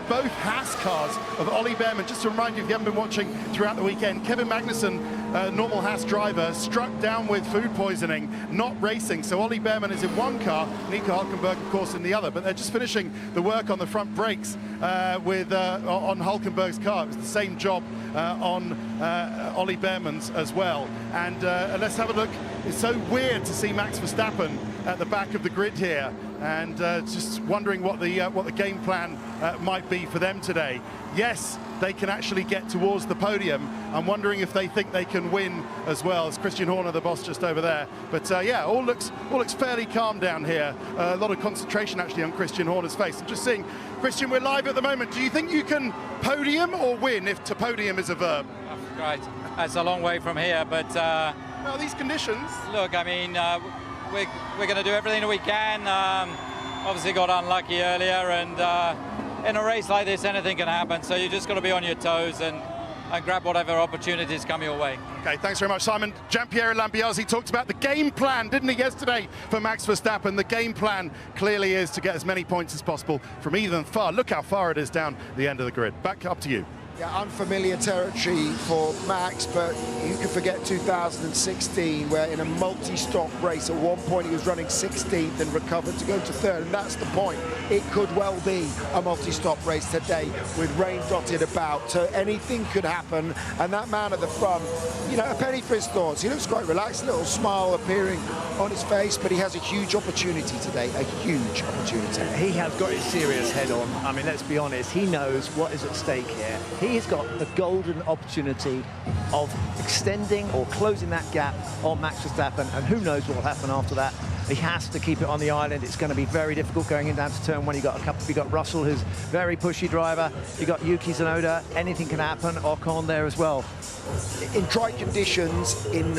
both Haas cars of Ollie Behrman. Just to remind you, if you haven't been watching throughout the weekend, Kevin Magnussen, normal Haas driver, struck down with food poisoning, not racing. So Ollie Behrman is in one car, Nico Hülkenberg, of course, in the other. But they're just finishing the work on the front brakes on Hülkenberg's car. It was the same job on Ollie Behrman's as well. And let's have a look. It's so weird to see Max Verstappen at the back of the grid here, and just wondering what the game plan might be for them today. Yes, they can actually get towards the podium. I'm wondering if they think they can win as well. It's Christian Horner, the boss, just over there. But yeah, all looks fairly calm down here. A lot of concentration actually on Christian Horner's face. I'm just seeing, Christian, we're live at the moment. Do you think you can podium or win, if to podium is a verb? Oh, right, that's a long way from here, but well, these conditions. Look, I mean, we're going to do everything that we can. Obviously got unlucky earlier, and in a race like this, anything can happen. So you just got to be on your toes and grab whatever opportunities come your way. Okay, thanks very much, Simon. Giampiero Lambiase talked about the game plan, didn't he, yesterday for Max Verstappen? The game plan clearly is to get as many points as possible from even far. Look how far it is down the end of the grid. Back up to you. Yeah, unfamiliar territory for Max, but you can forget 2016, where in a multi-stop race, at one point he was running 16th and recovered to go to third, and that's the point. It could well be a multi-stop race today with rain dotted about, so anything could happen. And that man at the front, you know, a penny for his thoughts. He looks quite relaxed, a little smile appearing on his face, but he has a huge opportunity today, a huge opportunity. He has got his serious head on. I mean, let's be honest, he knows what is at stake here. He's got the golden opportunity of extending or closing that gap on Max Verstappen, and who knows what will happen after that. He has to keep it on the island. It's going to be very difficult going in down to turn one. You got Russell, who's very pushy driver. You got Yuki Tsunoda. Anything can happen. Ocon there as well. In dry conditions, in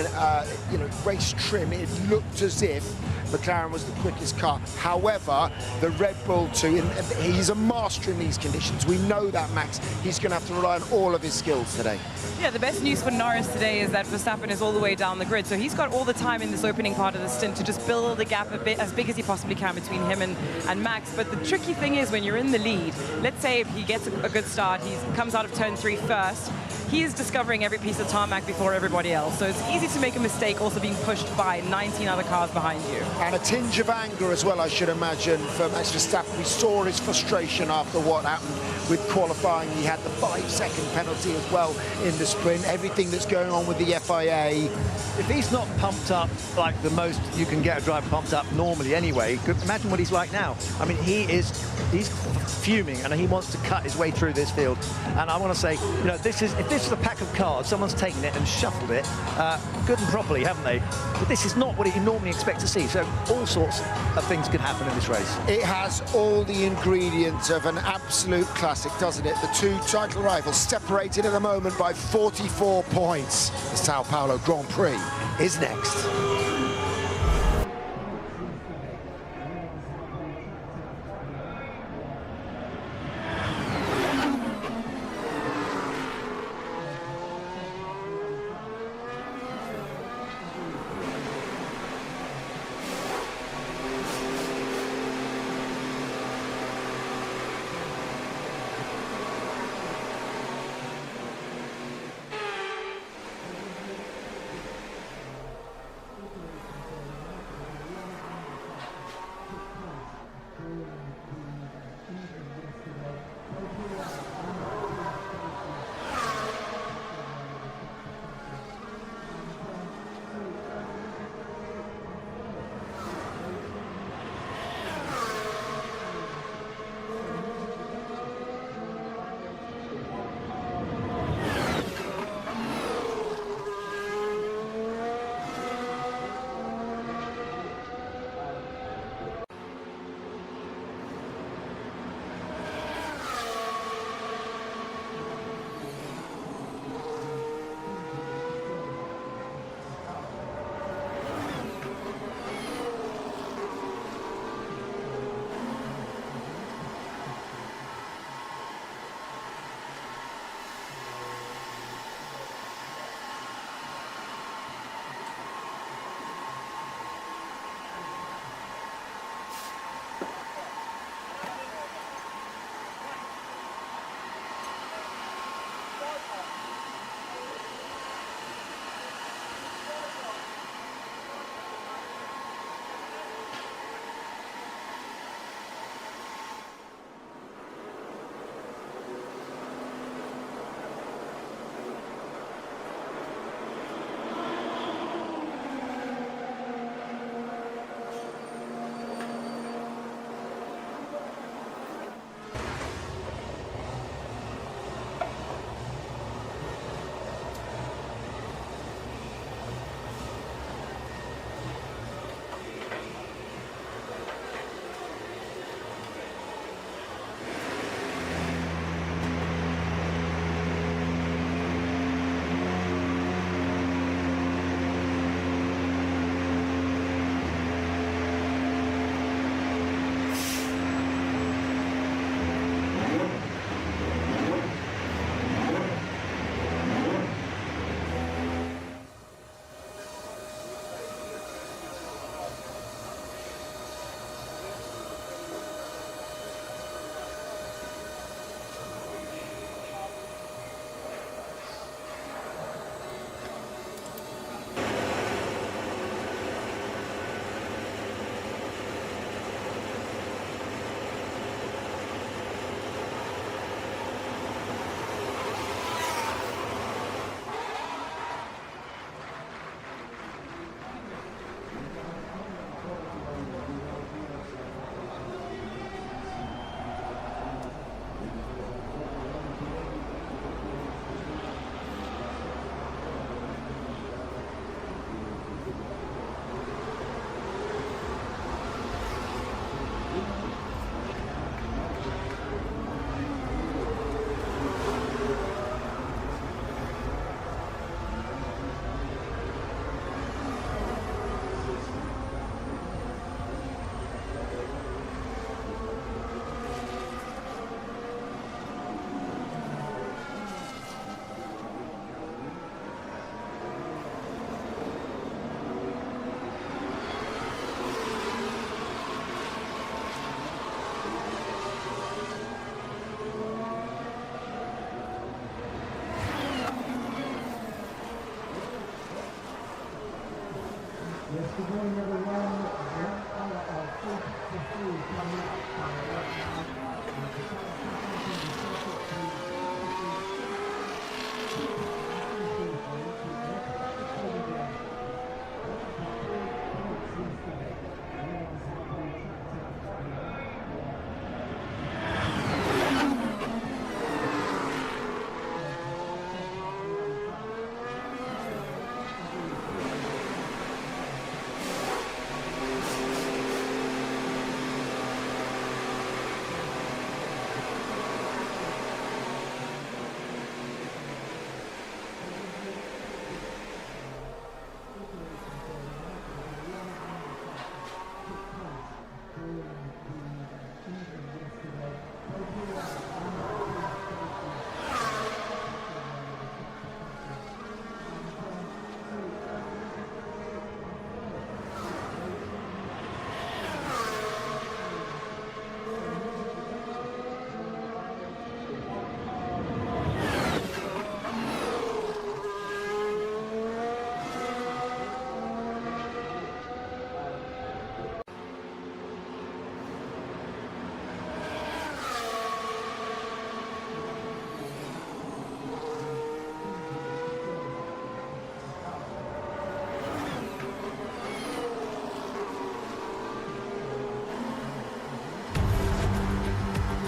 race trim, it looked as if McLaren was the quickest car. However, the Red Bull 2, he's a master in these conditions. We know that, Max. He's going to have to rely on all of his skills today. Yeah, the best news for Norris today is that Verstappen is all the way down the grid, so he's got all the time in this opening part of the stint to just build the gap a bit as big as he possibly can between him and Max. But the tricky thing is, when you're in the lead, let's say if he gets a good start, he comes out of turn 3 first, he is discovering every piece of tarmac before everybody else. So it's easy to make a mistake also being pushed by 19 other cars behind you. And a tinge of anger as well, I should imagine, for Max Verstappen. We saw his frustration after what happened with qualifying. He had the 5-second penalty as well in the sprint. Everything that's going on with the FIA. If he's not pumped up like the most you can get a driver pumped up normally anyway, imagine what he's like now. I mean, he's fuming, and he wants to cut his way through this field. And I want to say, you know, if this is a pack of cards, someone's taken it and shuffled it good and properly, haven't they? But this is not what you normally expect to see. So all sorts of things could happen in this race. It has all the ingredients of an absolute classic, doesn't it? The two title rivals separated at the moment by 44 points. The Sao Paulo Grand Prix is next.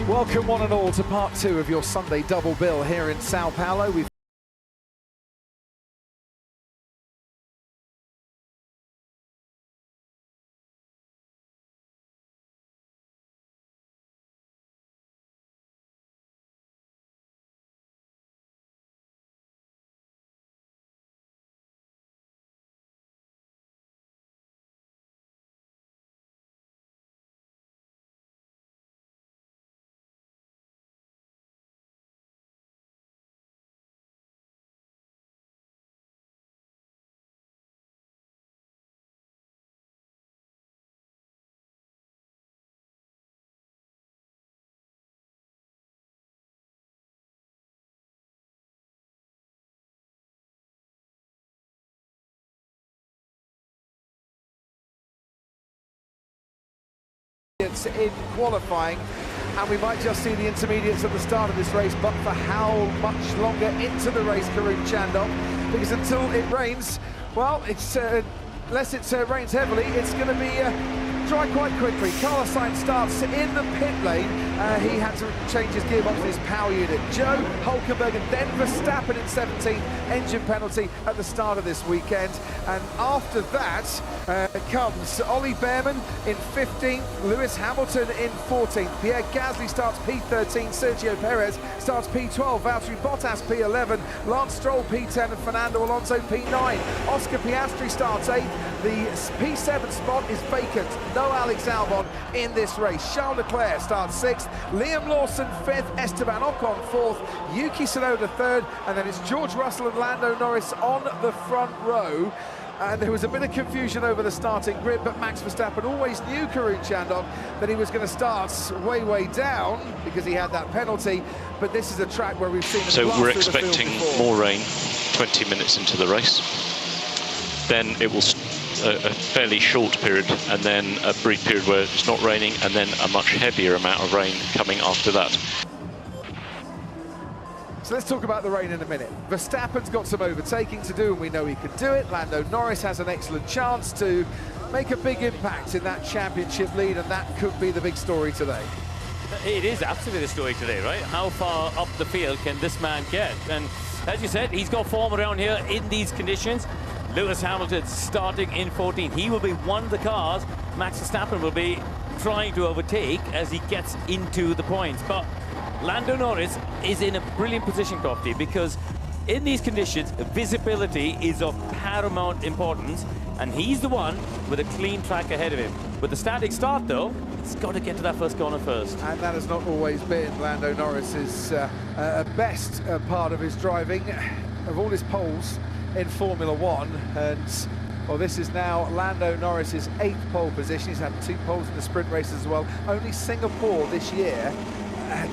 Welcome one and all to part two of your Sunday double bill here in Sao Paulo. We've in qualifying, and we might just see the intermediates at the start of this race, but for how much longer into the race, Karun Chandok? Because until it rains, well, it's unless it rains heavily, it's going to be dry quite quickly. Carlos Sainz starts in the pit lane. He had to change his gearbox in his power unit. Joe Hulkenberg and then Verstappen in 17th, engine penalty at the start of this weekend. And after that comes Ollie Behrman in 15th, Lewis Hamilton in 14th. Pierre Gasly starts P13, Sergio Perez starts P12, Valtteri Bottas P11, Lance Stroll P10 and Fernando Alonso P9. Oscar Piastri starts 8th, the P7 spot is vacant. No Alex Albon in this race. Charles Leclerc starts 6th, Liam Lawson 5th, Esteban Ocon 4th, Yuki Tsunoda 3rd, and then it's George Russell and Lando Norris on the front row. And there was a bit of confusion over the starting grid, but Max Verstappen always knew, Karun Chandok, that he was going to start way down because he had that penalty. But this is a track where we've seen so we're expecting more rain 20 minutes into the race. Then it will a fairly short period, and then a brief period where it's not raining, and then a much heavier amount of rain coming after that. So let's talk about the rain in a minute. Verstappen's got some overtaking to do, and we know he can do it. Lando Norris has an excellent chance to make a big impact in that championship lead, and that could be the big story today. It is absolutely the story today, right? How far up the field can this man get? And as you said, he's got form around here in these conditions. Lewis Hamilton starting in 14th. He will be one of the cars Max Verstappen will be trying to overtake as he gets into the points. But Lando Norris is in a brilliant position, Crofty, because in these conditions, visibility is of paramount importance, and he's the one with a clean track ahead of him. With the static start, though, he's got to get to that first corner first. And that has not always been Lando Norris's best part of his driving. Of all his poles in Formula One, and well, this is now Lando Norris's 8th pole position. He's had 2 poles in the sprint races as well. Only Singapore this year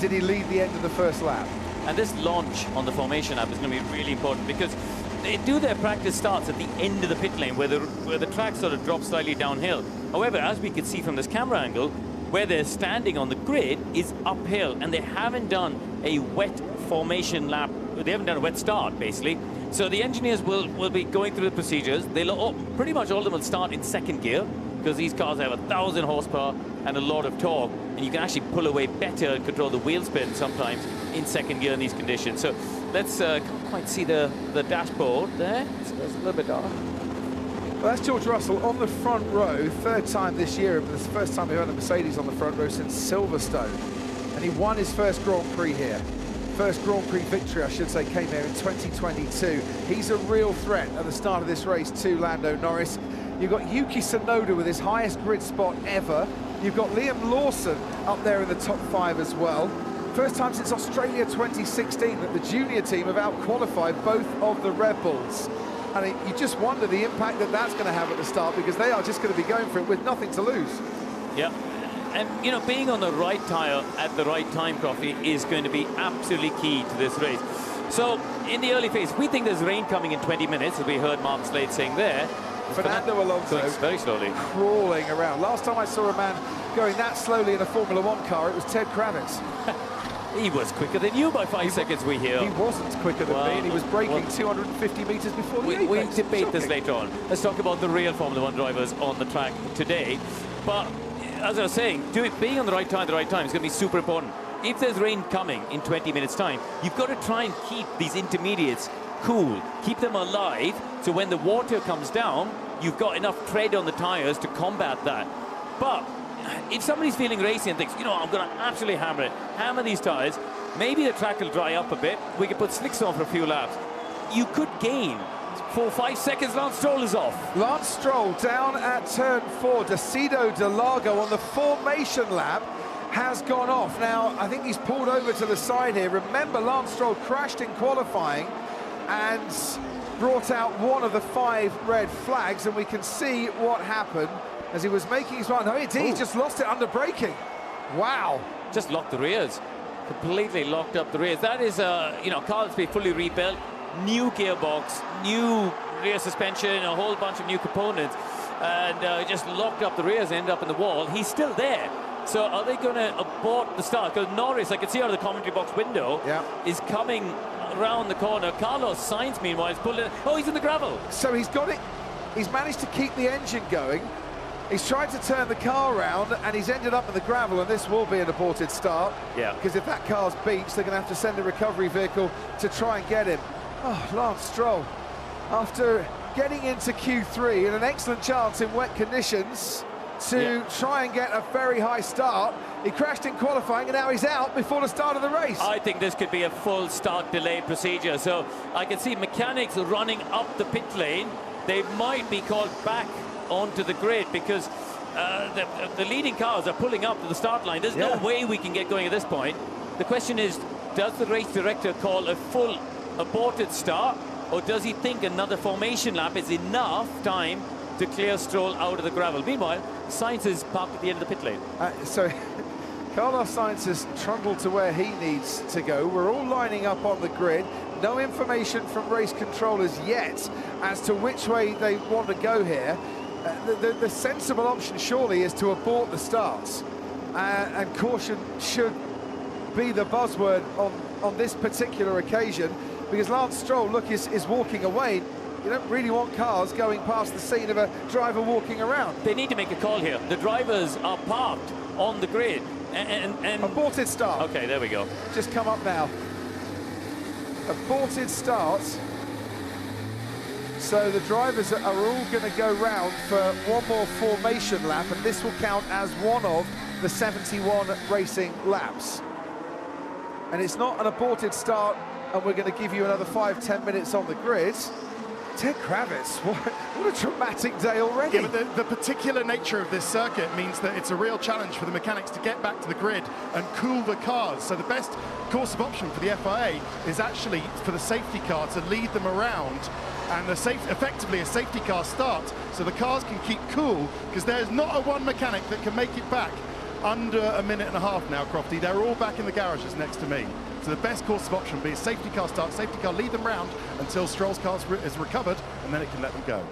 did he lead the end of the first lap. And this launch on the formation app is going to be really important, because they do their practice starts at the end of the pit lane where the track sort of drops slightly downhill. However, as we can see from this camera angle, where they're standing on the grid is uphill, and they haven't done a wet formation lap. They haven't done a wet start, basically. So the engineers will be going through the procedures. Pretty much all of them will start in second gear, because these cars have 1,000 horsepower and a lot of torque, and you can actually pull away better and control the wheel spin sometimes in second gear in these conditions. So let's can't quite see the dashboard there. It's a little bit dark. Well, that's George Russell on the front row, third time this year, but it's the first time we've had a Mercedes on the front row since Silverstone. And he won his first Grand Prix here. First Grand Prix victory, I should say, came here in 2022. He's a real threat at the start of this race to Lando Norris. You've got Yuki Tsunoda with his highest grid spot ever. You've got Liam Lawson up there in the top 5 as well. First time since Australia 2016 that the junior team have out-qualified both of the Red Bulls. And you just wonder the impact that that's going to have at the start, because they are just going to be going for it with nothing to lose. Yeah, and you know, being on the right tyre at the right time, Crofty, is going to be absolutely key to this race. So in the early phase, we think there's rain coming in 20 minutes, as we heard Mark Slade saying there. Fernando Alonso going very slowly, crawling around. Last time I saw a man going that slowly in a Formula One car, it was Ted Kravitz. He was quicker than you by 5 seconds, we hear. He wasn't quicker than me, and he was braking 250 metres before the apex. We'll debate this later on. Let's talk about the real Formula One drivers on the track today. But as I was saying, being on the right time at the right time is going to be super important. If there's rain coming in 20 minutes' time, you've got to try and keep these intermediates cool, keep them alive, so when the water comes down, you've got enough tread on the tyres to combat that. But if somebody's feeling racy and thinks, you know, I'm going to absolutely hammer these tyres, maybe the track will dry up a bit, we can put slicks on for a few laps. You could gain 4 or 5 seconds. Lance Stroll is off. Lance Stroll down at turn 4. Decido de Largo on the formation lap has gone off. Now, I think he's pulled over to the side here. Remember, Lance Stroll crashed in qualifying and brought out one of the 5 red flags, and we can see what happened as he was making his run. No, indeed, he's just lost it under braking. Wow. Just locked the rears. Completely locked up the rears. That is you know, car that's been fully rebuilt, new gearbox, new rear suspension, a whole bunch of new components, and just locked up the rears, ended up in the wall. He's still there. So are they going to abort the start? Because Norris, I can see out of the commentary box window, is coming around the corner. Carlos Sainz, meanwhile, is pulling. Oh, he's in the gravel. So he's got it. He's managed to keep the engine going. He's tried to turn the car around, and he's ended up in the gravel, and this will be an aborted start. Yeah. Because if that car's beached, they're going to have to send a recovery vehicle to try and get him. Oh, Lance Stroll, after getting into Q3 and an excellent chance in wet conditions to try and get a very high start, he crashed in qualifying, and now he's out before the start of the race. I think this could be a full start delay procedure. So I can see mechanics running up the pit lane. They might be called back onto the grid, because the leading cars are pulling up to the start line. There's no way we can get going at this point. The question is, does the race director call a full aborted start, or does he think another formation lap is enough time to clear Stroll out of the gravel? Meanwhile, Sainz is parked at the end of the pit lane. So Carlos Sainz has trundled to where he needs to go. We're all lining up on the grid. No information from race controllers yet as to which way they want to go here. The sensible option surely is to abort the starts, and caution should be the buzzword on this particular occasion, because Lance Stroll, look, is walking away. You don't really want cars going past the scene of a driver walking around. They need to make a call here. The drivers are parked on the grid. And aborted start. Okay, there we go. Just come up now. Aborted start. So the drivers are all going to go round for one more formation lap, and this will count as one of the 71 racing laps. And it's not an aborted start, and we're going to give you another 5-10 minutes on the grid. Ted Kravitz, what a dramatic day already. Yeah, but the particular nature of this circuit means that it's a real challenge for the mechanics to get back to the grid and cool the cars. So the best course of option for the FIA is actually for the safety car to lead them around, and effectively a safety car start, so the cars can keep cool, because there's not a one mechanic that can make it back under a minute and a half now, Crofty. They're all back in the garages next to me. So the best course of option be a safety car start, safety car lead them round until Stroll's car is recovered, and then it can let them go.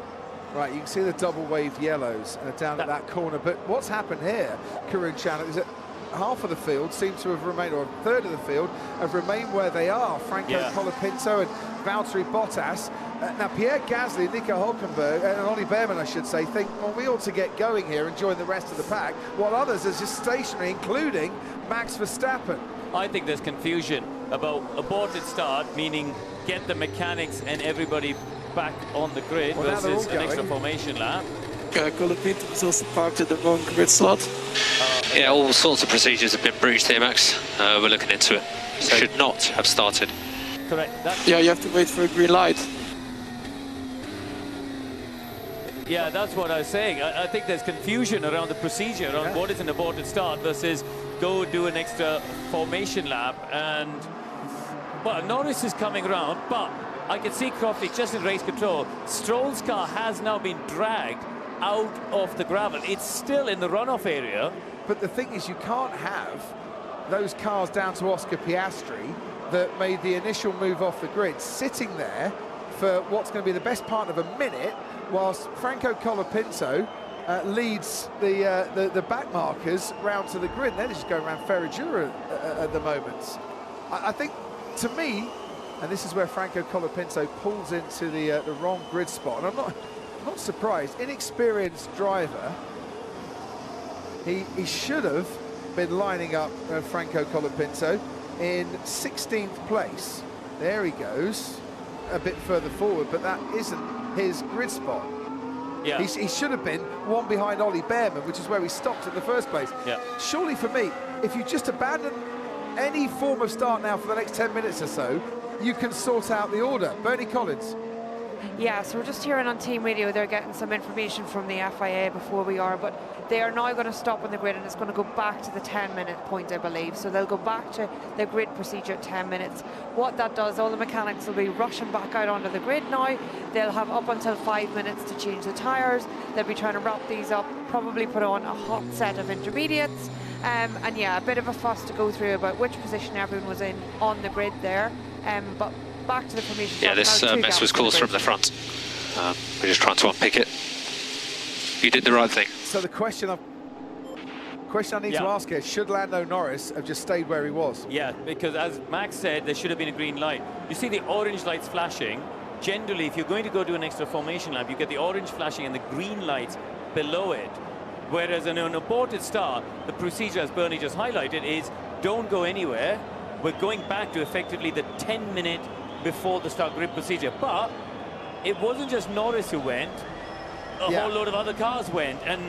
Right, you can see the double wave yellows down at that corner, but what's happened here, Karun Chandler, is that half of the field seems to have remained, or a third of the field have remained where they are. Franco Colapinto and Valtteri Bottas. Now, Pierre Gasly, Nico Hülkenberg, and Ollie Behrman, I should say, think, well, we ought to get going here and join the rest of the pack, while others are just stationary, including Max Verstappen. I think there's confusion about aborted start, meaning get the mechanics and everybody back on the grid versus an extra formation lap. Colapinto was also parked at the wrong grid slot. Yeah, all sorts of procedures have been breached here, Max. We're looking into it. Should not have started. Correct. Yeah, you have to wait for a green light. Yeah, that's what I was saying. I think there's confusion around the procedure, around what is an aborted start versus go do an extra formation lap. And, well, Norris is coming around, but I can see Crofty just in race control. Stroll's car has now been dragged out of the gravel. It's still in the runoff area. But the thing is, you can't have those cars down to Oscar Piastri that made the initial move off the grid sitting there for what's going to be the best part of a minute, whilst Franco Colapinto leads the back markers round to the grid. They're just going around Ferragura at the moment. I think, to me, and this is where Franco Colapinto pulls into the wrong grid spot, and I'm not surprised. Inexperienced driver, he should have been lining up Franco Colapinto in 16th place. There he goes, a bit further forward, but that isn't his grid spot. Yeah. He should have been one behind Ollie Behrman, which is where we stopped in the first place. Yeah. Surely for me, if you just abandon any form of start now for the next 10 minutes or so, you can sort out the order. Bernie Collins. Yeah, so we're just hearing on team radio, they're getting some information from the FIA before we are, but they are now going to stop on the grid, and it's going to go back to the 10-minute point, I believe. So they'll go back to the grid procedure at 10 minutes. What that does, all the mechanics will be rushing back out onto the grid now. They'll have up until 5 minutes to change the tyres. They'll be trying to wrap these up, probably put on a hot set of intermediates. And yeah, a bit of a fuss to go through about which position everyone was in on the grid there. But back to the formation. Yeah, this mess was caused from the front. We're just trying to unpick it. You did the right thing. So the question I need to ask is, should Lando Norris have just stayed where he was? Yeah, because as Max said, there should have been a green light. You see the orange lights flashing. Generally, if you're going to go do an extra formation lap, you get the orange flashing and the green lights below it. Whereas in an aborted start, the procedure, as Bernie just highlighted, is don't go anywhere. We're going back to effectively the 10-minute before the start grid procedure. But it wasn't just Norris who went. A whole load of other cars went. And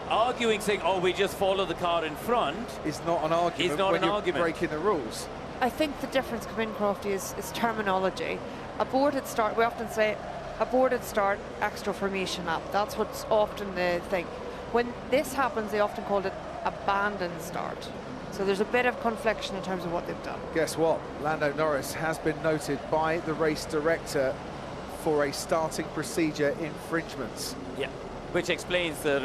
arguing, saying, oh, we just follow the car in front, is not an argument. Is not when an you're argument. breaking the rules. I think the difference coming in, Crofty, is terminology. Aborted start, we often say aborted start, extra formation lap. That's what's often the thing. When this happens, they often call it abandoned start. So there's a bit of confliction in terms of what they've done. Guess what? Lando Norris has been noted by the race director for a starting procedure infringements. Yeah, which explains the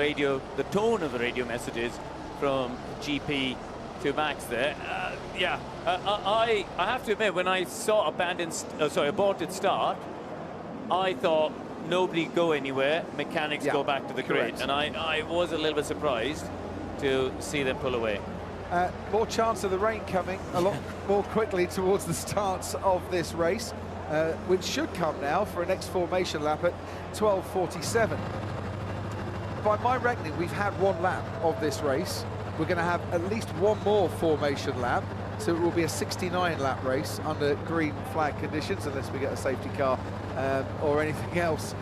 tone of the radio messages from GP to Max there. I have to admit, when I saw aborted start, I thought nobody go anywhere, mechanics go back to the grid. And I was a little bit surprised to see them pull away. More chance of the rain coming a lot more quickly towards the start of this race, which should come now for an next formation lap at 12:47. By my reckoning, we've had one lap of this race. We're going to have at least one more formation lap, so it will be a 69-lap race under green flag conditions, unless we get a safety car or anything else.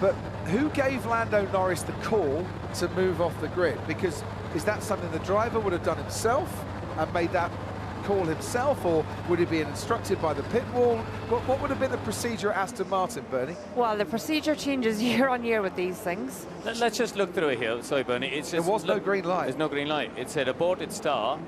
But who gave Lando Norris the call to move off the grid? Because is that something the driver would have done himself and made that call himself, or would he be instructed by the pit wall? What would have been the procedure at Aston Martin, Bernie? Well, the procedure changes year on year with these things. Let's just look through it here. Sorry, Bernie. It's just, there was no green light. There's no green light. It said aborted start,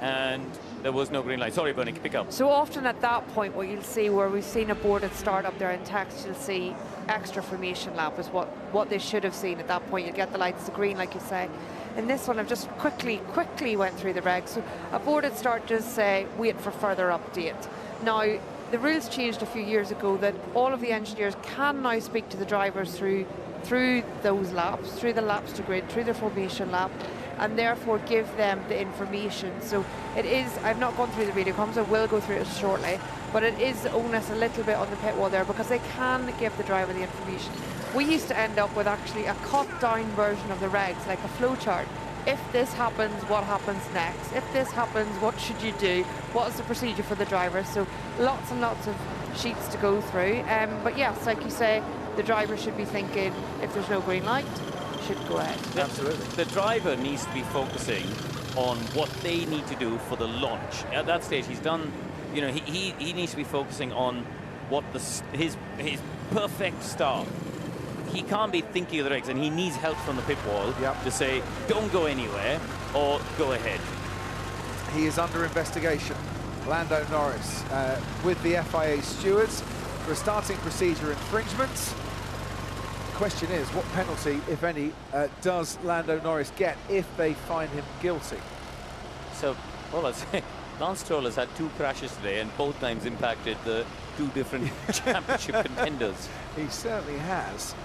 and there was no green light. Sorry, Bernie, pick up. So often at that point, what you'll see where we've seen a boarded start up there in text, you'll see extra formation lap is what they should have seen at that point. You'll get the lights to green, like you say. In this one, I've just quickly went through the regs. So a boarded start does say wait for further update. Now, the rules changed a few years ago that all of the engineers can now speak to the drivers through those laps, through the laps to grid, through the formation lap, and therefore give them the information. So it is, I've not gone through the radio comms, I will go through it shortly, but it is the onus a little bit on the pit wall there because they can give the driver the information. We used to end up with actually a cut down version of the regs, like a flow chart. If this happens, what happens next? If this happens, what should you do? What is the procedure for the driver? So lots and lots of sheets to go through. But yes, like you say, the driver should be thinking, if there's no green light, should go ahead. Absolutely. The driver needs to be focusing on what they need to do for the launch. At that stage, he's done, you know, he needs to be focusing on what his perfect start. He can't be thinking of the regs, and he needs help from the pit wall to say, don't go anywhere, or go ahead. He is under investigation, Lando Norris, with the FIA stewards for a starting procedure infringement. The question is, what penalty, if any, does Lando Norris get if they find him guilty? So, well, I'd say Lance Stroll has had 2 crashes today, and both times impacted the 2 different championship contenders. He certainly has.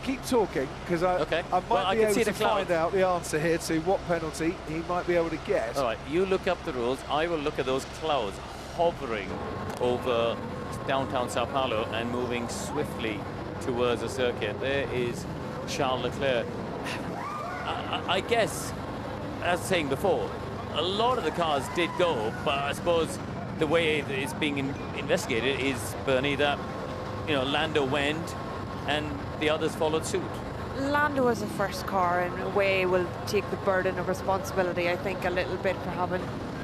Keep talking, because I might be able to find out the answer here to what penalty he might be able to get. All right, you look up the rules. I will look at those clouds hovering over downtown Sao Paulo and moving swiftly towards the circuit. There is Charles Leclerc. I guess, as I was saying before, a lot of the cars did go, but I suppose the way that it's being investigated is, Bernie, that, you know, Lando went and the others followed suit. Lando was the first car, and in a way will take the burden of responsibility, I think, a little bit for having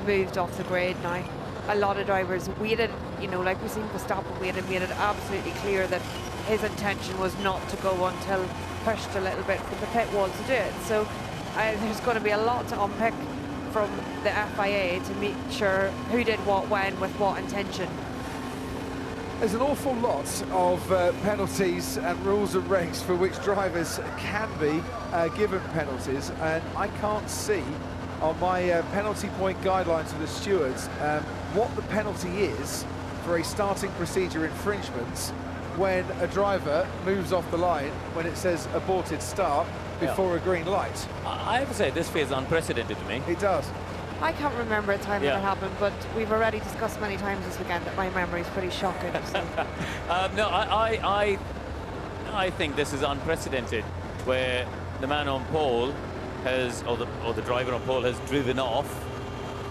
moved off the grid now. A lot of drivers waited, you know, like we've seen Verstappen waited, made it absolutely clear that his intention was not to go until pushed a little bit from the pit wall to do it. So there's going to be a lot to unpick from the FIA to make sure who did what when with what intention. There's an awful lot of penalties and rules and regs for which drivers can be given penalties, and I can't see on my penalty point guidelines for the stewards what the penalty is for a starting procedure infringement when a driver moves off the line when it says aborted start before a green light. I have to say, this feels unprecedented to me. It does. I can't remember a time when it happened, but we've already discussed many times this weekend that my memory is pretty shocking. So. No, I think this is unprecedented, where the man on pole has, or the driver on pole has driven off.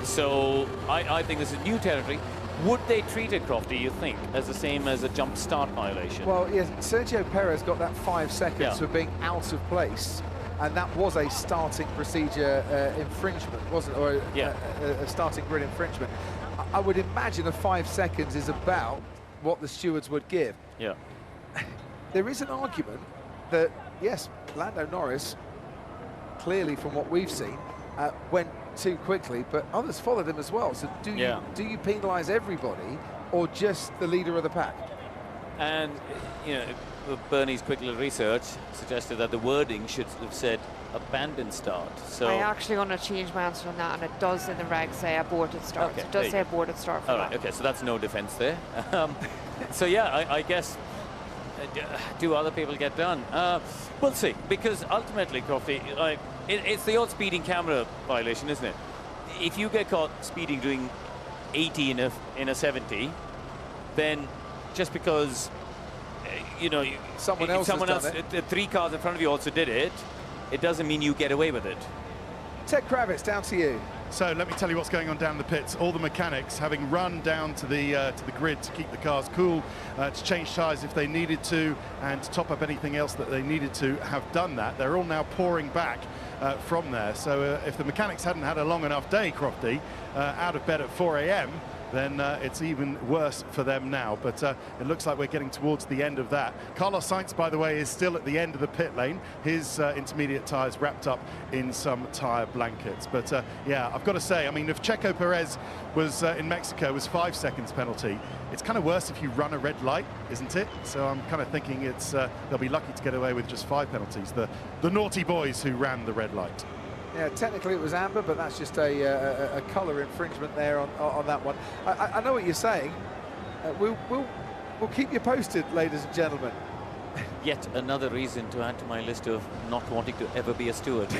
So I think this is new territory. Would they treat it, Crofty, you think, as the same as a jump start violation? Well, yes, Sergio Perez got that 5 seconds for being out of place. And that was a starting procedure infringement, wasn't it? Or a starting grid infringement. I would imagine the 5 seconds is about what the stewards would give. Yeah. There is an argument that, yes, Lando Norris, clearly from what we've seen, went too quickly, but others followed him as well. So do you penalise everybody or just the leader of the pack? And, you know, Bernie's quick little research suggested that the wording should have said abandoned start. So I actually want to change my answer on that, and it does in the reg say aborted start. Okay, So it does say aborted start for all right, okay, so that's no defense there. So yeah, I guess do other people get done? We'll see, because ultimately, Crofty, like it's the old speeding camera violation, isn't it? If you get caught speeding doing 80 in a 70, then just because you know someone else, the 3 cars in front of you also did it, it doesn't mean you get away with it. Ted Kravitz, down to you. So let me tell you what's going on down the pits. All the mechanics, having run down to the grid to keep the cars cool, to change tyres if they needed to, and to top up anything else that they needed to, have done that. They're all now pouring back from there. So if the mechanics hadn't had a long enough day, Crofty, out of bed at 4 a.m., then it's even worse for them now. But it looks like we're getting towards the end of that. Carlos Sainz, by the way, is still at the end of the pit lane. His intermediate tyres wrapped up in some tyre blankets. But yeah, I've got to say, I mean, if Checo Perez was in Mexico, was 5 seconds penalty, it's kind of worse if you run a red light, isn't it? So I'm kind of thinking it's they'll be lucky to get away with just 5 penalties. The naughty boys who ran the red light. Yeah, technically it was amber, but that's just a colour infringement there on that one. I know what you're saying. We'll keep you posted, ladies and gentlemen. Yet another reason to add to my list of not wanting to ever be a steward.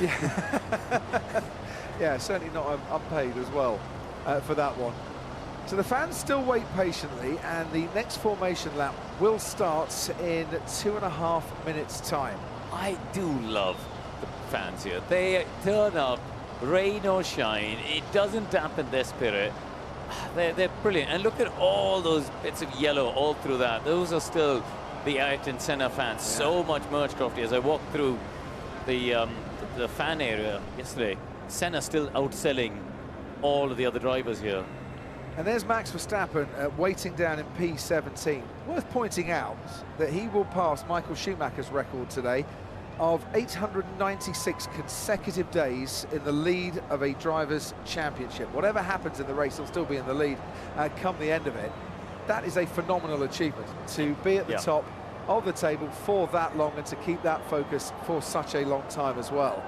Yeah, certainly not unpaid as well for that one. So the fans still wait patiently, and the next formation lap will start in 2.5 minutes' time. I do love the fans here. They turn up, rain or shine. It doesn't dampen their spirit. They're brilliant. And look at all those bits of yellow all through that. Those are still the Ayrton Senna fans. Yeah. So much merch, Crofty. As I walked through the fan area yesterday, Senna still outselling all of the other drivers here. And there's Max Verstappen waiting down in P17. Worth pointing out that he will pass Michael Schumacher's record today of 896 consecutive days in the lead of a driver's championship. Whatever happens in the race, he'll still be in the lead come the end of it. That is a phenomenal achievement, to be at the top of the table for that long and to keep that focus for such a long time as well.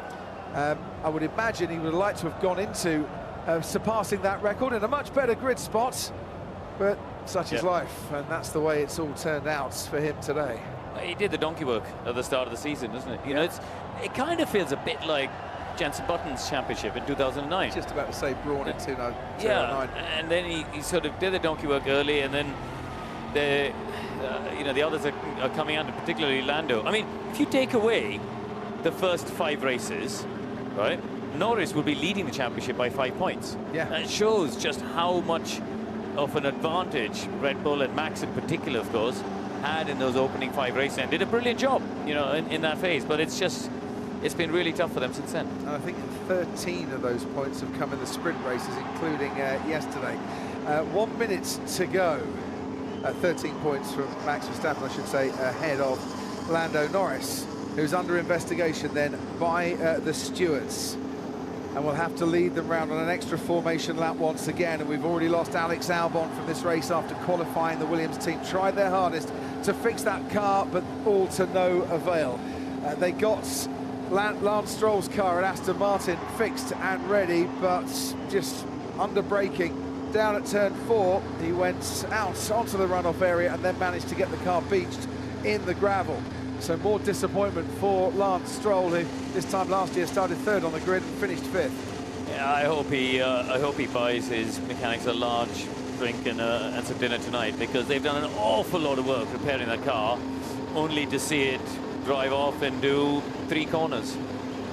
I would imagine he would like to have gone into surpassing that record in a much better grid spot, but such is life, and that's the way it's all turned out for him today. He did the donkey work at the start of the season, doesn't it? You know, it kind of feels a bit like Jenson Button's championship in 2009. Just about to say Brawn in 2009. Yeah, and then he sort of did the donkey work early, and then the others are coming under, particularly Lando. I mean, if you take away the first 5 races, right, Norris will be leading the championship by 5 points. Yeah, that shows just how much of an advantage Red Bull and Max in particular, of course, had in those opening 5 races, and did a brilliant job, you know, in that phase. But it's been really tough for them since then. And I think 13 of those points have come in the sprint races, including yesterday. 1 minute to go. 13 points from Max Verstappen, I should say, ahead of Lando Norris, who's under investigation then by the stewards. And we'll have to lead them round on an extra formation lap once again. And we've already lost Alex Albon from this race after qualifying. The Williams team tried their hardest to fix that car, but all to no avail. They got Lance Stroll's car at Aston Martin fixed and ready, but just under braking down at turn 4, he went out onto the runoff area and then managed to get the car beached in the gravel. So more disappointment for Lance Stroll, who this time last year started 3rd on the grid and finished 5th. Yeah, I hope he buys his mechanics a large drink and some dinner tonight, because they've done an awful lot of work repairing that car, only to see it drive off and do 3 corners.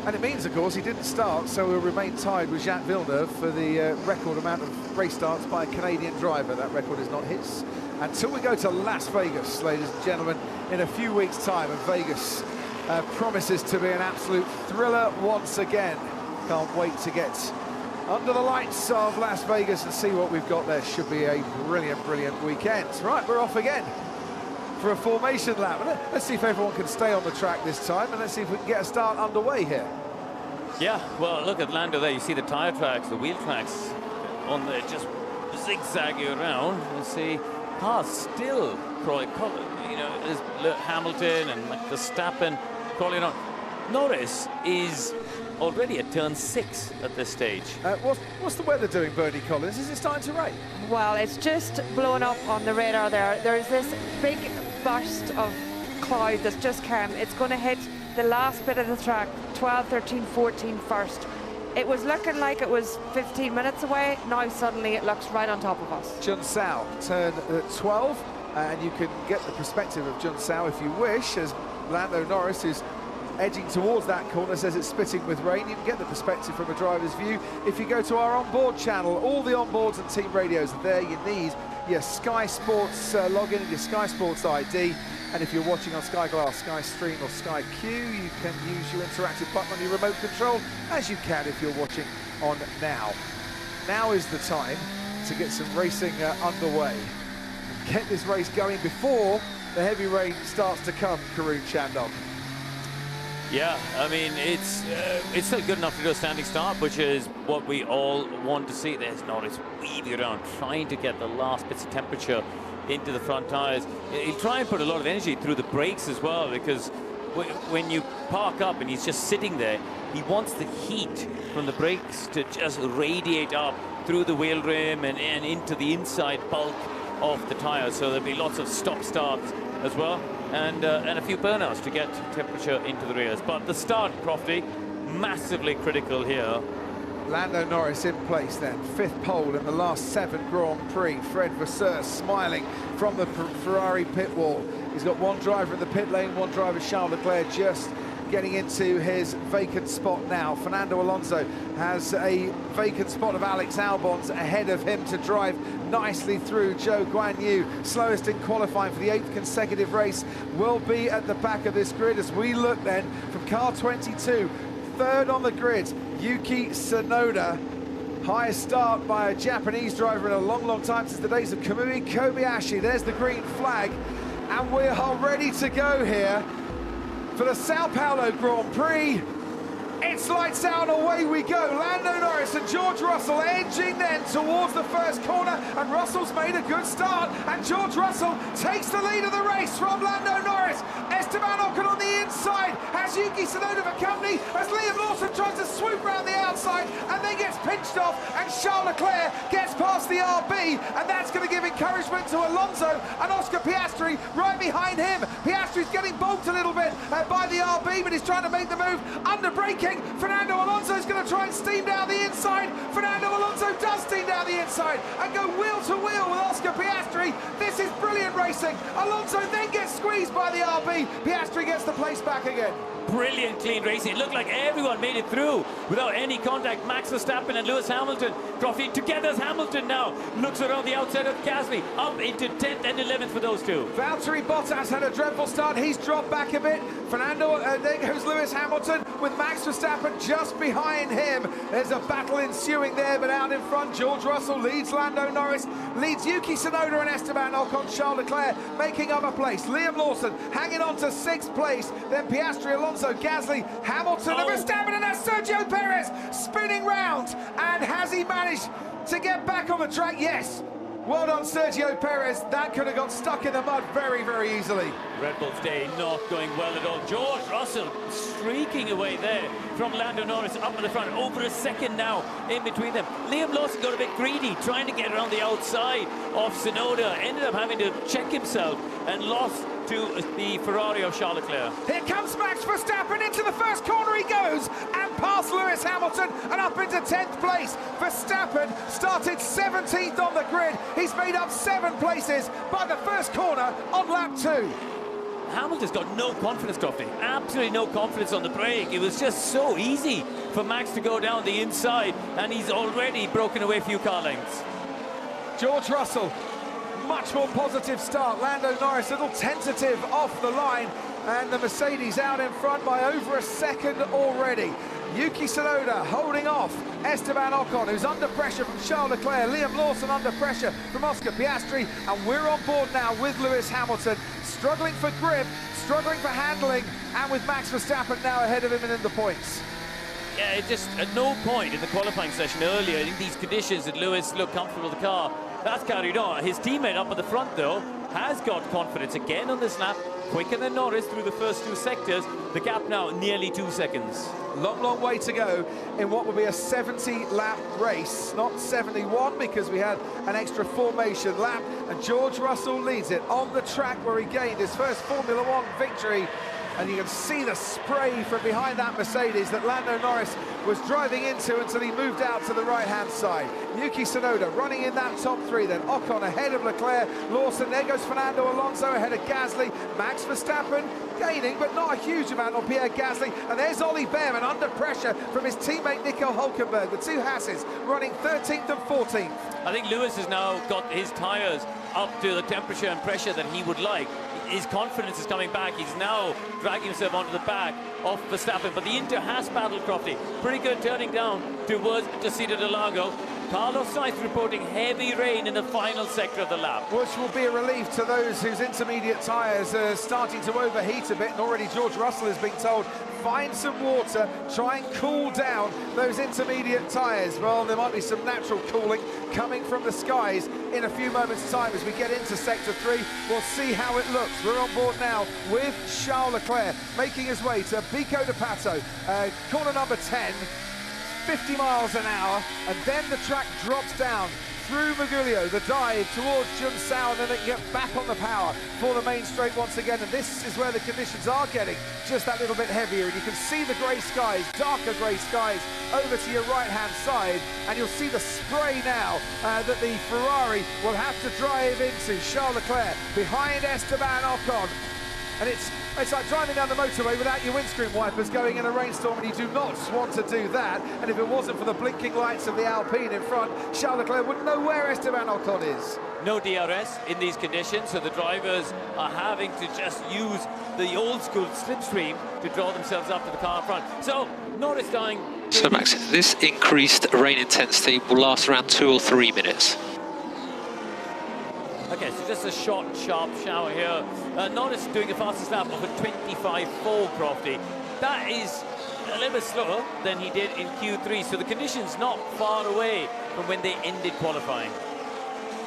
And it means, of course, he didn't start, so he'll remain tied with Jacques Villeneuve for the record amount of race starts by a Canadian driver. That record is not his. Until we go to Las Vegas, ladies and gentlemen, in a few weeks' time, and Vegas promises to be an absolute thriller once again. Can't wait to get under the lights of Las Vegas and see what we've got there. Should be a brilliant, brilliant weekend. Right, we're off again for a formation lap. Let's see if everyone can stay on the track this time, and let's see if we can get a start underway here. Yeah, well, look at Lando there. You see the tyre tracks, the wheel tracks on there, just zigzagging around. You see cars still crawling, you know, there's Hamilton and Verstappen crawling on. Norris is already at turn 6 at this stage. What's the weather doing, Bernie Collins? Is it starting to rain? Well, it's just blowing up on the radar there. There's this big burst of cloud that's just come. It's going to hit the last bit of the track, 12, 13, 14 first. It was looking like it was 15 minutes away. Now suddenly it looks right on top of us. Jun Sao, turn 12, and you can get the perspective of Jun Sao if you wish, as Lando Norris is edging towards that corner, says it's spitting with rain. You can get the perspective from a driver's view if you go to our onboard channel. All the onboards and team radios are there. You need your Sky Sports login and your Sky Sports ID. And if you're watching on Sky Glass, Sky Stream or Sky Q, you can use your interactive button on your remote control, as you can if you're watching on Now. Now is the time to get some racing underway. Get this race going before the heavy rain starts to come, Karun Chandok. Yeah, I mean, it's still good enough to do a standing start, which is what we all want to see. There's Norris weaving around, trying to get the last bits of temperature into the front tyres. He'll try and put a lot of energy through the brakes as well, because when you park up and he's just sitting there, he wants the heat from the brakes to just radiate up through the wheel rim and into the inside bulk of the tyres. So there'll be lots of stop-starts as well, and a few burnouts to get temperature into the rears. But the start, Crofty, massively critical here. Lando Norris in place then, 5th pole in the last 7 Grand Prix. Fred Vasseur smiling from the Ferrari pit wall. He's got one driver in the pit lane, one driver, Charles Leclerc, just getting into his vacant spot now. Fernando Alonso has a vacant spot of Alex Albon's ahead of him to drive nicely through. Zhou Guanyu, slowest in qualifying for the 8th consecutive race, will be at the back of this grid as we look then from car 22, 3rd on the grid, Yuki Tsunoda. Highest start by a Japanese driver in a long, long time, since the days of Kamui Kobayashi. There's the green flag, and we are ready to go here for the Sao Paulo Grand Prix. It's lights out, away we go. Lando Norris and George Russell edging then towards the first corner, and Russell's made a good start, and George Russell takes the lead of the race from Lando Norris. Esteban Ocon on the inside has Yuki Tsunoda for company as Liam Lawson tries to swoop round the outside and then gets pinched off, and Charles Leclerc gets past the RB, and that's going to give encouragement to Alonso and Oscar Piastri right behind him. Piastri's getting bumped a little bit by the RB, but he's trying to make the move under braking. Fernando Alonso's going to try and steam down the inside. Fernando Alonso does steam down the inside and go wheel to wheel with Oscar Piastri. This is brilliant racing. Alonso then gets squeezed by the RB. Piastri gets the place back again. Brilliant clean racing. It looked like everyone made it through without any contact. Max Verstappen and Lewis Hamilton. Crofty together as Hamilton now looks around the outside of Gasly, up into 10th and 11th for those two. Valtteri Bottas had a dreadful start. He's dropped back a bit. Fernando, there goes Lewis Hamilton with Max Verstappen just behind him. There's a battle ensuing there, but out in front, George Russell leads Lando Norris, leads Yuki Tsunoda and Esteban Ocon. Charles Leclerc making up a place. Liam Lawson hanging on to 6th place. Then Piastri, Alonso, Gasly, Hamilton, and Verstappen, and that's Sergio Perez spinning round. And has he managed to get back on the track? Yes. Well done, Sergio Perez. That could have got stuck in the mud very, very easily. Red Bull's day not going well at all. George Russell streaking away there from Lando Norris up in the front. Over a second now in between them. Liam Lawson got a bit greedy, trying to get around the outside of Tsunoda. Ended up having to check himself and lost to the Ferrari of Charles Leclerc. Here comes Max Verstappen, into the first corner he goes, and past Lewis Hamilton and up into 10th place. Verstappen started 17th on the grid. He's made up 7 places by the first corner on lap 2. Hamilton's got no confidence, Crofty. Absolutely no confidence on the brake. It was just so easy for Max to go down the inside, and he's already broken away a few car lengths. George Russell, much more positive start. Lando Norris a little tentative off the line, and the Mercedes out in front by over a second already. Yuki Tsunoda holding off Esteban Ocon, who's under pressure from Charles Leclerc. Liam Lawson under pressure from Oscar Piastri, and we're on board now with Lewis Hamilton, struggling for grip, struggling for handling, and with Max Verstappen now ahead of him and in the points. Yeah, it just at no point in the qualifying session earlier in these conditions did Lewis look comfortable with the car. That's carried on. His teammate up at the front, though, has got confidence again on this lap, quicker than Norris through the first 2 sectors. The gap now nearly 2 seconds. Long, long way to go in what will be a 70-lap race, not 71 because we had an extra formation lap, and George Russell leads it on the track where he gained his first Formula One victory. And you can see the spray from behind that Mercedes that Lando Norris was driving into until he moved out to the right-hand side. Yuki Tsunoda running in that top 3, then Ocon ahead of Leclerc, Lawson, there goes Fernando Alonso ahead of Gasly, Max Verstappen gaining, but not a huge amount on Pierre Gasly, and there's Ollie Behrman under pressure from his teammate Nico Hülkenberg, the 2 Hasses running 13th and 14th. I think Lewis has now got his tyres up to the temperature and pressure that he would like. His confidence is coming back. He's now dragging himself onto the back of Verstappen. But the Inter-Haas battle, Crofty, pretty good, turning down towards Tessida del Lago. Carlos Sainz reporting heavy rain in the final sector of the lap. Which will be a relief to those whose intermediate tyres are starting to overheat a bit, and already George Russell is being told, find some water, try and cool down those intermediate tyres. Well, there might be some natural cooling coming from the skies in a few moments' time as we get into Sector 3. We'll see how it looks. We're on board now with Charles Leclerc making his way to Pico de Pato, corner number 10. 50 miles an hour, and then the track drops down through Maguglio, the dive towards Junsao, and then it gets back on the power for the main straight once again. And this is where the conditions are getting just that little bit heavier, and you can see the grey skies, darker grey skies over to your right-hand side, and you'll see the spray now that the Ferrari will have to drive into. Charles Leclerc behind Esteban Ocon. And it's like driving down the motorway without your windscreen wipers going in a rainstorm, and you do not want to do that. And if it wasn't for the blinking lights of the Alpine in front, Charles Leclerc wouldn't know where Esteban Ocon is. No DRS in these conditions, so the drivers are having to just use the old-school slipstream to draw themselves up to the car in front. So, Norris dying. So, Max, this increased rain intensity will last around 2 or 3 minutes. Okay, so just a short, sharp shower here. Norris doing the fastest lap of a 25.4, Crofty. That is a little bit slower than he did in Q3, so the conditions not far away from when they ended qualifying.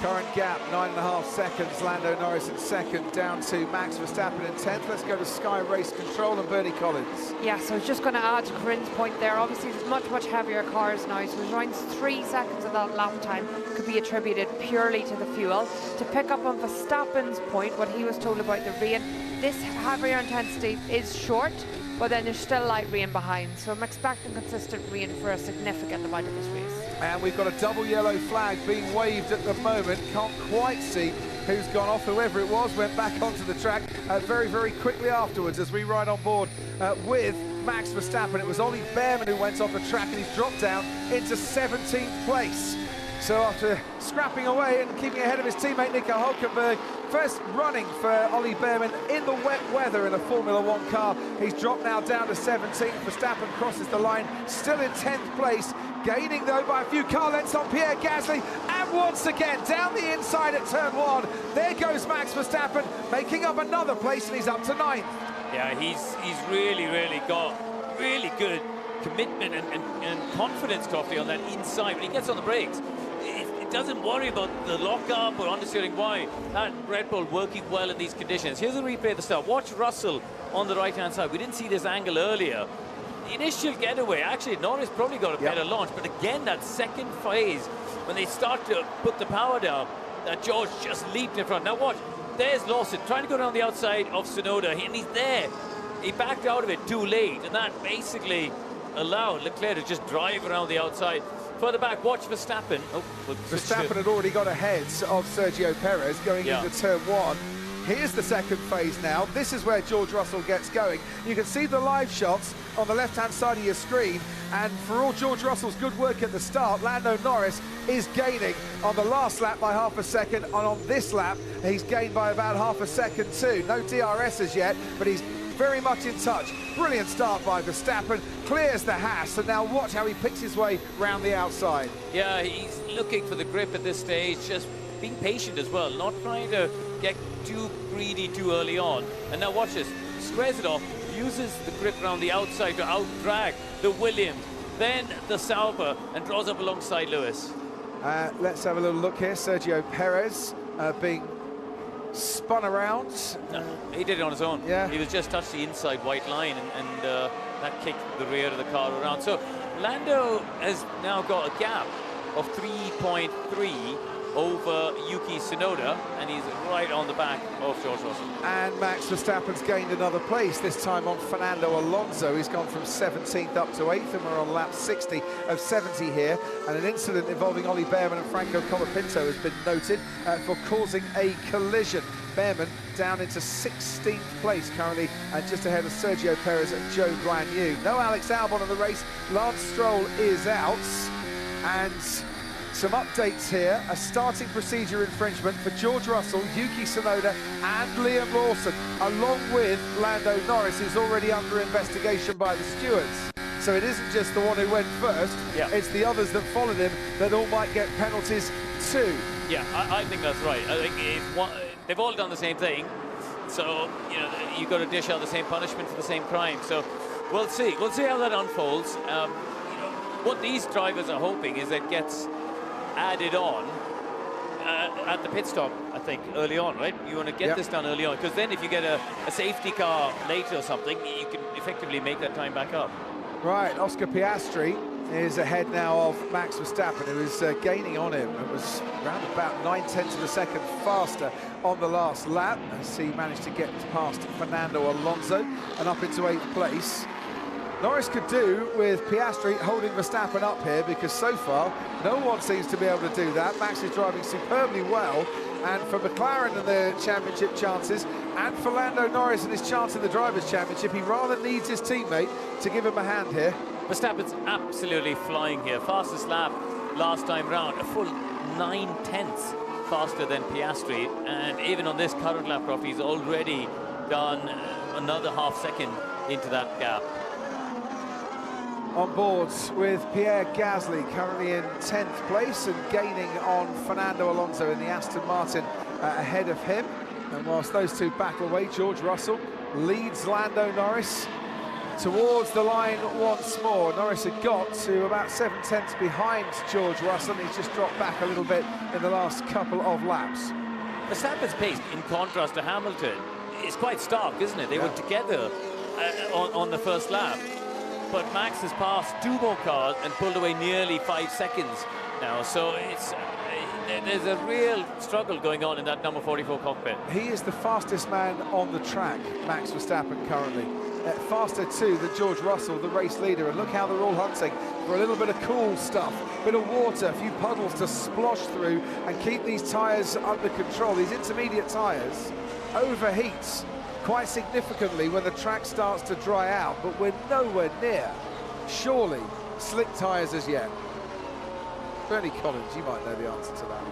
Current gap, 9.5 seconds. Lando Norris in second, down to Max Verstappen in 10th. Let's go to Sky Race Control and Bernie Collins. Yeah, so I was just going to add to Corinne's point there. Obviously, there's much heavier cars now, so around 3 seconds of that lap time could be attributed purely to the fuel. To pick up on Verstappen's point, what he was told about the rain, this heavier intensity is short, but then there's still light rain behind. So I'm expecting consistent rain for a significant amount of this race. And we've got a double yellow flag being waved at the moment. Can't quite see who's gone off. Whoever it was went back onto the track very quickly afterwards as we ride on board with Max Verstappen. It was Ollie Behrman who went off the track, and he's dropped down into 17th place. So after scrapping away and keeping ahead of his teammate Nico Hülkenberg, first running for Ollie Behrman in the wet weather in a Formula 1 car, he's dropped now down to 17th. Verstappen crosses the line, still in 10th place, gaining though by a few car lengths on Pierre Gasly, and once again down the inside at turn 1. There goes Max Verstappen, making up another place, and he's up to 9th. Yeah, he's really got really good commitment and confidence, Crofty, on that inside. When he gets on the brakes, it doesn't worry about the lockup or understeering. Why? That Red Bull working well in these conditions. Here's a replay at the start. Watch Russell on the right-hand side. We didn't see this angle earlier. The initial getaway, actually, Norris probably got a better launch, but again, that second phase, when they start to put the power down, that George just leaped in front. Now watch, there's Lawson trying to go down the outside of Tsunoda, and he's there. He backed out of it too late, and that basically allowed Leclerc to just drive around the outside. Further back, watch Verstappen. Verstappen had already got ahead of Sergio Perez going into turn 1. Here's the second phase now. This is where George Russell gets going. You can see the live shots on the left-hand side of your screen, and for all George Russell's good work at the start, Lando Norris is gaining on the last lap by half a second, and on this lap, he's gained by about half a second too. No DRS as yet, but he's very much in touch. Brilliant start by Verstappen, clears the Haas, and now watch how he picks his way round the outside. Yeah, he's looking for the grip at this stage, just being patient as well, not trying to get too greedy too early on. And now watch this, squares it off, uses the grip around the outside to out-drag the Williams, then the Sauber, and draws up alongside Lewis. Let's have a little look here. Sergio Perez being spun around. No, he did it on his own. Yeah. He was just touched the inside white line, and that kicked the rear of the car around. So Lando has now got a gap of 3.3 over Yuki Tsunoda, and he's right on the back of George Russell. And Max Verstappen's gained another place, this time on Fernando Alonso. He's gone from 17th up to 8th, and we're on lap 60 of 70 here. And an incident involving Ollie Behrman and Franco Colapinto has been noted for causing a collision. Behrman down into 16th place currently, and just ahead of Sergio Perez and Joe Guan Yu. No Alex Albon in the race. Lance Stroll is out, and some updates here. A starting procedure infringement for George Russell, Yuki Tsunoda and Liam Lawson, along with Lando Norris, who's already under investigation by the stewards. So it isn't just the one who went first, it's the others that followed him that all might get penalties too. Yeah, I think that's right. I think they've all done the same thing. So, you know, you've got to dish out the same punishment for the same crime. So we'll see. We'll see how that unfolds. You know, what these drivers are hoping is that gets added on at the pit stop, I think, early on, right? You want to get this done early on, because then if you get a safety car later or something, you can effectively make that time back up. Right, Oscar Piastri is ahead now of Max Verstappen, who is gaining on him. It was around about 9/10 of a second faster on the last lap, as he managed to get past Fernando Alonso and up into 8th place. Norris could do with Piastri holding Verstappen up here, because so far no one seems to be able to do that. Max is driving superbly well, and for McLaren and their championship chances, and for Lando Norris and his chance in the Drivers' Championship, he rather needs his teammate to give him a hand here. Verstappen's absolutely flying here. Fastest lap last time round, a full 9/10 faster than Piastri, and even on this current lap, he's already done another half second into that gap. On boards with Pierre Gasly, currently in 10th place and gaining on Fernando Alonso in the Aston Martin ahead of him. And whilst those two battle away, George Russell leads Lando Norris towards the line once more. Norris had got to about 7/10 behind George Russell. He's just dropped back a little bit in the last couple of laps. Verstappen's pace, in contrast to Hamilton, is quite stark, isn't it? They were together on the first lap. But Max has passed 2 more cars and pulled away nearly 5 seconds now. So there's a real struggle going on in that number 44 cockpit. He is the fastest man on the track, Max Verstappen, currently. Faster too than George Russell, the race leader. And look how they're all hunting for a little bit of cool stuff, bit of water, a few puddles to splosh through and keep these tyres under control. These intermediate tyres overheat quite significantly when the track starts to dry out, but we're nowhere near, surely, slick tyres as yet. Bernie Collins, you might know the answer to that.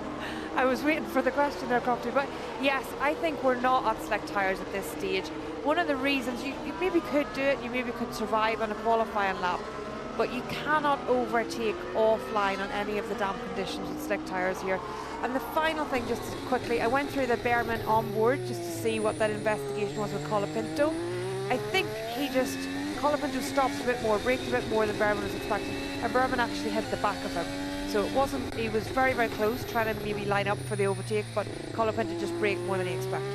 I was waiting for the question there, Crofty, but yes, I think we're not at slick tyres at this stage. One of the reasons you maybe could do it, you maybe could survive on a qualifying lap, but you cannot overtake offline on any of the damp conditions with slick tyres here. And the final thing, just quickly, I went through the Behrman onboard just to see what that investigation was with Colapinto. I think Colapinto stopped a bit more, braked a bit more than Behrman was expecting, and Behrman actually hit the back of him. So he was very, very close, trying to maybe line up for the overtake, but Colapinto just braked more than he expected.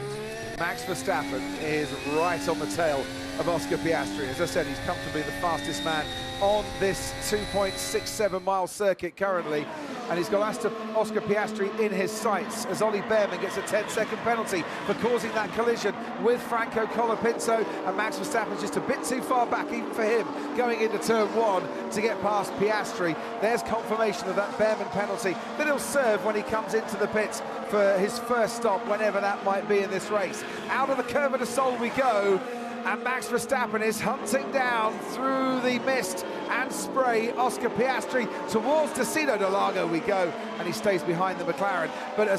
Max Verstappen is right on the tail of Oscar Piastri. As I said, he's comfortably the fastest man on this 2.67 mile circuit currently, and he's got Oscar Piastri in his sights as Ollie Behrman gets a 10-second penalty for causing that collision with Franco Colapinto, and Max Verstappen's just a bit too far back, even for him, going into turn 1 to get past Piastri. There's confirmation of that Behrman penalty that he'll serve when he comes into the pits for his first stop, whenever that might be in this race. Out of the Curva de Sol we go, and Max Verstappen is hunting down through the mist and spray Oscar Piastri towards Tessino de Lago we go, and he stays behind the McLaren. But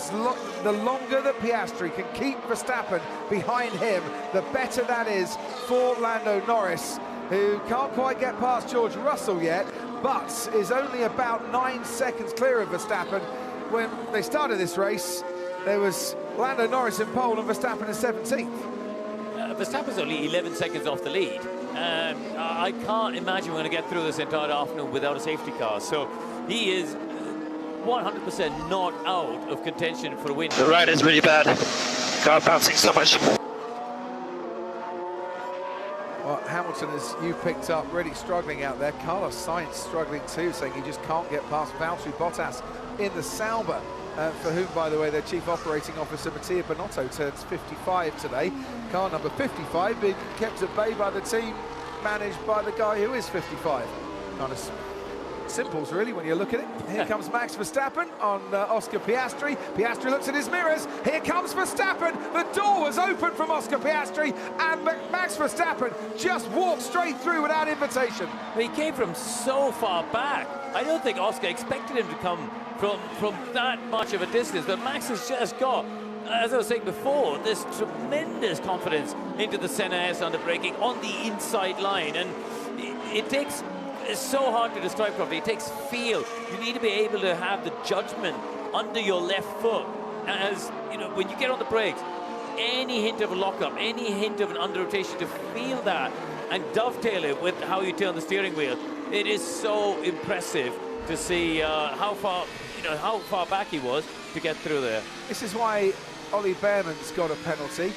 the longer that Piastri can keep Verstappen behind him, the better that is for Lando Norris, who can't quite get past George Russell yet, but is only about 9 seconds clear of Verstappen. When they started this race, there was Lando Norris in pole and Verstappen in 17th. Verstappen's only 11 seconds off the lead. I can't imagine we're going to get through this entire afternoon without a safety car. So he is 100% not out of contention for a win. The ride is really bad. Car bouncing so much. Well, Hamilton, as you picked up, really struggling out there. Carlos Sainz struggling too, saying he just can't get past Valtteri Bottas in the Sauber, for whom, by the way, their Chief Operating Officer, Mattia Binotto, turns 55 today. Car number 55 being kept at bay by the team managed by the guy who is 55. Kind of simples, really, when you look at it. Here comes Max Verstappen on Oscar Piastri. Piastri looks at his mirrors. Here comes Verstappen. The door was open from Oscar Piastri, and Max Verstappen just walked straight through without invitation. He came from so far back. I don't think Oscar expected him to come from that much of a distance, but Max has just got, as I was saying before, this tremendous confidence into the Senna S under braking on the inside line, and it takes It's so hard to describe properly. It takes feel. You need to be able to have the judgment under your left foot. As you know, when you get on the brakes, any hint of a lockup, any hint of an under rotation, to feel that and dovetail it with how you turn the steering wheel. It is so impressive to see how far back he was to get through there. This is why Ollie Behrman's got a penalty,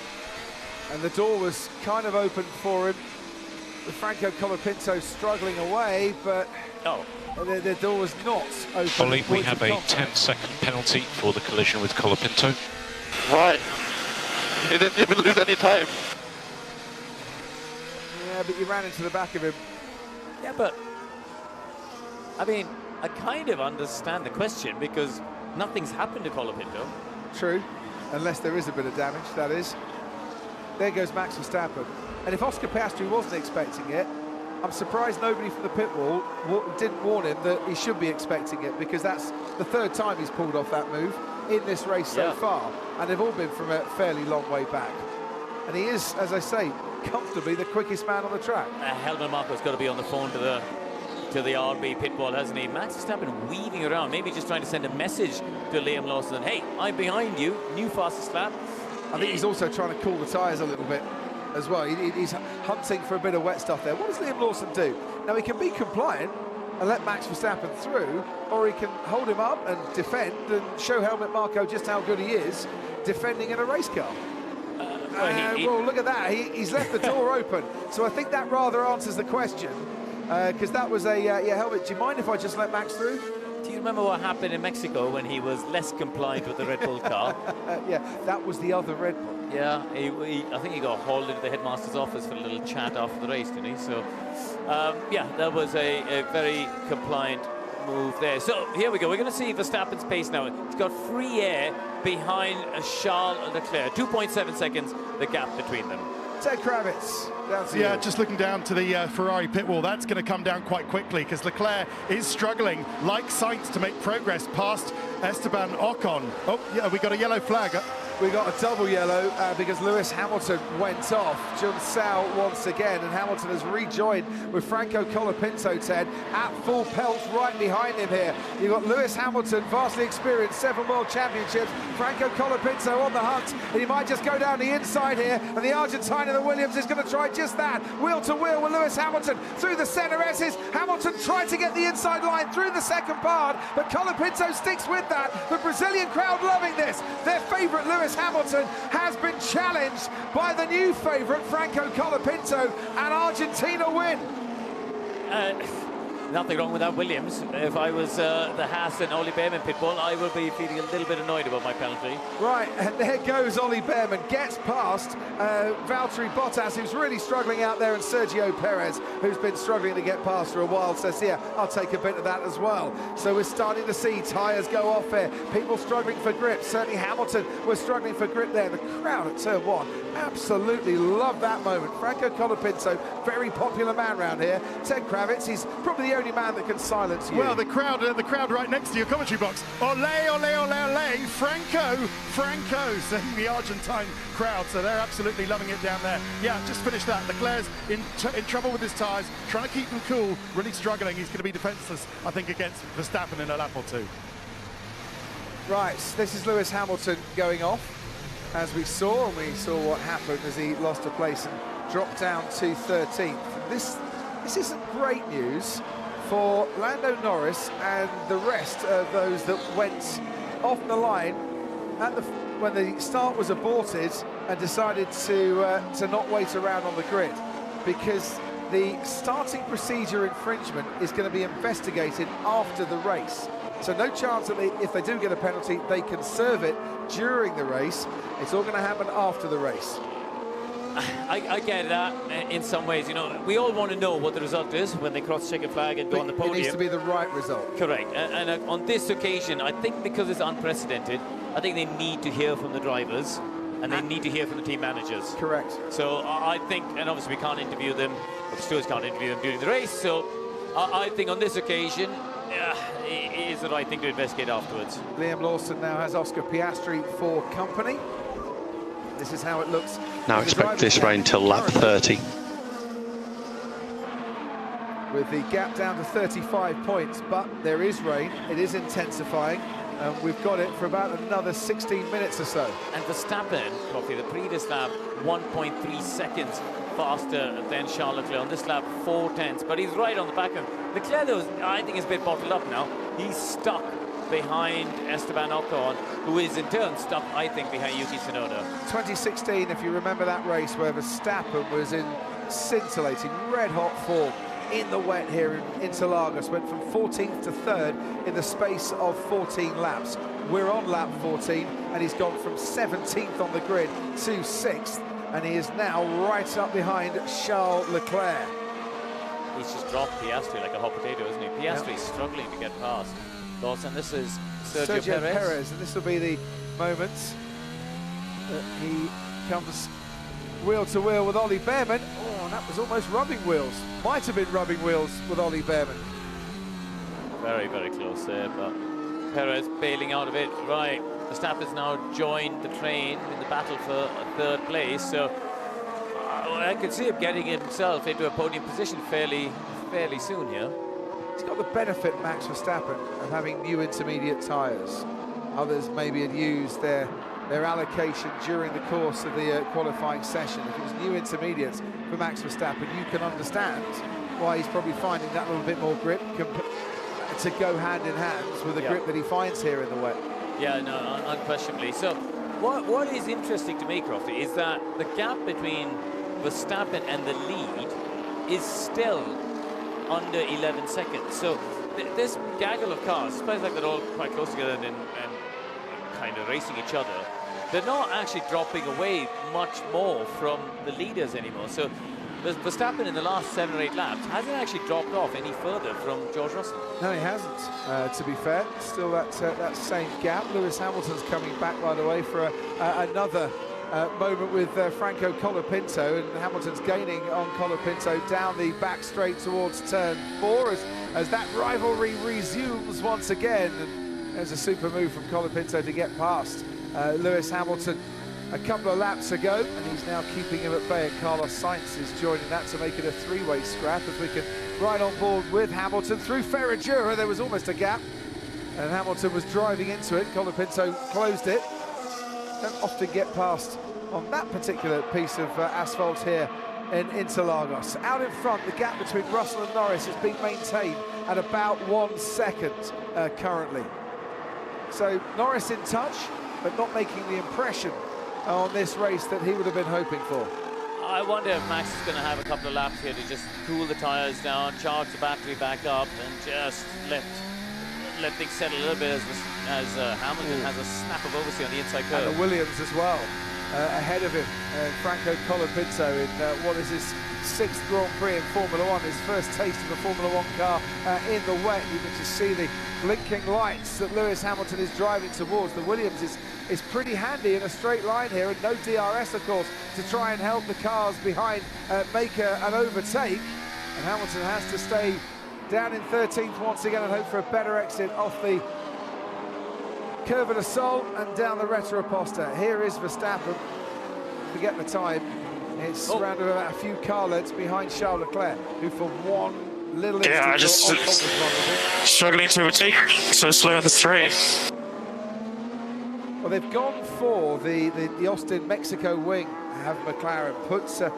and the door was kind of open for him. With Franco Colapinto struggling away, but the door was not open. Ollie, we have a 10-second penalty for the collision with Colapinto. Right. He didn't even lose any time. Yeah, but you ran into the back of him. Yeah, but I mean, I kind of understand the question because nothing's happened to Colapinto. True, unless there is a bit of damage, that is. There goes Max Verstappen. And if Oscar Piastri wasn't expecting it, I'm surprised nobody from the pit wall didn't warn him that he should be expecting it, because that's the third time he's pulled off that move in this race so far, and they've all been from a fairly long way back. And he is, as I say, comfortably the quickest man on the track. Helmut Marko's got to be on the phone to the RB pit wall, hasn't he? Max Verstappen weaving around, maybe just trying to send a message to Liam Lawson. Hey, I'm behind you, new fastest lap. I think he's also trying to cool the tyres a little bit as well. He's hunting for a bit of wet stuff there. What does Liam Lawson do? Now, he can be compliant and let Max Verstappen through, or he can hold him up and defend and show Helmut Marko just how good he is defending in a race car. Well, look at that. He's left the door open. So I think that rather answers the question, because that was a, yeah, Helmut, do you mind if I just let Max through? Do you remember what happened in Mexico when he was less compliant with the Red Bull car? Yeah, that was the other Red Bull. Yeah, I think he got hauled into the headmaster's office for a little chat after the race, didn't he? So, yeah, that was a very compliant move there. So here we go. We're going to see Verstappen's pace now. He's got free air behind Charles Leclerc. 2.7 seconds, the gap between them. Ted Kravitz. Yeah, just looking down to the Ferrari pit wall, that's going to come down quite quickly because Leclerc is struggling, like Sainz, to make progress past Esteban Ocon. Oh, yeah, we got a yellow flag. We got a double yellow because Lewis Hamilton went off. Sao once again, and Hamilton has rejoined with Franco Colapinto, Ted, at full pelt right behind him here. You've got Lewis Hamilton, vastly experienced, 7 World Championships. Franco Colapinto on the hunt, and he might just go down the inside here, and the Argentine in the Williams is going to try just that. Wheel to wheel with Lewis Hamilton through the centre S's. Hamilton tried to get the inside line through the second part, but Colapinto sticks with that. The Brazilian crowd loving this. Their favourite Lewis Hamilton has been challenged by the new favourite Franco Colapinto, and Argentina win. Nothing wrong with that Williams. If I was the Haas and Ollie Behrman pit wall, I would be feeling a little bit annoyed about my penalty. Right, and there goes Ollie Behrman, gets past Valtteri Bottas, who's really struggling out there, and Sergio Perez, who's been struggling to get past for a while, says, yeah, I'll take a bit of that as well. So we're starting to see tyres go off here, people struggling for grip. Certainly Hamilton was struggling for grip there. The crowd at turn 1 absolutely love that moment. Franco Colapinto, very popular man around here. Ted Kravitz, he's probably the only man that can silence you. Well, the crowd right next to your commentary box. Ole, ole, ole, ole, Franco, saying the Argentine crowd. So they're absolutely loving it down there. Yeah, just finished that. Leclerc's in trouble with his tyres, trying to keep them cool, really struggling. He's going to be defenceless, I think, against Verstappen in a lap or two. Right, this is Lewis Hamilton going off, as we saw, and we saw what happened as he lost a place and dropped down to 13th. This isn't great news for Lando Norris and the rest of those that went off the line when the start was aborted and decided to not wait around on the grid, because the starting procedure infringement is going to be investigated after the race. So no chance that if they do get a penalty, they can serve it during the race. It's all going to happen after the race. I get that in some ways. You know, we all want to know what the result is when they cross checkered flag and go on the podium. It needs to be the right result. Correct. And on this occasion, I think because it's unprecedented, I think they need to hear from the drivers and they need to hear from the team managers. Correct. So I think, and obviously we can't interview them, the stewards can't interview them during the race, so I think on this occasion, it is the right thing to investigate afterwards. Liam Lawson now has Oscar Piastri for company. This is how it looks. Now expect this rain till lap 30. with the gap down to 35 points, but there is rain, it is intensifying, and we've got it for about another 16 minutes or so. And Verstappen, Coffee, the previous lap, 1.3 seconds faster than Charles Leclerc. On this lap, 4/10, but he's right on the back of Leclerc, though, I think is a bit bottled up now. He's stuck behind Esteban Ocon, who is in turn stuck, I think, behind Yuki Tsunoda. 2016, if you remember that race where Verstappen was in scintillating, red-hot form in the wet here in Interlagos, went from 14th to 3rd in the space of 14 laps. We're on lap 14, and he's gone from 17th on the grid to 6th, and he is now right up behind Charles Leclerc. He's just dropped Piastri like a hot potato, isn't he? Piastri's struggling to get past. Dawson, this is Sergio Perez, and this will be the moment that he comes wheel to wheel with Ollie Behrman. Oh, and that was almost rubbing wheels. Might have been rubbing wheels with Ollie Behrman. Very, very close there, but Perez bailing out of it. Right, Verstappen's now joined the train in the battle for a 3rd place, so I could see him getting himself into a podium position fairly soon here. He's got the benefit, Max Verstappen, of having new intermediate tyres. Others maybe had used their allocation during the course of the qualifying session. If it was new intermediates for Max Verstappen, you can understand why he's probably finding that little bit more grip to go hand in hand with the grip that he finds here in the wet. Yeah, no, unquestionably. So what is interesting to me, Crofty, is that the gap between Verstappen and the lead is still under 11 seconds. So this gaggle of cars, despite like they're all quite close together and kind of racing each other, they're not actually dropping away much more from the leaders anymore. So Verstappen in the last 7 or 8 laps hasn't actually dropped off any further from George Russell. No, he hasn't, to be fair. Still that same gap. Lewis Hamilton's coming back, by the way, for another moment with Franco Colapinto, and Hamilton's gaining on Colapinto down the back straight towards turn 4 as that rivalry resumes once again. And there's a super move from Colapinto to get past Lewis Hamilton a couple of laps ago, and he's now keeping him at bay, and Carlos Sainz is joining that to make it a 3-way scrap as we can ride on board with Hamilton through Ferradura. There was almost a gap, and Hamilton was driving into it. Colapinto closed it. Don't often get past on that particular piece of asphalt here in Interlagos. Out in front, the gap between Russell and Norris has been maintained at about 1 second currently. So Norris in touch, but not making the impression on this race that he would have been hoping for. I wonder if Max is going to have a couple of laps here to just cool the tyres down, charge the battery back up, and just let things settle a little bit as Hamilton has a snap of oversteer on the inside curve. And the Williams as well, ahead of him, Franco Colapinto in what is his 6th Grand Prix in Formula 1, his first taste of a Formula 1 car in the wet. You can just see the blinking lights that Lewis Hamilton is driving towards. The Williams is pretty handy in a straight line here, and no DRS, of course, to try and help the cars behind make an overtake. And Hamilton has to stay down in 13th once again and hope for a better exit off the Curva de Sol and down the Reta Oposta. Here is Verstappen. Forget the time. It's surrounded about a few car lengths behind Charles Leclerc, who for one little instant struggling to overtake, so slow on the straight. Well, they've gone for the Austin Mexico wing, have McLaren, puts the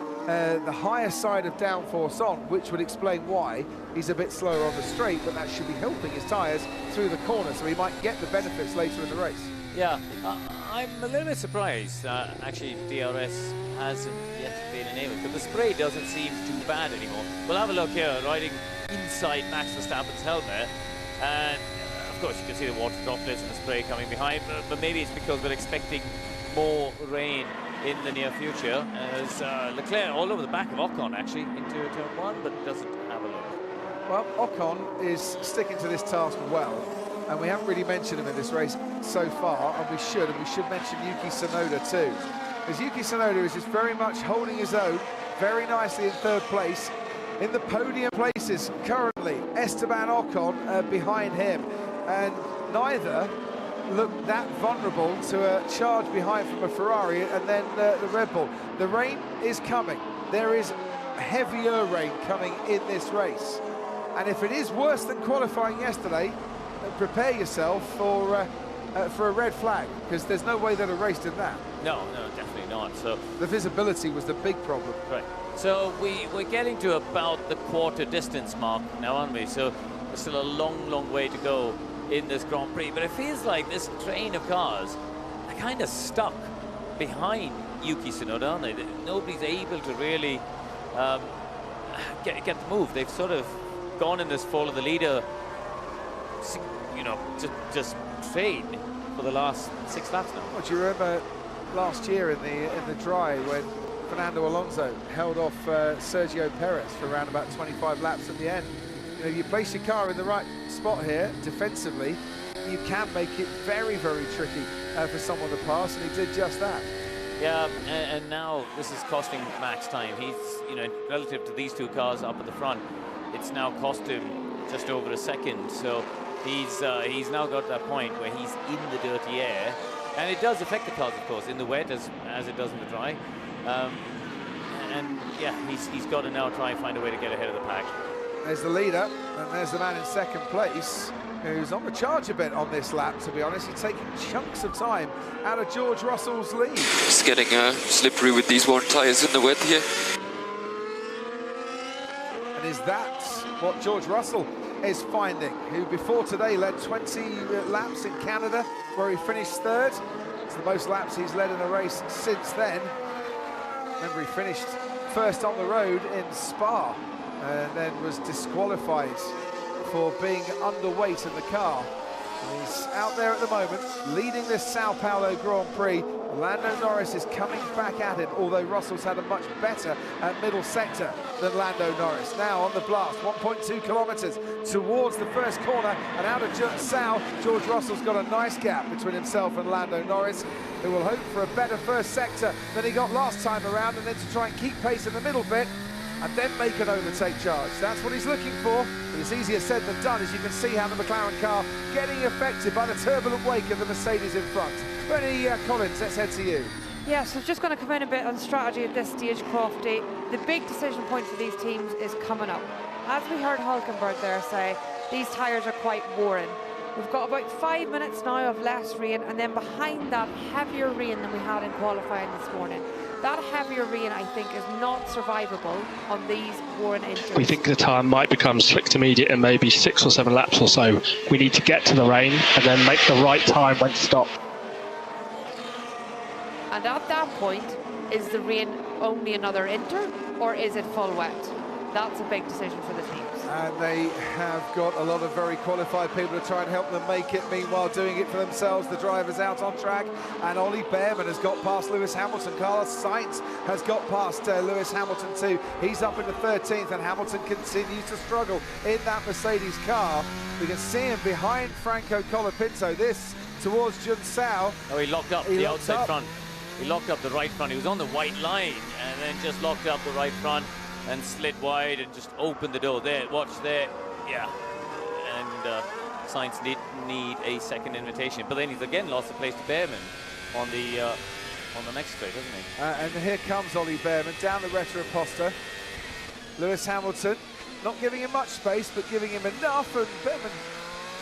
higher side of downforce on, which would explain why he's a bit slower on the straight, but that should be helping his tyres through the corner, so he might get the benefits later in the race. Yeah, I'm a little bit surprised actually DRS hasn't yet been enabled, but the spray doesn't seem too bad anymore. We'll have a look here, riding inside Max Verstappen's helmet, and of course you can see the water droplets and the spray coming behind, but maybe it's because we're expecting more rain in the near future, as Leclerc all over the back of Ocon actually into turn 1, but doesn't have a look. Well, Ocon is sticking to this task well, and we haven't really mentioned him in this race so far, and we should mention Yuki Tsunoda too, because Yuki Tsunoda is just very much holding his own very nicely in 3rd place. In the podium places currently, Esteban Ocon behind him, and neither look that vulnerable to a charge behind from a Ferrari and then the Red Bull. The rain is coming. There is heavier rain coming in this race. And if it is worse than qualifying yesterday, prepare yourself for a red flag, because there's no way they'd have raced in that. No, definitely not. So the visibility was the big problem. Right. So we're getting to about the quarter distance mark now, aren't we? So there's still a long way to go in this Grand Prix. But it feels like this train of cars are kind of stuck behind Yuki Tsunoda, aren't they? Nobody's able to really get the move. They've sort of gone in this follow the leader, you know, just trade for the last 6 laps now. Well, do you remember last year in the dry when Fernando Alonso held off Sergio Perez for around about 25 laps at the end? You know, you place your car in the right spot here defensively, you can make it very tricky for someone to pass, and he did just that. Yeah, and now this is costing Max time. He's, you know, relative to these two cars up at the front, it's now cost him just over a second. So he's now got that point where he's in the dirty air, and it does affect the cars, of course, in the wet as it does in the dry. And yeah, he's got to now try and find a way to get ahead of the pack. There's the leader, and there's the man in second place, who's on the charge a bit on this lap, to be honest. He's taking chunks of time out of George Russell's lead. It's getting slippery with these worn tyres in the wet here. And is that what George Russell is finding, who before today led 20 laps in Canada, where he finished third? It's the most laps he's led in a race since then. Remember, he finished first on the road in Spa, and then was disqualified for being underweight in the car. And he's out there at the moment, leading this Sao Paulo Grand Prix. Lando Norris is coming back at him, although Russell's had a much better middle sector than Lando Norris. Now on the blast, 1.2 kilometres towards the first corner, and out of Sao, George Russell's got a nice gap between himself and Lando Norris, who will hope for a better first sector than he got last time around, and then to try and keep pace in the middle bit, and then make an overtake charge. That's what he's looking for, but it's easier said than done, as you can see how the McLaren car getting affected by the turbulent wake of the Mercedes in front. Bernie Collins, let's head to you. Yeah, so just going to come in a bit on strategy at this stage, Crofty. The big decision point for these teams is coming up. As we heard Hulkenberg there say, these tyres are quite worn. We've got about 5 minutes now of less rain, and then behind that, heavier rain than we had in qualifying this morning. That heavier rain, I think, is not survivable on these worn engines. We think the tyre might become slick to medium in maybe 6 or 7 laps or so. We need to get to the rain and then make the right time when to stop. And at that point, is the rain only another inter, or is it full wet? That's a big decision for the teams. And they have got a lot of very qualified people to try and help them make it, meanwhile doing it for themselves. The driver's out on track, and Ollie Behrman has got past Lewis Hamilton. Carlos Sainz has got past Lewis Hamilton too. He's up into 13th, and Hamilton continues to struggle in that Mercedes car. We can see him behind Franco Colapinto. This towards Jun Sao. Oh, he locked up the outside front. He locked up the right front. He was on the white line and then just locked up the right front and slid wide and just opened the door. There, watch there. Yeah. And Sainz need a second invitation. But then he's again lost the place to Behrman on the next straight, hasn't he? And here comes Ollie Behrman down the Retroposta. Lewis Hamilton not giving him much space, but giving him enough. And Behrman,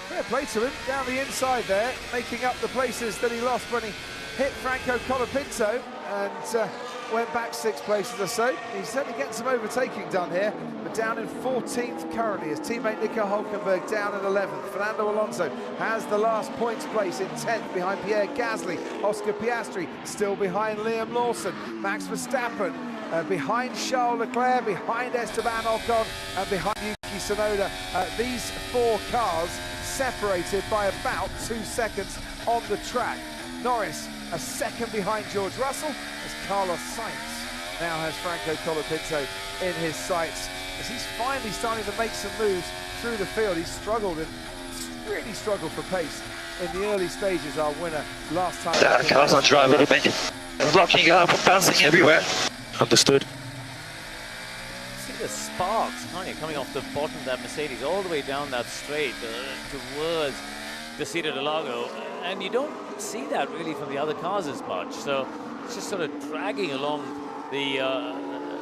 fair play to him, down the inside there, making up the places that he lost when he hit Franco Colapinto and went back 6 places or so. He's certainly getting some overtaking done here, but down in 14th currently. His teammate Nico Hulkenberg down in 11th. Fernando Alonso has the last points place in 10th behind Pierre Gasly. Oscar Piastri still behind Liam Lawson. Max Verstappen behind Charles Leclerc, behind Esteban Ocon, and behind Yuki Tsunoda. These 4 cars separated by about 2 seconds on the track. Norris a second behind George Russell, as Carlos Sainz now has Franco Colapinto in his sights, as he's finally starting to make some moves through the field. He's struggled and really struggled for pace in the early stages. Our winner last time. That car's on drive a little bit. Blocking up, bouncing everywhere. Understood. See the sparks, can't you, coming off the bottom of that Mercedes all the way down that straight towards the Cida del Lago, and you don't see that really from the other cars as much. So it's just sort of dragging along the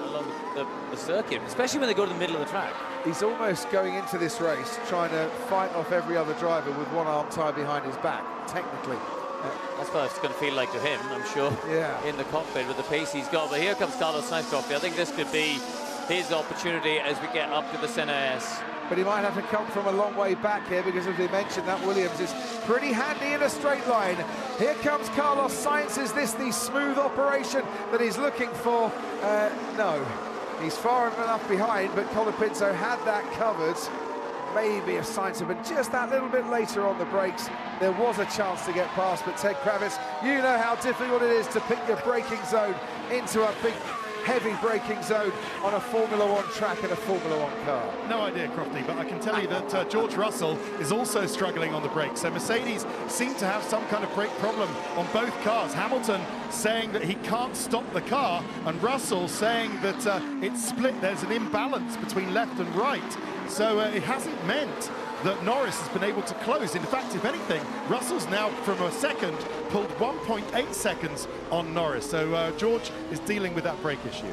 along the circuit, especially when they go to the middle of the track. He's almost going into this race trying to fight off every other driver with one arm tied behind his back, technically. That's what it's going to feel like to him, I'm sure, in the cockpit with the pace he's got. But here comes Carlos Sainz. I think this could be his opportunity as we get up to the Senna S. But he might have to come from a long way back here because, as we mentioned, that Williams is pretty handy in a straight line. Here comes Carlos Sainz. Is this the smooth operation that he's looking for? No. He's far enough behind, but Colapinto had that covered. Maybe if Sainz had been just that little bit later on the brakes, there was a chance to get past. But Ted Kravitz, you know how difficult it is to pick your braking zone into a big, heavy braking zone on a Formula One track in a Formula One car. No idea, Crofty, but I can tell you that George Russell is also struggling on the brakes. So Mercedes seem to have some kind of brake problem on both cars. Hamilton saying that he can't stop the car, and Russell saying that it's split. There's an imbalance between left and right. So it hasn't meant that Norris has been able to close. In fact, if anything, Russell's now, from a second, pulled 1.8 seconds on Norris. So George is dealing with that brake issue.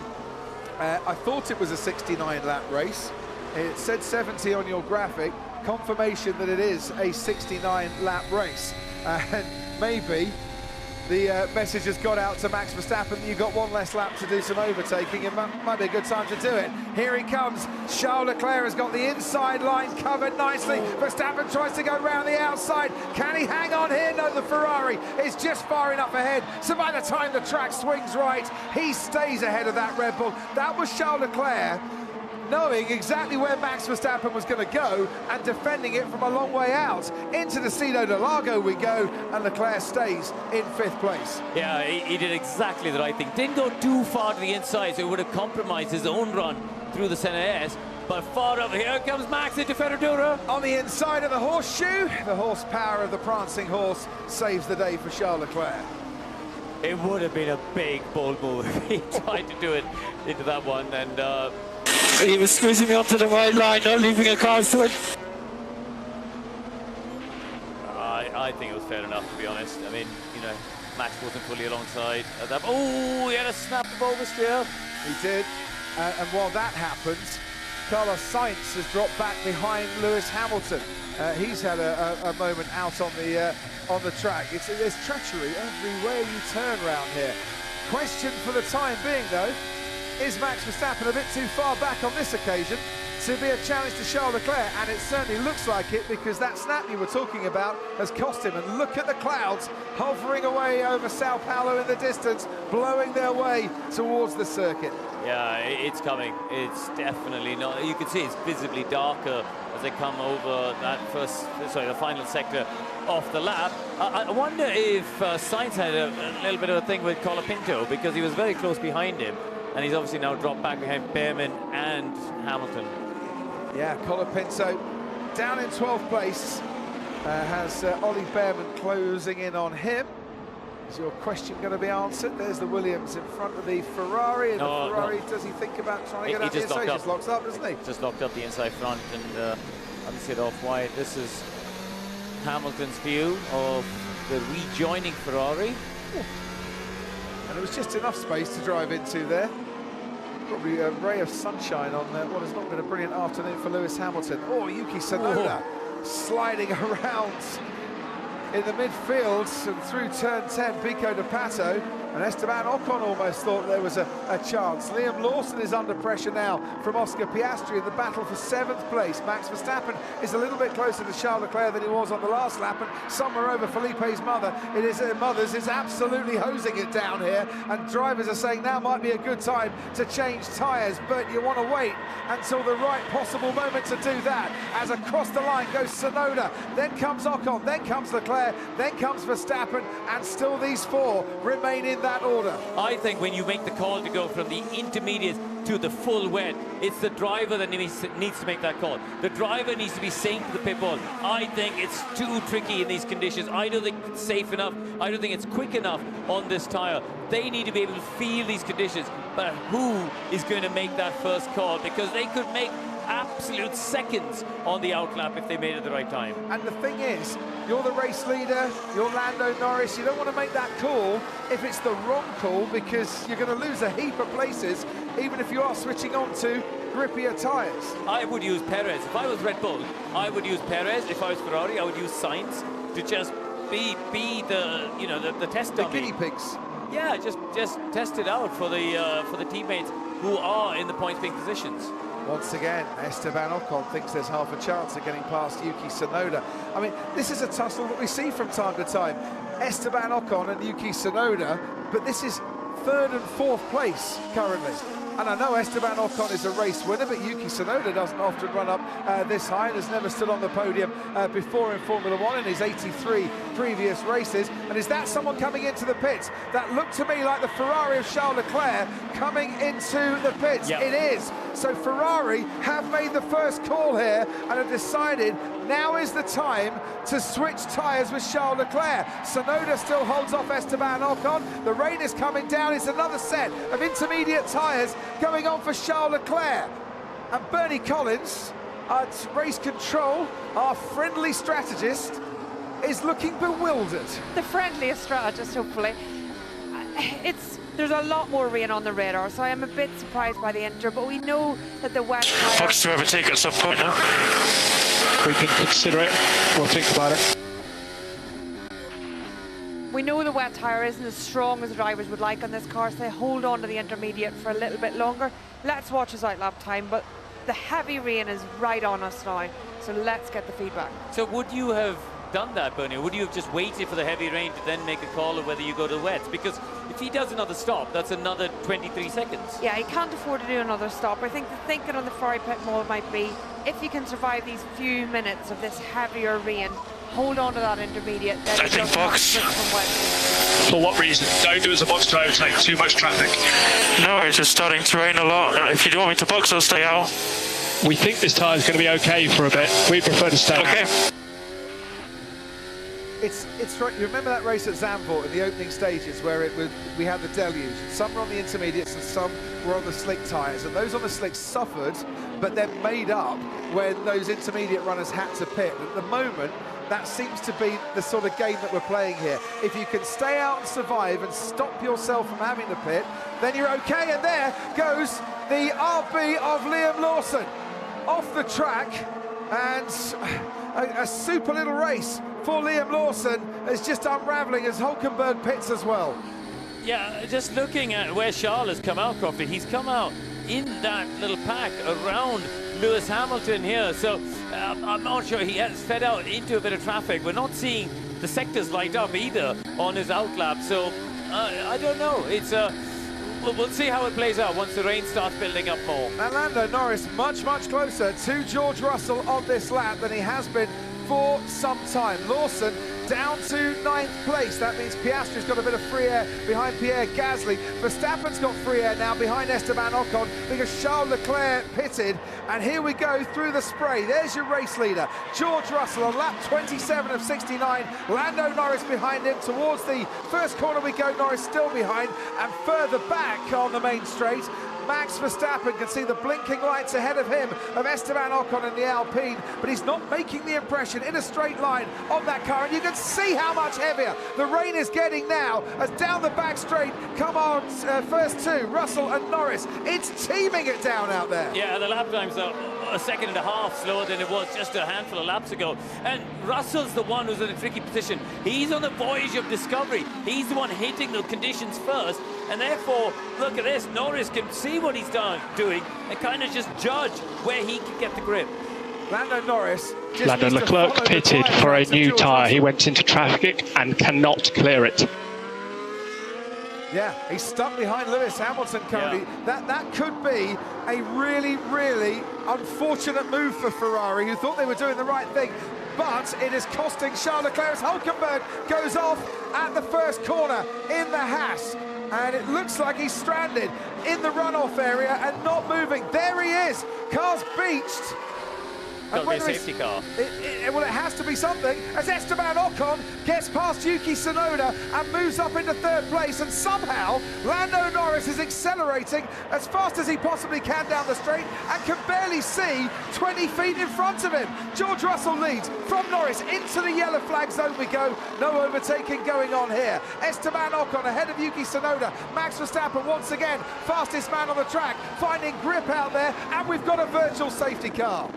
I thought it was a 69-lap race. It said 70 on your graphic. Confirmation that it is a 69-lap race. And maybe the message has got out to Max Verstappen that you've got one less lap to do some overtaking, and might be a good time to do it. Here he comes. Charles Leclerc has got the inside line covered nicely. Verstappen tries to go round the outside. Can he hang on here? No, the Ferrari is just far enough ahead. So by the time the track swings right, he stays ahead of that Red Bull. That was Charles Leclerc knowing exactly where Max Verstappen was going to go and defending it from a long way out. Into the Ciudad de Lago we go, and Leclerc stays in 5th place. Yeah, he did exactly the right thing. Didn't go too far to the inside, so he would have compromised his own run through the Senna S. But far up, here comes Max into Ferradura. On the inside of the horseshoe, the horsepower of the prancing horse saves the day for Charles Leclerc. It would have been a big, bold move if he tried to do it into that one, and he was squeezing me onto the right line, not leaving a car to it. I think it was fair enough, to be honest. I mean, you know, Max wasn't fully alongside at that. Oh, he had a snap of oversteer. He did, and while that happens, Carlos Sainz has dropped back behind Lewis Hamilton. He's had a moment out on the track. There's treachery everywhere you turn around here. Question for the time being, though, is Max Verstappen a bit too far back on this occasion to be a challenge to Charles Leclerc? And it certainly looks like it, because that snap you were talking about has cost him. And look at the clouds hovering away over Sao Paulo in the distance, blowing their way towards the circuit. Yeah, it's coming. It's definitely not. You can see it's visibly darker as they come over that the final sector off the lap. I wonder if Sainz had a little bit of a thing with Colapinto, because he was very close behind him. And he's obviously now dropped back behind Behrman and Hamilton. Yeah, Colapinto down in 12th place. Has Ollie Behrman closing in on him. Is your question going to be answered? There's the Williams in front of the Ferrari. And the Ferrari, does he think about trying to get out the inside? He just locks up, doesn't he? Just locked up the inside front, and let's get off wide. This is Hamilton's view of the rejoining Ferrari. Ooh. And it was just enough space to drive into there. Probably a ray of sunshine on what has not been a brilliant afternoon for Lewis Hamilton. Oh, Yuki Tsunoda sliding around in the midfield and through turn 10, Pico de Pato, and Esteban Ocon almost thought there was a chance. Liam Lawson is under pressure now from Oscar Piastri in the battle for 7th place. Max Verstappen is a little bit closer to Charles Leclerc than he was on the last lap, and somewhere over Felipe's mothers is absolutely hosing it down here, and drivers are saying now might be a good time to change tyres, but you want to wait until the right possible moment to do that. As across the line goes Tsunoda, then comes Ocon, then comes Leclerc, then comes Verstappen, and still these four remain in that order. I think when you make the call to go from the intermediates to the full wet, it's the driver that needs to make that call. The driver needs to be saying to the pit wall, I think it's too tricky in these conditions. I don't think it's safe enough. I don't think it's quick enough on this tyre. They need to be able to feel these conditions. But who is going to make that first call? Because they could make absolute seconds on the outlap if they made it at the right time. And the thing is, you're the race leader, you're Lando Norris, you don't want to make that call if it's the wrong call, because you're going to lose a heap of places even if you are switching on to grippier tyres. I would use Perez. If I was Red Bull, I would use Perez. If I was Ferrari, I would use Sainz to just be the, you know, the test dummy. The guinea pigs. Yeah, just test it out for the teammates who are in the points-being positions. Once again, Esteban Ocon thinks there's half a chance of getting past Yuki Tsunoda. I mean, this is a tussle that we see from time to time. Esteban Ocon and Yuki Tsunoda, but this is third and fourth place currently. And I know Esteban Ocon is a race winner, but Yuki Tsunoda doesn't often run up this high and has never stood on the podium before in Formula One in his 83 previous races. And is that someone coming into the pits? That looked to me like the Ferrari of Charles Leclerc coming into the pits. Yep. It is. So Ferrari have made the first call here and have decided now is the time to switch tyres with Charles Leclerc. Tsunoda still holds off Esteban Ocon. The rain is coming down. It's another set of intermediate tyres going on for Charles Leclerc. And Bernie Collins at race control, our friendly strategist, is looking bewildered. The friendliest strategist, hopefully. There's a lot more rain on the radar, so I am a bit surprised by the injury, but we know that the wet tyre... Fox to overtake at some point now. We can consider it. We'll think about it. We know the wet tyre isn't as strong as the drivers would like on this car, so they hold on to the intermediate for a little bit longer. Let's watch his outlap time, but the heavy rain is right on us now, so let's get the feedback. So would you have done that, Bernie? Would you have just waited for the heavy rain to then make a call of whether you go to wets? Because if he does another stop, that's another 23 seconds. Yeah, he can't afford to do another stop. I think the thinking on the Ferrari pit mode might be, if you can survive these few minutes of this heavier rain, hold on to that intermediate. Then I think box. For what reason? Don't do it as a box to overtake. Too much traffic. No, it's just starting to rain a lot. If you don't want me to box, I'll stay out. We think this tyre is going to be okay for a bit. We prefer to stay Okay. out. It's right. You remember that race at Zandvoort in the opening stages where we had the deluge. Some were on the intermediates and some were on the slick tyres, and those on the slicks suffered, but then made up when those intermediate runners had to pit. At the moment, that seems to be the sort of game that we're playing here. If you can stay out and survive and stop yourself from having to pit, then you're okay. And there goes the RB of Liam Lawson off the track, and a super little race for Liam Lawson is just unravelling as Hulkenberg pits as well. Yeah, just looking at where Charles has come out, Crofty, he's come out in that little pack around Lewis Hamilton here, so I'm not sure he has fed out into a bit of traffic. We're not seeing the sectors light up either on his outlap, so I don't know. It's we'll see how it plays out once the rain starts building up more. And Lando Norris much closer to George Russell on this lap than he has been for some time. Lawson down to 9th place. That means Piastri's got a bit of free air behind Pierre Gasly. Verstappen's got free air now behind Esteban Ocon because Charles Leclerc pitted. And here we go through the spray. There's your race leader, George Russell, on lap 27 of 69. Lando Norris behind him. Towards the first corner we go, Norris still behind. And further back on the main straight, Max Verstappen can see the blinking lights ahead of him of Esteban Ocon in the Alpine, but he's not making the impression in a straight line on that car, and you can see how much heavier the rain is getting now as down the back straight come on first two, Russell and Norris. It's teaming it down out there. Yeah, the lap times are a second and a half slower than it was just a handful of laps ago, and Russell's the one who's in a tricky position. He's on the voyage of discovery. He's the one hitting the conditions first, and therefore, look at this, Norris can see what he's doing and kind of just judge where he can get the grip. Lando Norris. Lando Leclerc pitted for a new tyre. He went into traffic and cannot clear it. Yeah, he's stuck behind Lewis Hamilton currently. Yeah. That could be a really unfortunate move for Ferrari, who thought they were doing the right thing. But it is costing Charles Leclerc as Hulkenberg goes off at the first corner in the Haas. And it looks like he's stranded in the runoff area and not moving. There he is. Car's beached. Got to be a safety car. Well, it has to be something, as Esteban Ocon gets past Yuki Tsunoda and moves up into third place, and somehow Lando Norris is accelerating as fast as he possibly can down the straight and can barely see 20 feet in front of him. George Russell leads from Norris into the yellow flag zone we go. No overtaking going on here. Esteban Ocon ahead of Yuki Tsunoda. Max Verstappen once again, fastest man on the track, finding grip out there, and we've got a virtual safety car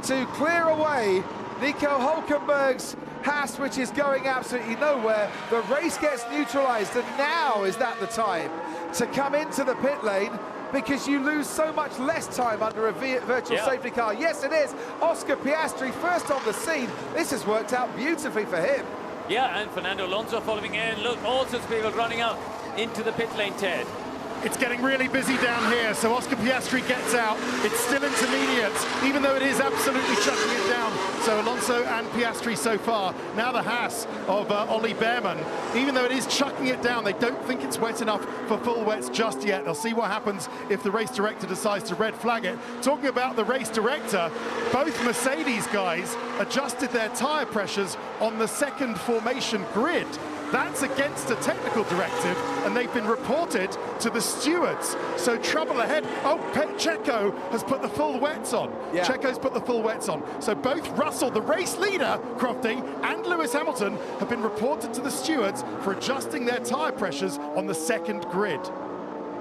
to clear away Nico Hülkenberg's Haas, which is going absolutely nowhere. The race gets neutralised, and now is that the time to come into the pit lane, because you lose so much less time under a virtual safety car. Yes, it is. Oscar Piastri first on the scene. This has worked out beautifully for him. Yeah, and Fernando Alonso following in. Look, all sorts of people running out into the pit lane, Ted. It's getting really busy down here, so Oscar Piastri gets out. It's still intermediates, even though it is absolutely chucking it down. So Alonso and Piastri so far. Now the Haas of Ollie Behrman, even though it is chucking it down, they don't think it's wet enough for full wets just yet. They'll see what happens if the race director decides to red flag it. Talking about the race director, both Mercedes guys adjusted their tyre pressures on the second formation grid. That's against a technical directive, and they've been reported to the stewards. So trouble ahead. Oh, Checo has put the full wets on. Yeah. Checo's put the full wets on. So both Russell, the race leader, Crofty, and Lewis Hamilton have been reported to the stewards for adjusting their tyre pressures on the second grid.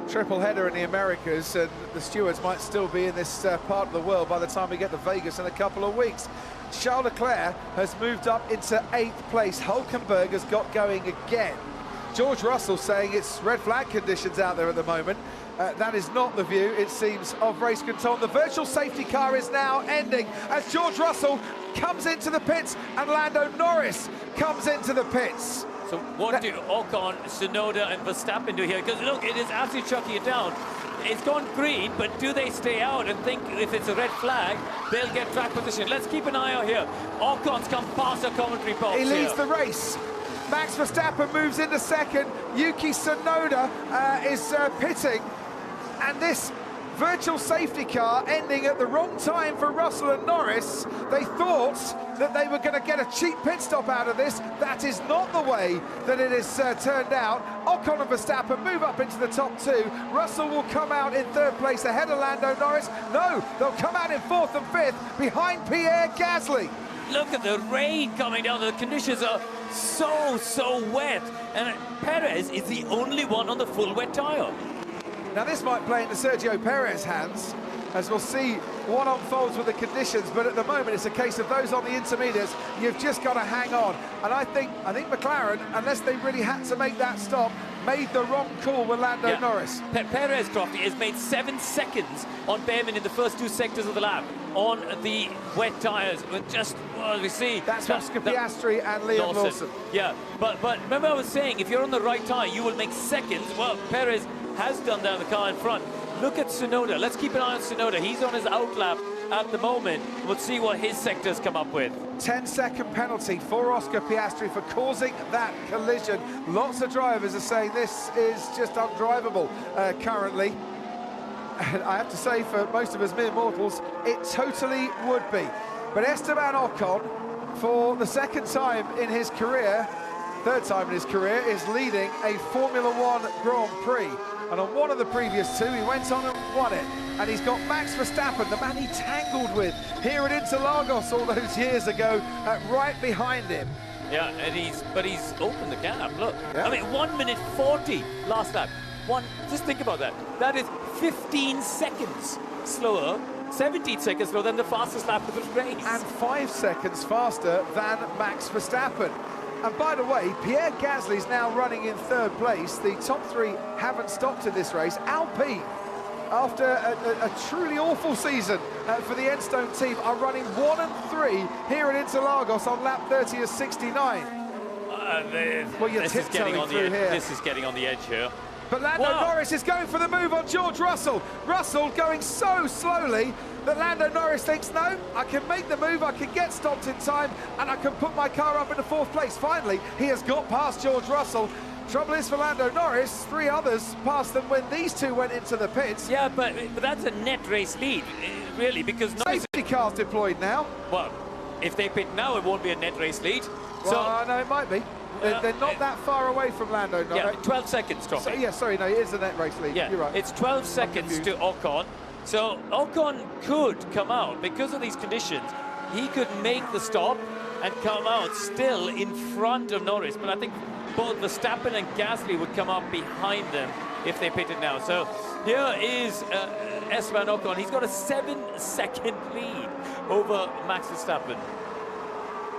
Triple header in the Americas, and the stewards might still be in this part of the world by the time we get to Vegas in a couple of weeks. Charles Leclerc has moved up into 8th place. Hülkenberg has got going again. George Russell saying it's red flag conditions out there at the moment. That is not the view, it seems, of race control. The virtual safety car is now ending as George Russell comes into the pits and Lando Norris comes into the pits. So what do Ocon, Tsunoda and Verstappen do here? Because look, it is absolutely chucking it down. It's gone green, but do they stay out and think if it's a red flag, they'll get track position? Let's keep an eye out here. Ocon's come past the commentary box. He leads the race. Max Verstappen moves into second. Yuki Tsunoda is pitting. And this virtual safety car ending at the wrong time for Russell and Norris. They thought that they were going to get a cheap pit stop out of this. That is not the way that it is turned out. Ocon and Verstappen move up into the top two. Russell will come out in third place ahead of Lando Norris. No, they'll come out in fourth and fifth behind Pierre Gasly. Look at the rain coming down. The conditions are so wet. And Perez is the only one on the full wet tyre. Now this might play into Sergio Perez's hands, as we'll see what unfolds with the conditions, but at the moment it's a case of those on the intermediates, you've just got to hang on. And I think McLaren, unless they really had to make that stop, made the wrong call with Lando Norris. Perez, Crofty, has made 7 seconds on Behrman in the first 2 sectors of the lap on the wet tyres. Just, well, we see... That's Oscar Piastri and Liam Lawson. Yeah, but remember I was saying, if you're on the right tyre, you will make seconds. Well, Perez has done down the car in front. Look at Tsunoda. Let's keep an eye on Tsunoda. He's on his outlap at the moment. We'll see what his sectors come up with. 10-second penalty for Oscar Piastri for causing that collision. Lots of drivers are saying this is just undrivable currently. And I have to say, for most of us mere mortals, it totally would be. But Esteban Ocon, for the second time in his career, third time in his career, is leading a Formula One Grand Prix. And on one of the previous two, he went on and won it. And he's got Max Verstappen, the man he tangled with here at Interlagos all those years ago, right behind him. Yeah, and he's opened the gap, look. Yeah. I mean, 1 minute 40 last lap. Just think about that. That is 15 seconds slower, 17 seconds slower than the fastest lap of the race. And 5 seconds faster than Max Verstappen. And by the way, Pierre Gasly's now running in third place. The top three haven't stopped in this race. Alpine, after a truly awful season for the Enstone team, are running 1 and 3 here at Interlagos on lap 30 of 69. Well, this is getting on the edge. This is getting on the edge here. But Lando Norris is going for the move on George Russell. Russell going so slowly that Lando Norris thinks, no, I can make the move, I can get stopped in time, and I can put my car up into fourth place. Finally, he has got past George Russell. Trouble is for Lando Norris, 3 others passed them when these 2 went into the pits. Yeah, but that's a net race lead, really, because safety cars deployed now. Well, if they pit now, it won't be a net race lead. Well, no, it might be. They're not that far away from Lando Norris. Yeah, 12 seconds, Troffy. So, yeah, sorry, no, it is a net race lead. Yeah, you're right. It's 12 seconds to Ocon. So Ocon could come out because of these conditions. He could make the stop and come out still in front of Norris, but I think both Verstappen and Gasly would come up behind them if they pitted now. So here is Esteban Ocon. He's got a 7-second lead over Max Verstappen.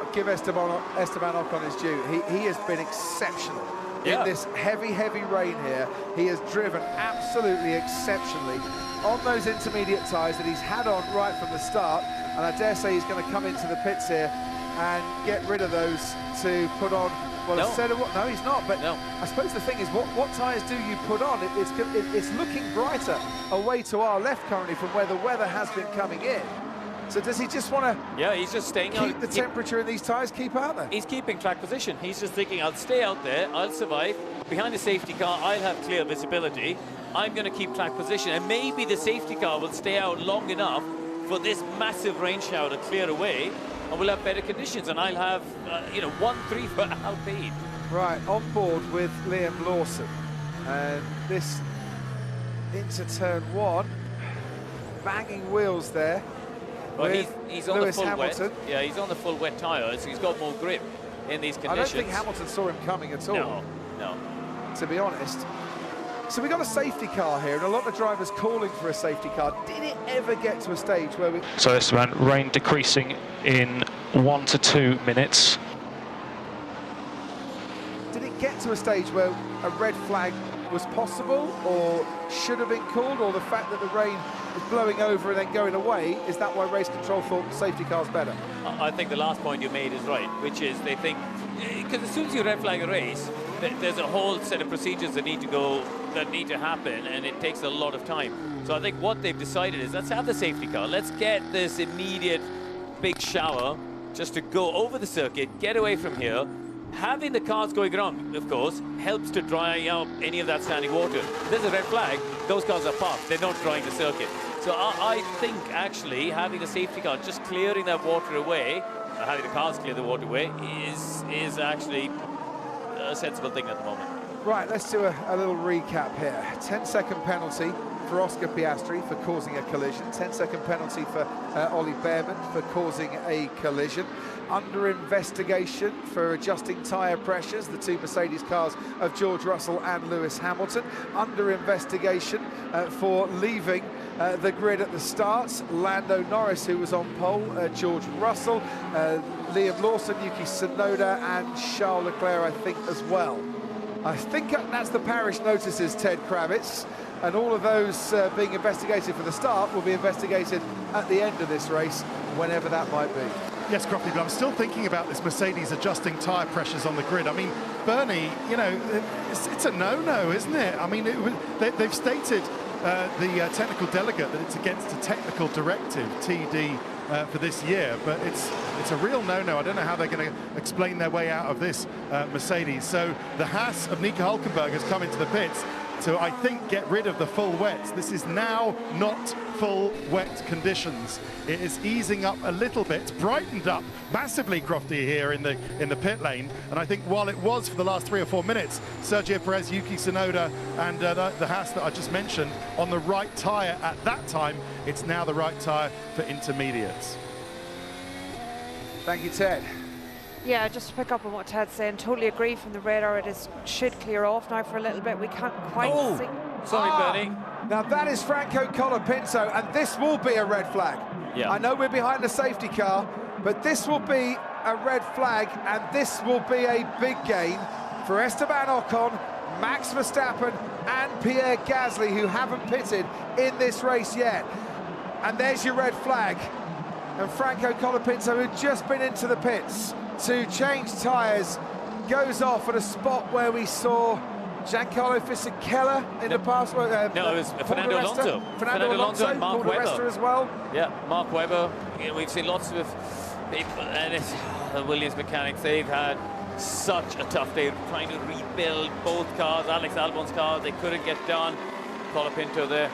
I'll give Esteban Ocon his due. He has been exceptional in this heavy rain here. He has driven absolutely exceptionally on those intermediate tyres that he's had on right from the start, and I dare say he's going to come into the pits here and get rid of those to put on. Well, instead of what? No, he's not. But I suppose the thing is, what tyres do you put on? It's looking brighter away to our left currently from where the weather has been coming in. So does he just want to? Yeah, he's just staying out. Keep the temperature in these tyres, keep out there. He's keeping track position. He's just thinking, I'll stay out there, I'll survive. Behind the safety car, I'll have clear visibility. I'm going to keep track position, and maybe the safety car will stay out long enough for this massive rain shower to clear away, and we'll have better conditions, and I'll have, 1-3 for Alpine. Right, on board with Liam Lawson, and this into turn 1, banging wheels there. Well, he's on Lewis the full Hamilton. wet. Yeah, he's on the full wet tyres. He's got more grip in these conditions. I don't think Hamilton saw him coming at all. No. To be honest. So we got a safety car here, and a lot of drivers calling for a safety car. Did it ever get to a stage where we... So Esteban, rain decreasing in 1 to 2 minutes. Did it get to a stage where a red flag was possible, or should have been called, or the fact that the rain is blowing over and then going away, is that why race control thought safety car's better? I think the last point you made is right, which is they think, because as soon as you red flag a race, there's a whole set of procedures that need to happen, and it takes a lot of time. So I think what they've decided is, let's have the safety car, let's get this immediate big shower just to go over the circuit, get away from here. Having the cars going around, of course, helps to dry out any of that standing water. If there's a red flag, those cars are parked, they're not drying the circuit. So I think actually having a safety car, just clearing that water away, having the cars clear the water away, is actually a sensible thing at the moment. Right, let's do a little recap here. 10-second penalty for Oscar Piastri for causing a collision. 10-second penalty for Ollie Behrman for causing a collision. Under investigation for adjusting tyre pressures, the 2 Mercedes cars of George Russell and Lewis Hamilton. Under investigation for leaving the grid at the start, Lando Norris, who was on pole, George Russell, Liam Lawson, Yuki Tsunoda, and Charles Leclerc, I think, as well. I think that's the parish notices, Ted Kravitz, and all of those being investigated for the start will be investigated at the end of this race, whenever that might be. Yes, Croppy, but I'm still thinking about this Mercedes adjusting tyre pressures on the grid. I mean, Bernie, it's a no-no, isn't it? I mean, they've stated, the technical delegate, that it's against a technical directive, TD, for this year, but it's a real no-no. I don't know how they're going to explain their way out of this Mercedes. So the Haas of Nico Hülkenberg has come into the pits to, I think, get rid of the full wets. This is now not full wet conditions. It is easing up a little bit. It's brightened up massively, Crofty, here in the pit lane. And I think while it was for the last 3 or 4 minutes, Sergio Perez, Yuki Tsunoda, and the Haas that I just mentioned on the right tyre at that time, it's now the right tyre for intermediates. Thank you, Ted. Yeah, just to pick up on what Ted's saying, totally agree. From the radar, it should clear off now for a little bit. We can't quite see. Sorry, Bernie. Now that is Franco Colapinto, and this will be a red flag. Yeah. I know we're behind the safety car, but this will be a red flag, and this will be a big gain for Esteban Ocon, Max Verstappen, and Pierre Gasly, who haven't pitted in this race yet. And there's your red flag. And Franco Colapinto, who'd just been into the pits to change tyres, goes off at a spot where we saw Giancarlo Fisichella in the past. No, it was Fernando Alonso. Fernando Alonso and Mark Webber as well. Yeah, Mark Webber. We've seen lots of people, and it's the Williams mechanics. They've had such a tough day trying to rebuild both cars. Alex Albon's car, they couldn't get done. Colapinto there.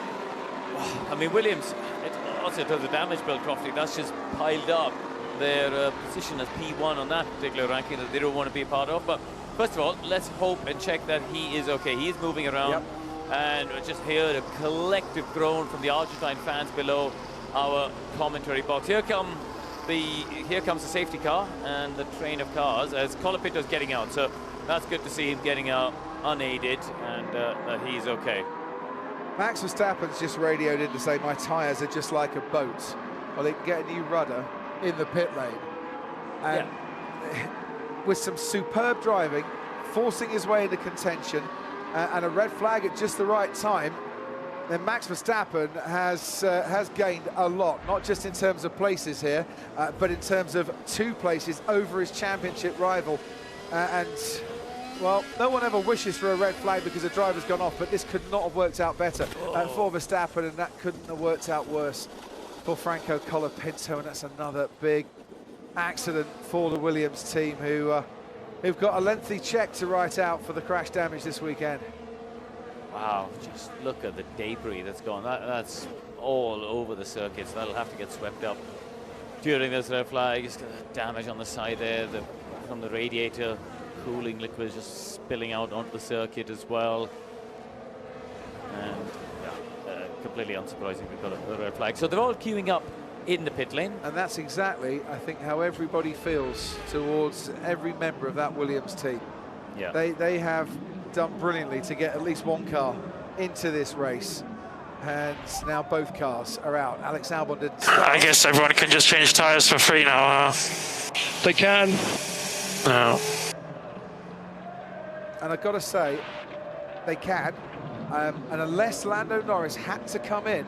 I mean, Williams, it also does the damage bill, Crofty. That's just piled up their position as P1 on that particular ranking that they don't want to be a part of. But first of all, let's hope and check that he is okay. He is moving around. Yep. And I just heard a collective groan from the Argentine fans below our commentary box. Here comes the safety car and the train of cars as Colapinto's getting out. So that's good to see him getting out unaided and that he's okay. Max Verstappen's just radioed in to say, my tyres are just like a boat. Well, they can get a new rudder in the pit lane. And with some superb driving, forcing his way into contention, and a red flag at just the right time, then Max Verstappen has gained a lot, not just in terms of places here, but in terms of 2 places over his championship rival. Well, no one ever wishes for a red flag because a driver's gone off, but this could not have worked out better for Verstappen, and that couldn't have worked out worse for Franco Colapinto, and that's another big accident for the Williams team, who've got a lengthy check to write out for the crash damage this weekend. Wow, just look at the debris that's gone. That's all over the circuits. That'll have to get swept up during this red flag. Just got damage on the side there from the radiator. Cooling liquid just spilling out onto the circuit as well. And completely unsurprising we've got a red flag. So they're all queuing up in the pit lane. And that's exactly, I think, how everybody feels towards every member of that Williams team. Yeah. They have done brilliantly to get at least one car into this race. And now both cars are out. Alex Albon didn't start. I guess everyone can just change tyres for free now. They can. No. And I've got to say, they can. And unless Lando Norris had to come in,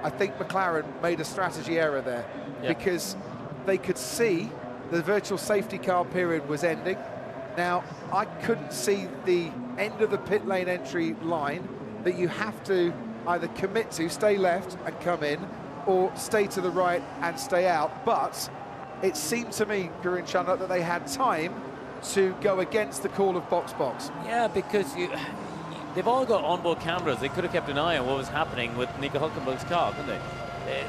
I think McLaren made a strategy error there, because they could see the virtual safety car period was ending. Now, I couldn't see the end of the pit lane entry line that you have to either commit to, stay left and come in, or stay to the right and stay out. But it seemed to me, Corinne Chandler, that they had time to go against the call of box. Yeah, because they've all got onboard cameras. They could have kept an eye on what was happening with Nico Hülkenberg's car, couldn't they?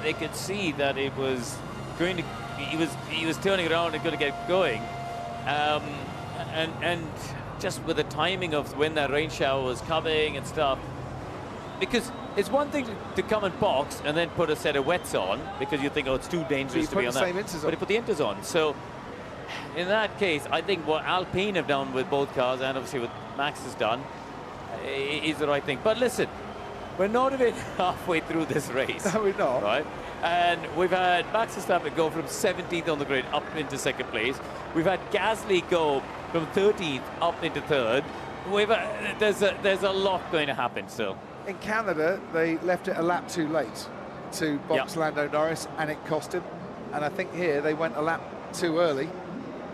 They could see that it was going to, he was turning around and going to get going, and just with the timing of when that rain shower was coming and stuff. Because it's one thing to come and box and then put a set of wets on because you think, oh, it's too dangerous to be on that. But you put the inters on. So in that case, I think what Alpine have done with both cars, and obviously what Max has done, is the right thing. But listen, we're not even halfway through this race. No, we're not. Right? And we've had Max Verstappen go from 17th on the grid up into 2nd place. We've had Gasly go from 13th up into 3rd. There's a lot going to happen still. In Canada, they left it a lap too late to box Lando Norris, and it cost him. And I think here they went a lap too early,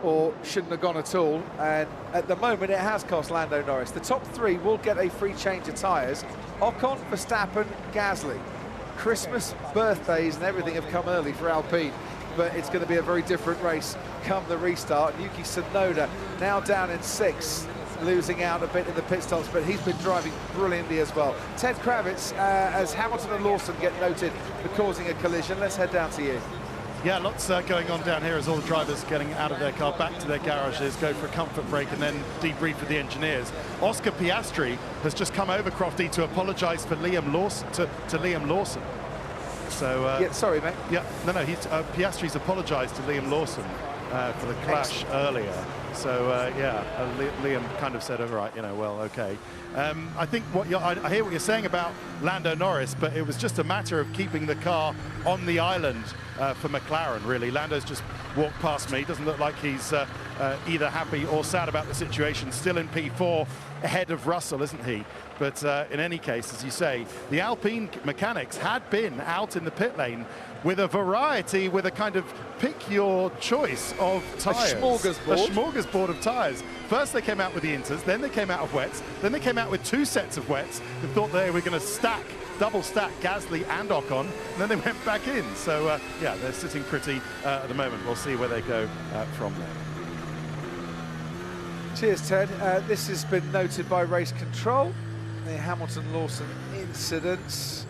or shouldn't have gone at all, and at the moment it has cost Lando Norris. The top 3 will get a free change of tyres. Ocon, Verstappen, Gasly. Christmas, birthdays and everything have come early for Alpine, but it's going to be a very different race come the restart. Yuki Tsunoda now down in 6th, losing out a bit in the pit stops, but he's been driving brilliantly as well. Ted Kravitz, as Hamilton and Lawson get noted for causing a collision. Let's head down to you. Yeah, lots going on down here as all the drivers getting out of their car, back to their garages, go for a comfort break and then debrief with the engineers. Oscar Piastri has just come over, Crofty, to apologise for Liam Lawson, to Liam Lawson. So yeah, sorry, mate. Yeah, no, Piastri's apologised to Liam Lawson for the clash earlier. So Liam kind of said, all right, well, okay. I think I hear what you're saying about Lando Norris, but it was just a matter of keeping the car on the island for McLaren, really. Lando's just walked past me. Doesn't look like he's either happy or sad about the situation. Still in P4, ahead of Russell, isn't he? But in any case, as you say, the Alpine mechanics had been out in the pit lane with a variety, with a kind of pick your choice of tyres. A smorgasbord of tyres. First they came out with the inters, then they came out of wets, then they came out with 2 sets of wets. They thought they were going to double stack Gasly and Ocon, and then they went back in. So yeah, they're sitting pretty at the moment. We'll see where they go from there. Cheers, Ted. This has been noted by race control. The Hamilton-Lawson incident.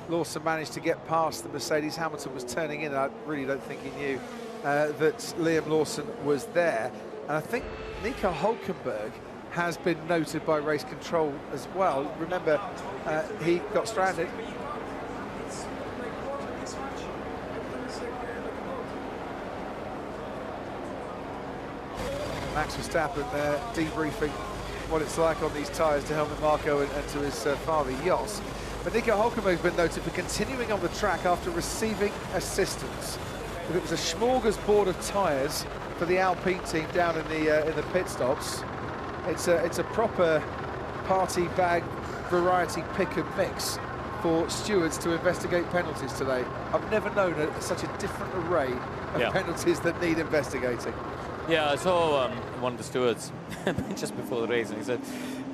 Lawson managed to get past the Mercedes. Hamilton was turning in, and I really don't think he knew that Liam Lawson was there. And I think Nico Hülkenberg has been noted by race control as well. Remember, he got stranded. Max Verstappen debriefing what it's like on these tyres to Helmut Marko and to his father, Jos. But Nico Hülkenberg's been noted for continuing on the track after receiving assistance. But it was a smorgasbord of tyres for the Alpine team down in the pit stops. It's a proper party bag variety pick and mix for stewards to investigate penalties today. I've never known such a different array of penalties that need investigating. Yeah, I saw one of the stewards just before the race, and he said,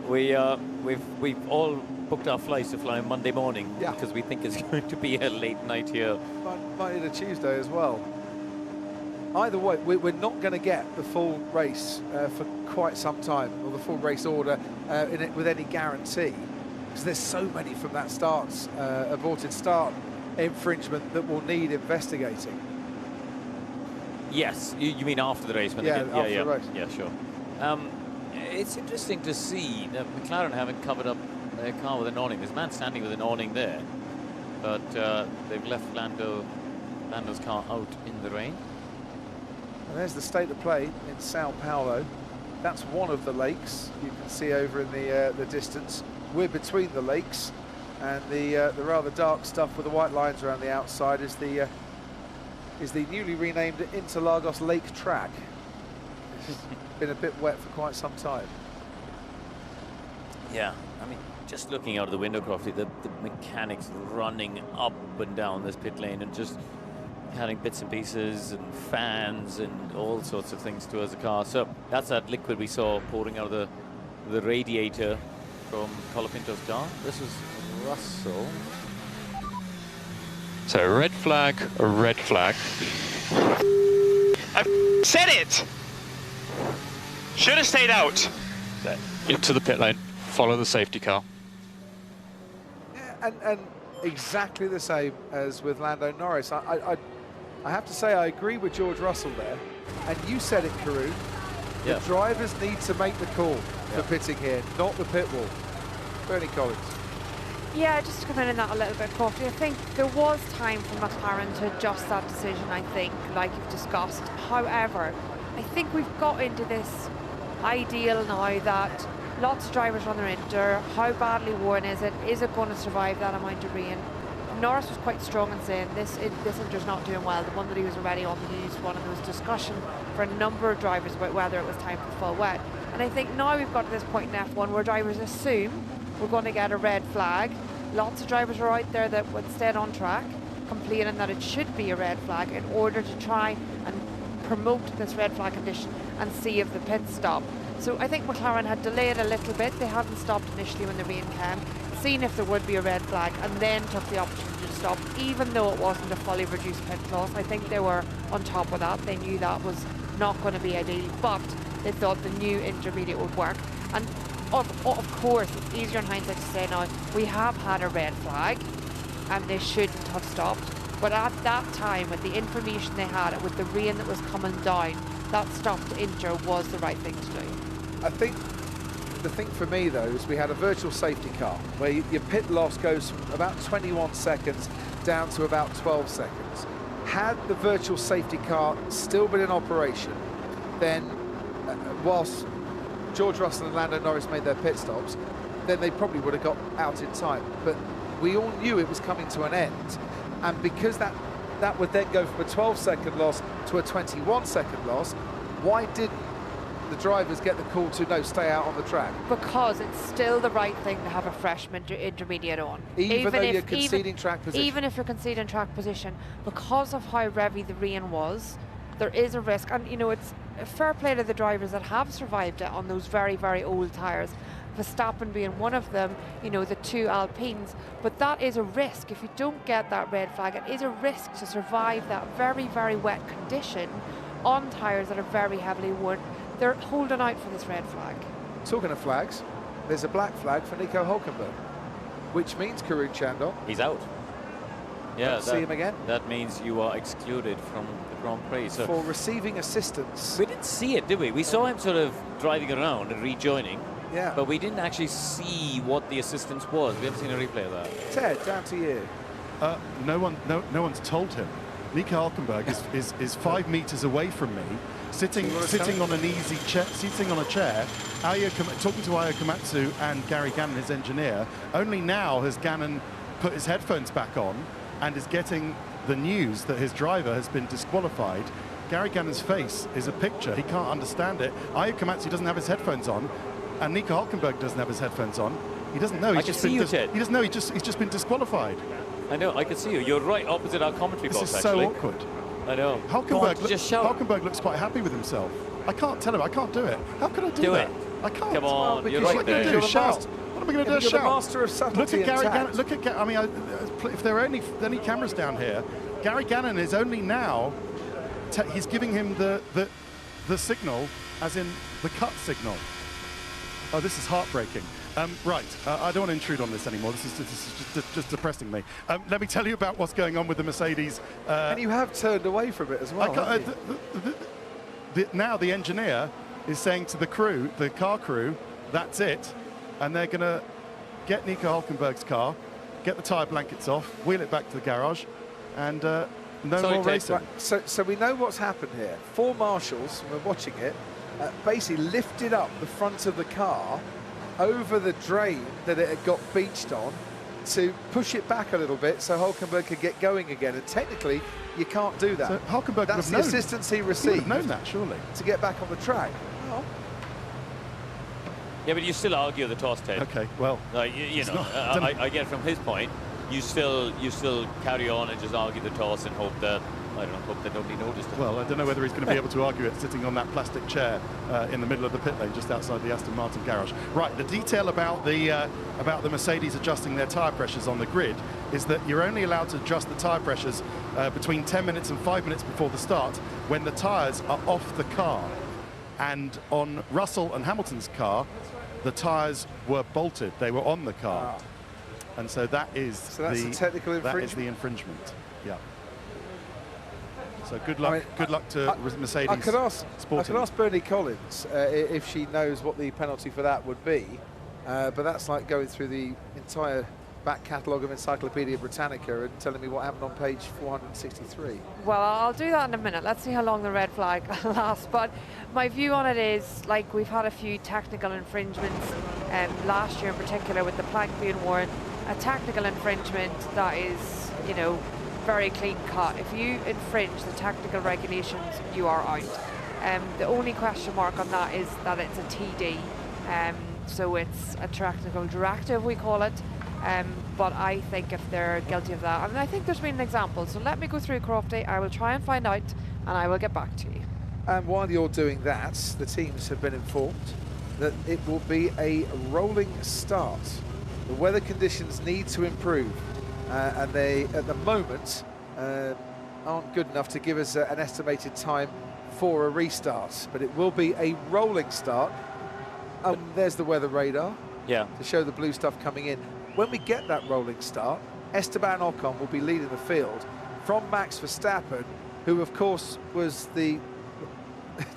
we've all booked our flights to fly on Monday morning because we think it's going to be a late night here. Might need a Tuesday as well. Either way, we're not going to get the full race for quite some time, or the full race order with any guarantee, because there's so many from that aborted start infringement that will need investigating. Yes, you mean after the race? When after the race. Yeah, sure. It's interesting to see that McLaren haven't covered up their car with an awning. There's a man standing with an awning there, but they've left Lando's car out in the rain. And there's the state of play in Sao Paulo. That's one of the lakes you can see over in the distance. We're between the lakes, and the rather dark stuff with the white lines around the outside is the newly renamed Interlagos Lake Track. It's been a bit wet for quite some time. Yeah, I mean, just looking out of the window, Crofty, the mechanics running up and down this pit lane and just adding bits and pieces and fans and all sorts of things towards the car. So that's that liquid we saw pouring out of the radiator from Colapinto's car. This was Russell. So red flag, a red flag. I said it! Should have stayed out. So into the pit lane, follow the safety car. Yeah, and exactly the same as with Lando Norris. I have to say I agree with George Russell there, and you said it, Karun. The drivers need to make the call for pitting here, not the pit wall. Bernie Collins. Yeah, just to come in on that a little bit, Crofty, I think there was time for McLaren to adjust that decision, I think, like you've discussed. However, I think we've got into this ideal now that lots of drivers run their Inter. How badly worn is it? Is it going to survive that amount of rain? Norris was quite strong in saying this Inter's not doing well. The one that he was already on the news one, and there was discussion for a number of drivers about whether it was time for full wet. And I think now we've got to this point in F1 where drivers assume we're going to get a red flag. Lots of drivers are out there that would stay on track complaining that it should be a red flag in order to try and promote this red flag condition and save the pit stop. So I think McLaren had delayed a little bit. They hadn't stopped initially when the rain came, seen if there would be a red flag, and then took the opportunity to stop, even though it wasn't a fully reduced pit clause. I think they were on top of that. They knew that was not going to be ideal, but they thought the new intermediate would work. And of course, it's easier in hindsight to say now, we have had a red flag and they shouldn't have stopped. But at that time, with the information they had, with the rain that was coming down, that stop to Inter was the right thing to do. I think the thing for me, though, is we had a virtual safety car where your pit loss goes from about 21 seconds down to about 12 seconds. Had the virtual safety car still been in operation, then whilst George Russell and Lando Norris made their pit stops, then they probably would have got out in time. But we all knew it was coming to an end. And because that would then go from a 12-second loss to a 21-second loss, why didn't the drivers get the call to, no, stay out on the track? Because it's still the right thing to have a freshman intermediate on. Even though you're conceding track position? Even if you're conceding track position. Because of how revvy the rain was, there is a risk. And, you know, it's a fair play to the drivers that have survived it on those very, very old tyres. Verstappen being one of them, you know, the two Alpines. But that is a risk. If you don't get that red flag, it is a risk to survive that very, very wet condition on tyres that are very heavily worn. they're holding out for this red flag. Talking of flags, there's a black flag for Nico Hülkenberg, which means Karun Chandon. He's out. Yeah, see him again. That means you are excluded from the Grand Prix. So for receiving assistance. We didn't see it, did we? We saw him sort of driving around and rejoining. Yeah. But we didn't actually see what the assistance was. We haven't seen a replay of that. Ted, down to you. No one's told him. Nico Hülkenberg is 5 meters away from me, sitting on an easy chair, sitting on a chair. Talking to Ayo Komatsu and Gary Gannon, his engineer. Only now has Gannon put his headphones back on and is getting the news that his driver has been disqualified. Gary Gannon's face is a picture. He can't understand it. Ayo Komatsu doesn't have his headphones on, and Nico Hülkenberg doesn't have his headphones on. He doesn't know. He doesn't know. He's just been disqualified. I know. I can see you. You're right opposite our commentary box. This is actually. so awkward. I know. Hülkenberg looks quite happy with himself. I can't tell him. I can't do it. How can I do that? it. I can't. Come on. Well, you're what right am I there. going to do? Shout. What am I going to do? You're Shout. the master of subtlety. Look at Gary and Gannon. tact. Look at. I mean, if there are any cameras down here, Gary Gannon is only now. He's giving him the signal, as in the cut signal. Oh, this is heartbreaking. Right, I don't want to intrude on this anymore. This is just depressing me. Let me tell you about what's going on with the Mercedes. And you have turned away from it as well. Now the engineer is saying to the crew, the car crew, that's it. And they're going to get Nico Hülkenberg's car, get the tyre blankets off, wheel it back to the garage, and no more racing. Right, so we know what's happened here. 4 marshals, and we're watching it, basically lifted up the front of the car over the drain that it had got beached on to push it back a little bit so Hülkenberg could get going again. And technically, you can't do that. So Hülkenberg That's the assistance he received. He would have known that, surely. To get back on the track. Oh. Yeah, but you still argue the toss, Ted. Okay, well, you know, I get from his point. You still carry on and just argue the toss and hope that nobody noticed it. Well, I don't know whether he's going to be able to argue it sitting on that plastic chair in the middle of the pit lane just outside the Aston Martin garage. Right, the detail about the Mercedes adjusting their tyre pressures on the grid is that you're only allowed to adjust the tyre pressures between 10 minutes and 5 minutes before the start when the tyres are off the car. And on Russell and Hamilton's car, the tyres were bolted. They were on the car. Ah. And so that's the technical infringement? That is the infringement, yeah. So good luck to Mercedes. I could ask Bernie Collins if she knows what the penalty for that would be, but that's like going through the entire back catalogue of Encyclopedia Britannica and telling me what happened on page 463. Well, I'll do that in a minute. Let's see how long the red flag lasts. But my view on it is, like, we've had a few technical infringements last year in particular with the plank being worn. A technical infringement that is, you know, very clean cut. If you infringe the technical regulations, you are out. The only question mark on that is that it's a TD. So it's a technical directive, we call it. But I think if they're guilty of that, I mean, I think there's been an example. So let me go through, Crofty. I will try and find out, and I will get back to you. And while you're doing that, the teams have been informed that it will be a rolling start. The weather conditions need to improve, and they, at the moment, aren't good enough to give us an estimated time for a restart. But it will be a rolling start. There's the weather radar to show the blue stuff coming in. When we get that rolling start, Esteban Ocon will be leading the field from Max Verstappen, who, of course, was the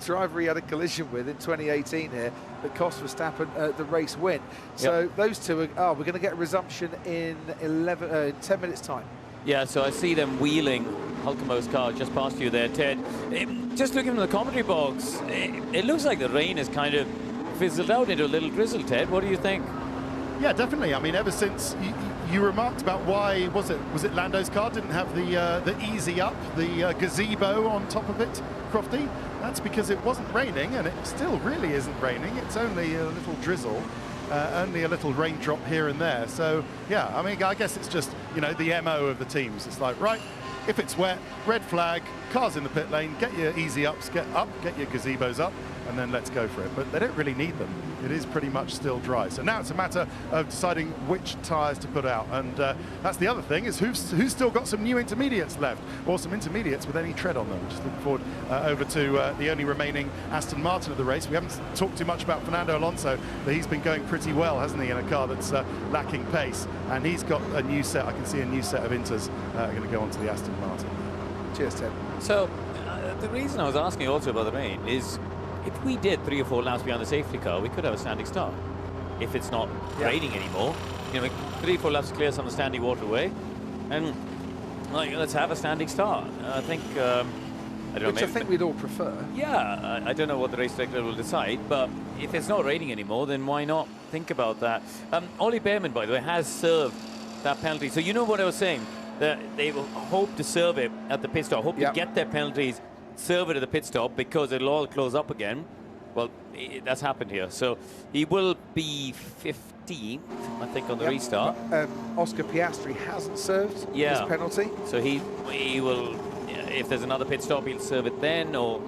driver he had a collision with in 2018 here that cost Verstappen the race win. So those two we're going to get a resumption in 10 minutes time. Yeah, so I see them wheeling Hülkenberg's car just past you there, Ted. Just looking in the commentary box, it looks like the rain has kind of fizzled out into a little drizzle, Ted. What do you think? Yeah, definitely. I mean, ever since you remarked about why was it Lando's car didn't have the easy up, the gazebo on top of it, Crofty? That's because it wasn't raining, and it still really isn't raining. It's only a little drizzle, only a little raindrop here and there. So yeah, I mean, I guess it's just, you know, the MO of the teams. It's like, right, if it's wet, red flag, cars in the pit lane, get your easy ups, get your gazebos up, and then let's go for it. But they don't really need them. It is pretty much still dry. So now it's a matter of deciding which tyres to put out. And that's the other thing, is who's still got some new intermediates left, or some intermediates with any tread on them. Just looking forward over to the only remaining Aston Martin of the race. We haven't talked too much about Fernando Alonso, but he's been going pretty well, hasn't he, in a car that's lacking pace. And he's got a new set, I can see a new set of Inters are going to go onto the Aston Martin. Cheers, Ted. So the reason I was asking also about the rain is, if we did 3 or 4 laps behind the safety car, we could have a standing start. If it's not raining anymore, you know, 3 or 4 laps clear some standing water away, and let's have a standing start. I think, I don't know. Which I think we'd all prefer. Yeah, I don't know what the race director will decide, but if it's not raining anymore, then why not think about that? Ollie Behrman, by the way, has served that penalty. So you know what I was saying, that they will hope to serve it at the pit stop, hope to get their penalties, serve it at the pit stop, because it'll all close up again. Well, that's happened here. So he will be 15th, I think, on the restart. Oscar Piastri hasn't served his penalty. So he will, if there's another pit stop, he'll serve it then, or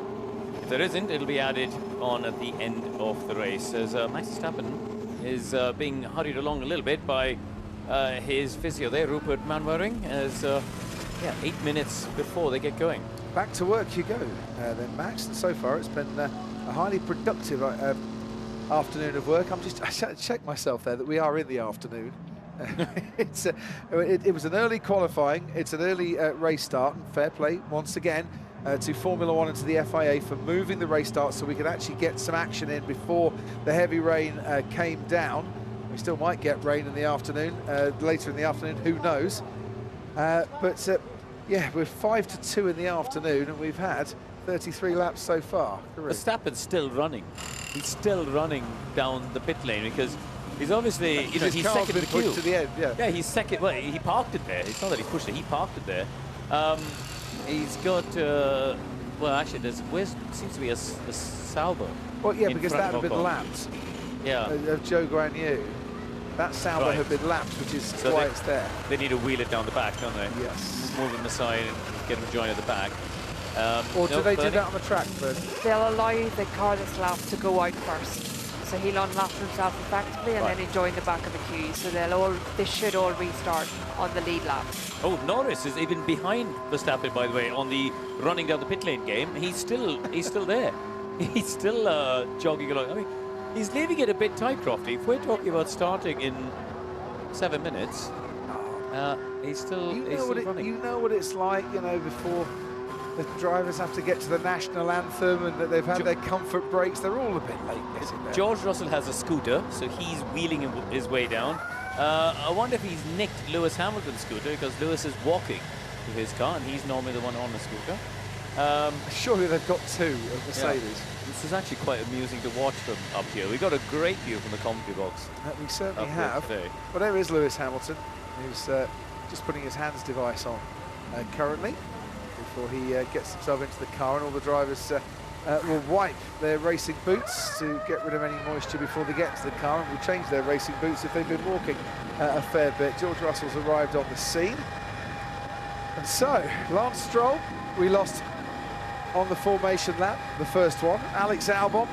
if there isn't, it'll be added on at the end of the race. As Max Verstappen is being hurried along a little bit by his physio there, Rupert Manwaring, as 8 minutes before they get going. Back to work you go then, Max. And so far it's been a highly productive afternoon of work. I checked myself there that we are in the afternoon. It was an early qualifying. It's an early race start. And fair play once again to Formula One and to the FIA for moving the race start so we could actually get some action in before the heavy rain came down. We still might get rain in the afternoon, later in the afternoon, who knows. Yeah, we're 5 to 2 in the afternoon, and we've had 33 laps so far. Verstappen's still running. He's still running down the pit lane because he's obviously, you know, he's second in the queue. To the end, yeah, he's second. Well, he parked it there. It's not that he pushed it. He parked it there. He's got. Well, actually, there's seems to be a Sauber. Well, yeah, because that had been lapped. Yeah. Of Joe Guan Yu. That Sauber had been lapped, which is why it's there. They need to wheel it down the back, don't they? Yes. Move them aside and get them joined at the back. Or do they do that on the track first? They'll allow the carless lap to go out first. So he'll unlap himself effectively and then he'll join the back of the queue. So they should all restart on the lead lap. Oh, Norris is even behind Verstappen, by the way, on the running down the pit lane game. He's still there. He's still jogging along. I mean, he's leaving it a bit tight, Crofty. If we're talking about starting in 7 minutes, he's still running. You know what it's like, you know, before the drivers have to get to the national anthem and that they've had their comfort breaks. They're all a bit late getting there. George Russell has a scooter, so he's wheeling his way down. I wonder if he's nicked Lewis Hamilton's scooter, because Lewis is walking to his car and he's normally the one on the scooter. Surely they've got 2 of Mercedes. Yeah. This is actually quite amusing to watch them up here. We've got a great view from the commentary box. We certainly have. Well, there is Lewis Hamilton, who's just putting his hands device on currently before he gets himself into the car, and all the drivers will wipe their racing boots to get rid of any moisture before they get to the car, and will change their racing boots if they've been walking a fair bit. George Russell's arrived on the scene. And so, Lance Stroll, we lost on the formation lap, the first one. Alex Albon,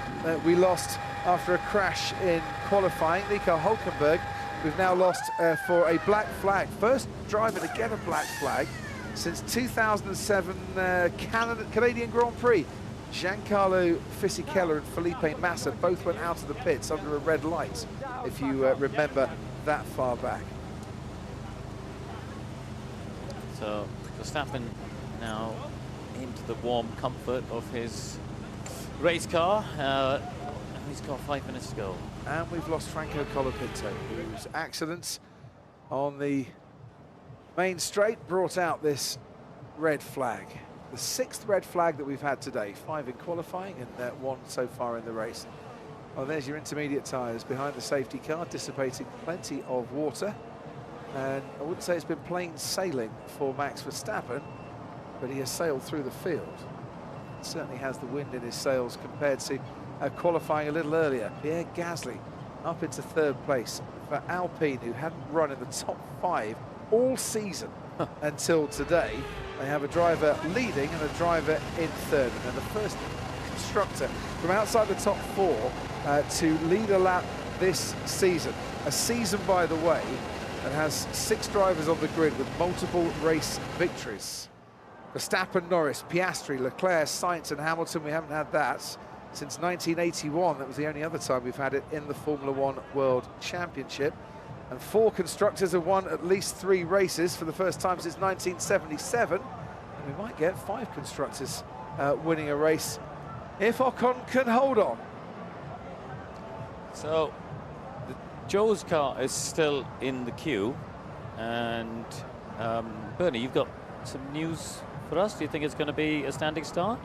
we lost after a crash in qualifying. Nico Hülkenberg, we've now lost for a black flag. First driver to get a black flag since 2007 Canadian Grand Prix. Giancarlo Fisichella and Felipe Massa both went out of the pits under a red light, if you remember that far back. So Verstappen now into the warm comfort of his race car. He's got 5 minutes to go. And we've lost Franco Colapinto, whose accidents on the main straight brought out this red flag. The 6th red flag that we've had today, 5 in qualifying and 1 so far in the race. Well, there's your intermediate tyres behind the safety car, dissipating plenty of water. And I wouldn't say it's been plain sailing for Max Verstappen, but he has sailed through the field. Certainly has the wind in his sails compared to qualifying a little earlier. Pierre Gasly up into 3rd place for Alpine, who hadn't run in the top 5 all season. until today. They have a driver leading and a driver in third. And they're the first constructor from outside the top 4 to lead a lap this season. A season, by the way, that has 6 drivers on the grid with multiple race victories. Verstappen, Norris, Piastri, Leclerc, Sainz and Hamilton. We haven't had that since 1981. That was the only other time we've had it in the Formula One World Championship. And 4 constructors have won at least 3 races for the first time since 1977. And we might get 5 constructors winning a race if Ocon can hold on. So, Joe's car is still in the queue. And Bernie, you've got some news for us. Do you think it's going to be a standing start?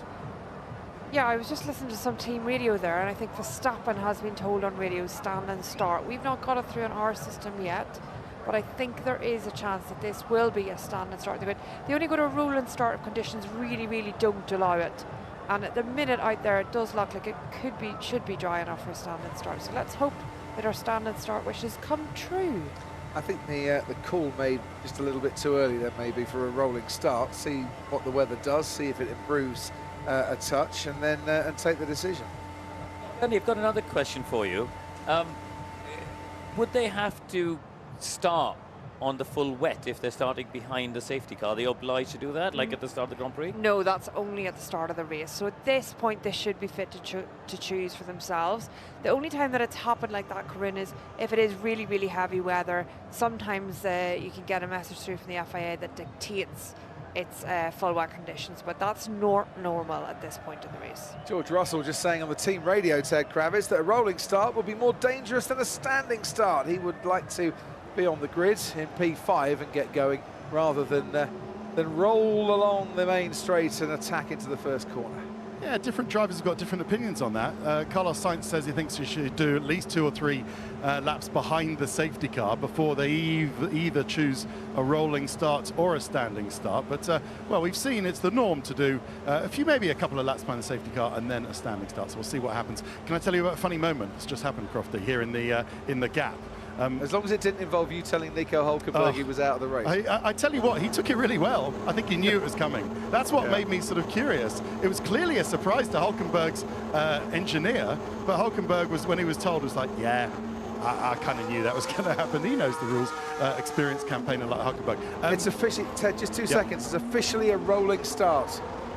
Yeah, I was just listening to some team radio there, and I think Verstappen has been told on radio, stand and start. We've not got it through in our system yet, but I think there is a chance that this will be a stand and start. They only go to a roll and start if conditions really don't allow it. And at the minute out there, it does look like it should be dry enough for a stand and start. So let's hope that our stand and start wishes come true. I think the call made just a little bit too early then, maybe, for a rolling start. See what the weather does, see if it improves a touch, and then and take the decision. Bernie, I've got another question for you. Would they have to start on the full wet if they're starting behind the safety car? Are they obliged to do that, like at the start of the Grand Prix? No, that's only at the start of the race. So at this point, they should be fit to choose for themselves. The only time that it's happened like that, Corinne, is if it is really heavy weather. Sometimes you can get a message through from the FIA that dictates it's full wet conditions, but that's normal at this point in the race. George Russell just saying on the team radio, Ted Kravitz, that a rolling start will be more dangerous than a standing start. He would like to be on the grid in P5 and get going rather than roll along the main straight and attack into the first corner. Yeah, different drivers have got different opinions on that. Carlos Sainz says he thinks he should do at least 2 or 3 laps behind the safety car before they either choose a rolling start or a standing start. But, well, we've seen it's the norm to do maybe a couple of laps behind the safety car and then a standing start. So we'll see what happens. Can I tell you about a funny moment that's just happened, Crofty, here in the gap? As long as it didn't involve you telling Nico Hülkenberg he was out of the race. I tell you what, he took it really well. I think he knew it was coming. That's what made me sort of curious. It was clearly a surprise to Hülkenberg's engineer, but Hülkenberg was, when he was told, was like, yeah, I kind of knew that was going to happen. He knows the rules, experienced campaigner like Hülkenberg. It's officially, Ted, just 2 seconds, it's officially a rolling start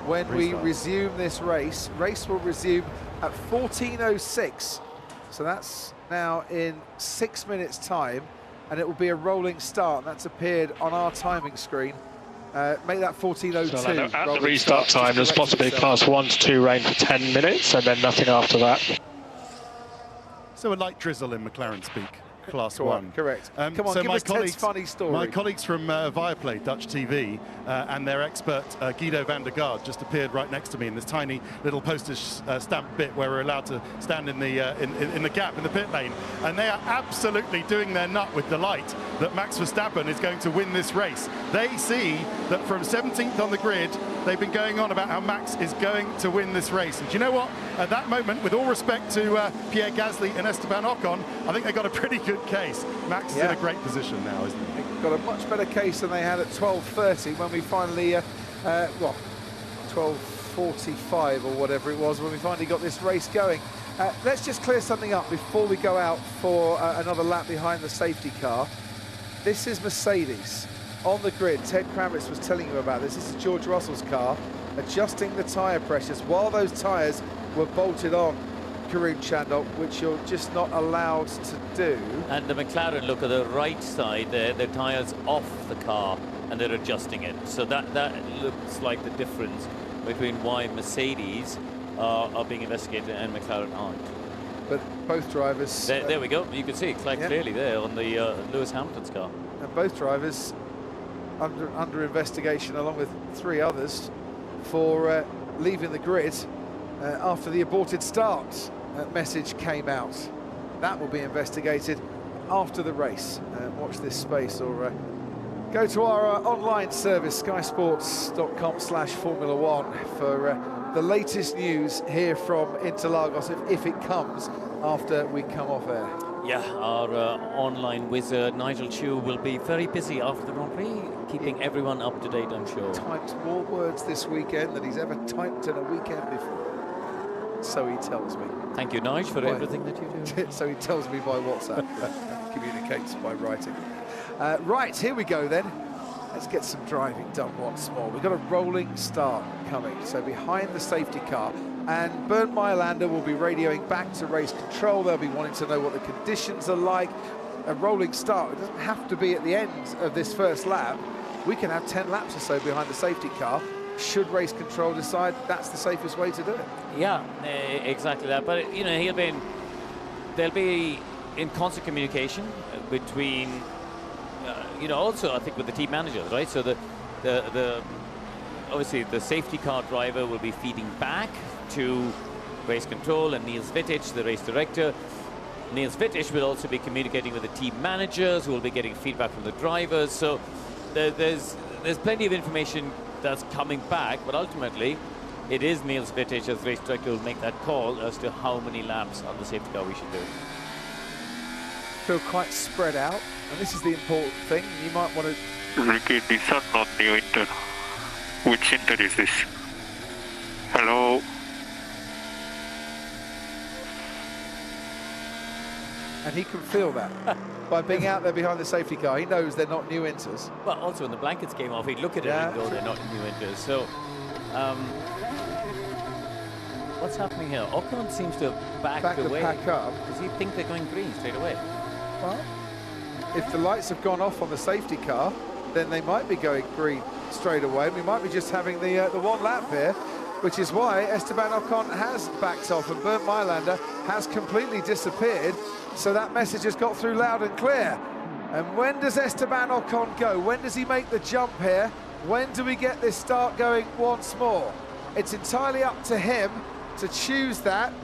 when we resume this race. Race will resume at 14:06, so that's now in 6 minutes time, and it will be a rolling start. That's appeared on our timing screen. Make that 14:02. So at the restart time, there's possibly a class 1 to 2 rain for 10 minutes and then nothing after that. So a light drizzle in McLaren speak. Class 1. Correct. Come on, so give us Ted's funny story. My colleagues from Viaplay, Dutch TV, and their expert Guido van der Gaard just appeared right next to me in this tiny little postage stamp bit where we're allowed to stand in the gap in the pit lane, and they are absolutely doing their nut with delight that Max Verstappen is going to win this race. They see that from 17th on the grid, they've been going on about how Max is going to win this race. And do you know what? At that moment, with all respect to Pierre Gasly and Esteban Ocon, I think they got a pretty good case. Max is in a great position now, isn't he? They've got a much better case than they had at 12:30 when we finally, 12:45 or whatever it was, when we finally got this race going. Let's just clear something up before we go out for another lap behind the safety car. This is Mercedes on the grid. Ted Kravitz was telling you about this. This is George Russell's car, adjusting the tyre pressures while those tyres were bolted on, Karun Chandok, which you're just not allowed to do. And the McLaren, look at the right side there, their tyres off the car and they're adjusting it. So that looks like the difference between why Mercedes are being investigated and McLaren aren't. But both drivers... There we go. You can see it quite clearly there on the Lewis Hamilton's car. And both drivers under investigation, along with 3 others, for leaving the grid after the aborted start message came out. That will be investigated after the race. Watch this space, or go to our online service, skysports.com/Formula 1, for the latest news here from Interlagos, if it comes after we come off air. Yeah, our online wizard Nigel Chu will be very busy after the Grand Prix, keeping everyone up to date, I'm sure. Typed more words this weekend than he's ever typed in a weekend before. So he tells me. Thank you, Nigel, for everything that you do. So he tells me by WhatsApp. Communicates by writing. Right, here we go then. Let's get some driving done once more. We've got a rolling start coming. So behind the safety car, and Bernd Meyerlander will be radioing back to race control. They'll be wanting to know what the conditions are like. A rolling start, it doesn't have to be at the end of this first lap. We can have 10 laps or so behind the safety car, should race control decide that's the safest way to do it. Yeah, exactly that. But, you know, they'll be in constant communication between, you know, also I think with the team managers, right? So obviously the safety car driver will be feeding back to race control and Niels Wittich, the race director. Niels Wittich will also be communicating with the team managers, who will be getting feedback from the drivers. So there's plenty of information that's coming back, but ultimately it is Niels Wittich as race director who will make that call as to how many laps on the safety car we should do. Feel quite spread out, and this is the important thing. You might want to... Ricky, these are not new Inter. Which Inter is this? Hello? And he can feel that by being out there behind the safety car. He knows they're not new Inters. Well, also when the blankets came off, he'd look at it and go, they're not new Inters. So, what's happening here? Ocon seems to have backed away. Pack up. Does he think they're going green straight away? Well, if the lights have gone off on the safety car, then they might be going green straight away. We might be just having the one lap here, which is why Esteban Ocon has backed off and Bernd Meyerlander has completely disappeared. So that message has got through loud and clear. And when does Esteban Ocon go? When does he make the jump here? When do we get this start going once more? It's entirely up to him to choose that.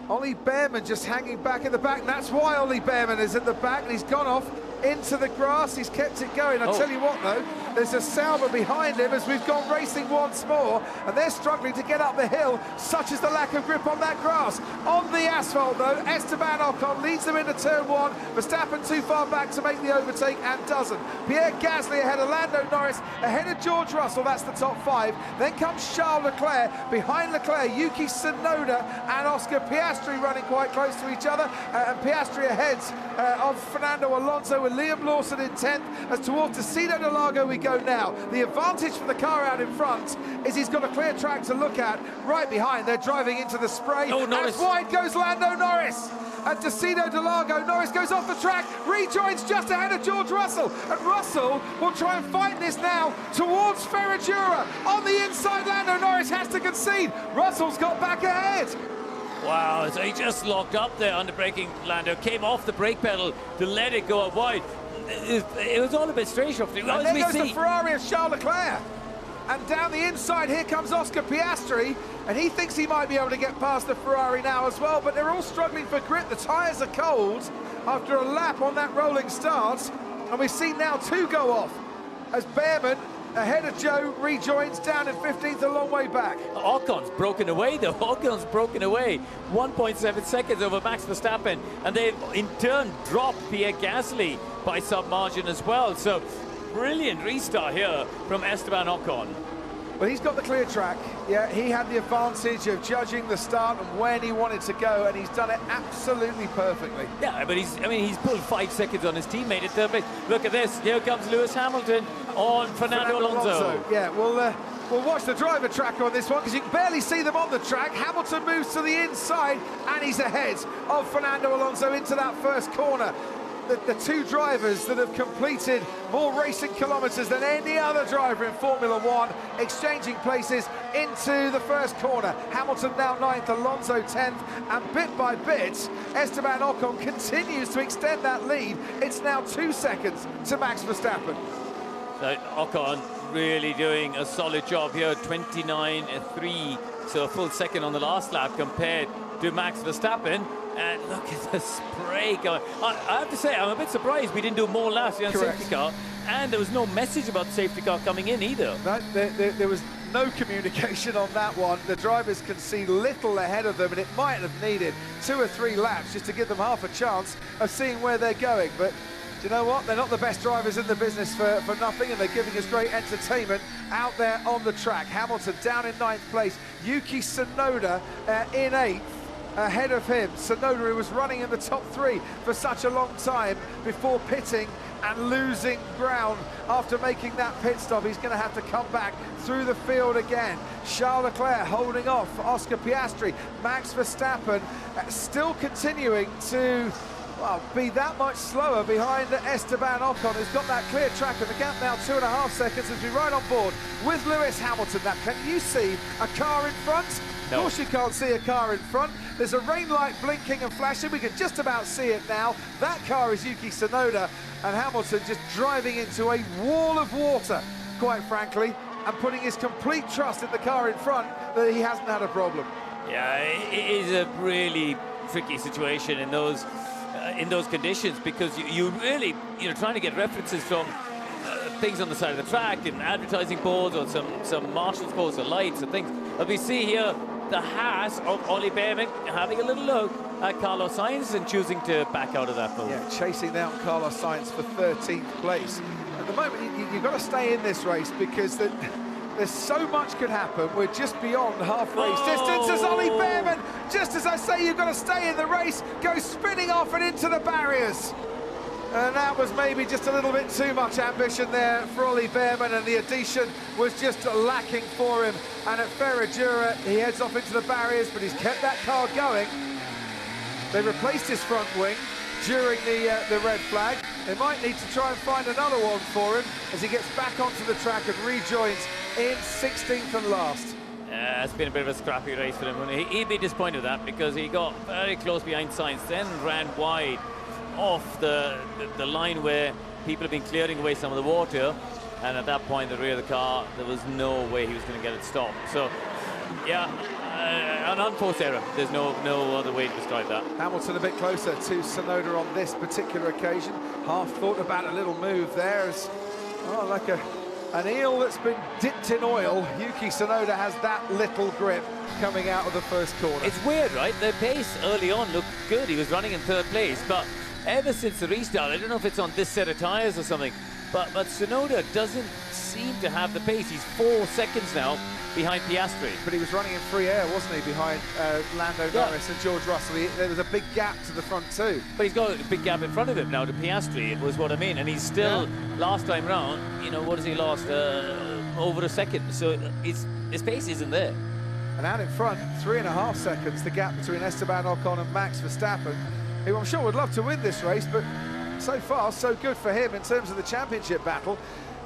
Ollie Behrman just hanging back at the back, and that's why Ollie Behrman is at the back, and he's gone off into the grass. He's kept it going. I'll tell you what, though, there's a Sauber behind him as we've gone racing once more, and they're struggling to get up the hill, such as the lack of grip on that grass. On the asphalt, though, Esteban Ocon leads them into turn one. Verstappen too far back to make the overtake and doesn't. Pierre Gasly ahead of Lando Norris, ahead of George Russell. That's the top five. Then comes Charles Leclerc. Behind Leclerc, Yuki Tsunoda and Oscar Piastri running quite close to each other. And Piastri ahead of Fernando Alonso with Liam Lawson in 10th. As towards Tessino de Largo we go now. The advantage for the car out in front is he's got a clear track to look at. Right behind, they're driving into the spray. As wide goes Lando Norris. At Tessino de Largo, Norris goes off the track, rejoins just ahead of George Russell, and Russell will try and fight this now towards Ferragura. On the inside, Lando Norris has to concede. Russell's got back ahead. Wow, so he just locked up there under braking. Lando came off the brake pedal to let it go up wide. It was all a bit strange. And then goes the Ferrari of Charles Leclerc. And down the inside, here comes Oscar Piastri, and he thinks he might be able to get past the Ferrari now as well, but they're all struggling for grip. The tyres are cold after a lap on that rolling start, and we've seen now two go off as Behrman, ahead of Joe, rejoins down in 15th, a long way back. Ocon's broken away, though. Ocon's broken away. 1.7 seconds over Max Verstappen, and they've in turn dropped Pierre Gasly by some margin as well. So brilliant restart here from Esteban Ocon. Well, he's got the clear track. Yeah, he had the advantage of judging the start and when he wanted to go, and he's done it absolutely perfectly. Yeah, but he's pulled 5 seconds on his teammate at third place. Look at this. Here comes Lewis Hamilton on Fernando Alonso. Yeah, we'll watch the driver tracker on this one because you can barely see them on the track. Hamilton moves to the inside, and he's ahead of Fernando Alonso into that first corner. The two drivers that have completed more racing kilometres than any other driver in Formula One, exchanging places into the first corner. Hamilton now 9th, Alonso 10th, and bit by bit, Esteban Ocon continues to extend that lead. It's now 2 seconds to Max Verstappen. So Ocon really doing a solid job here, 29.3, so a full second on the last lap compared to Max Verstappen. And look at the spray going. I have to say, I'm a bit surprised we didn't do more laps on safety car, and there was no message about the safety car coming in either. No, there was no communication on that one. The drivers can see little ahead of them, and it might have needed 2 or 3 laps just to give them half a chance of seeing where they're going. But do you know what? They're not the best drivers in the business for nothing, and they're giving us great entertainment out there on the track. Hamilton down in 9th place. Yuki Tsunoda in 8th. Ahead of him, Tsunoda, who was running in the top 3 for such a long time before pitting and losing ground after making that pit stop. He's going to have to come back through the field again. Charles Leclerc holding off Oscar Piastri. Max Verstappen still continuing to be that much slower behind Esteban Ocon, who's got that clear track, and the gap now 2.5 seconds as we ride on board with Lewis Hamilton. Now, can you see a car in front? No. Of course you can't see a car in front. There's a rain light blinking and flashing. We can just about see it now. That car is Yuki Tsunoda, and Hamilton just driving into a wall of water, quite frankly, and putting his complete trust in the car in front that he hasn't had a problem. Yeah, it is a really tricky situation in those conditions, because you really, trying to get references from things on the side of the track and advertising boards or some marshal's posts or lights and things. But we see here the Haas of Ollie Behrman having a little look at Carlos Sainz and choosing to back out of that move. Yeah, chasing down Carlos Sainz for 13th place. At the moment, you've got to stay in this race, because there's so much could happen. We're just beyond half race distance as Ollie Behrman, just as I say you've got to stay in the race, goes spinning off and into the barriers. And that was maybe just a little bit too much ambition there for Ollie Behrman, and the addition was just lacking for him. And at Ferradura, he heads off into the barriers, but he's kept that car going. They replaced his front wing during the red flag. They might need to try and find another one for him as he gets back onto the track and rejoins in 16th and last. It's been a bit of a scrappy race for him. He'd be disappointed with that, because he got very close behind Sainz, then ran wide off the line where people have been clearing away some of the water, and at that point, the rear of the car, there was no way he was going to get it stopped. So, yeah, an unforced error. There's no other way to describe that. Hamilton a bit closer to Tsunoda on this particular occasion. Half thought about a little move there, as like an eel that's been dipped in oil. Yuki Tsunoda has that little grip coming out of the first corner. It's weird, right? The pace early on looked good. He was running in 3rd place, but ever since the restart, I don't know if it's on this set of tyres or something, but Tsunoda doesn't seem to have the pace. He's 4 seconds now behind Piastri. But he was running in free air, wasn't he, behind Lando Norris and George Russell. There was a big gap to the front too. But he's got a big gap in front of him now to Piastri, was what I mean. And he's still, last time round, what has he lost? Over a second. So his pace isn't there. And out in front, 3.5 seconds, the gap between Esteban Ocon and Max Verstappen, who I'm sure would love to win this race, but so far, so good for him in terms of the championship battle.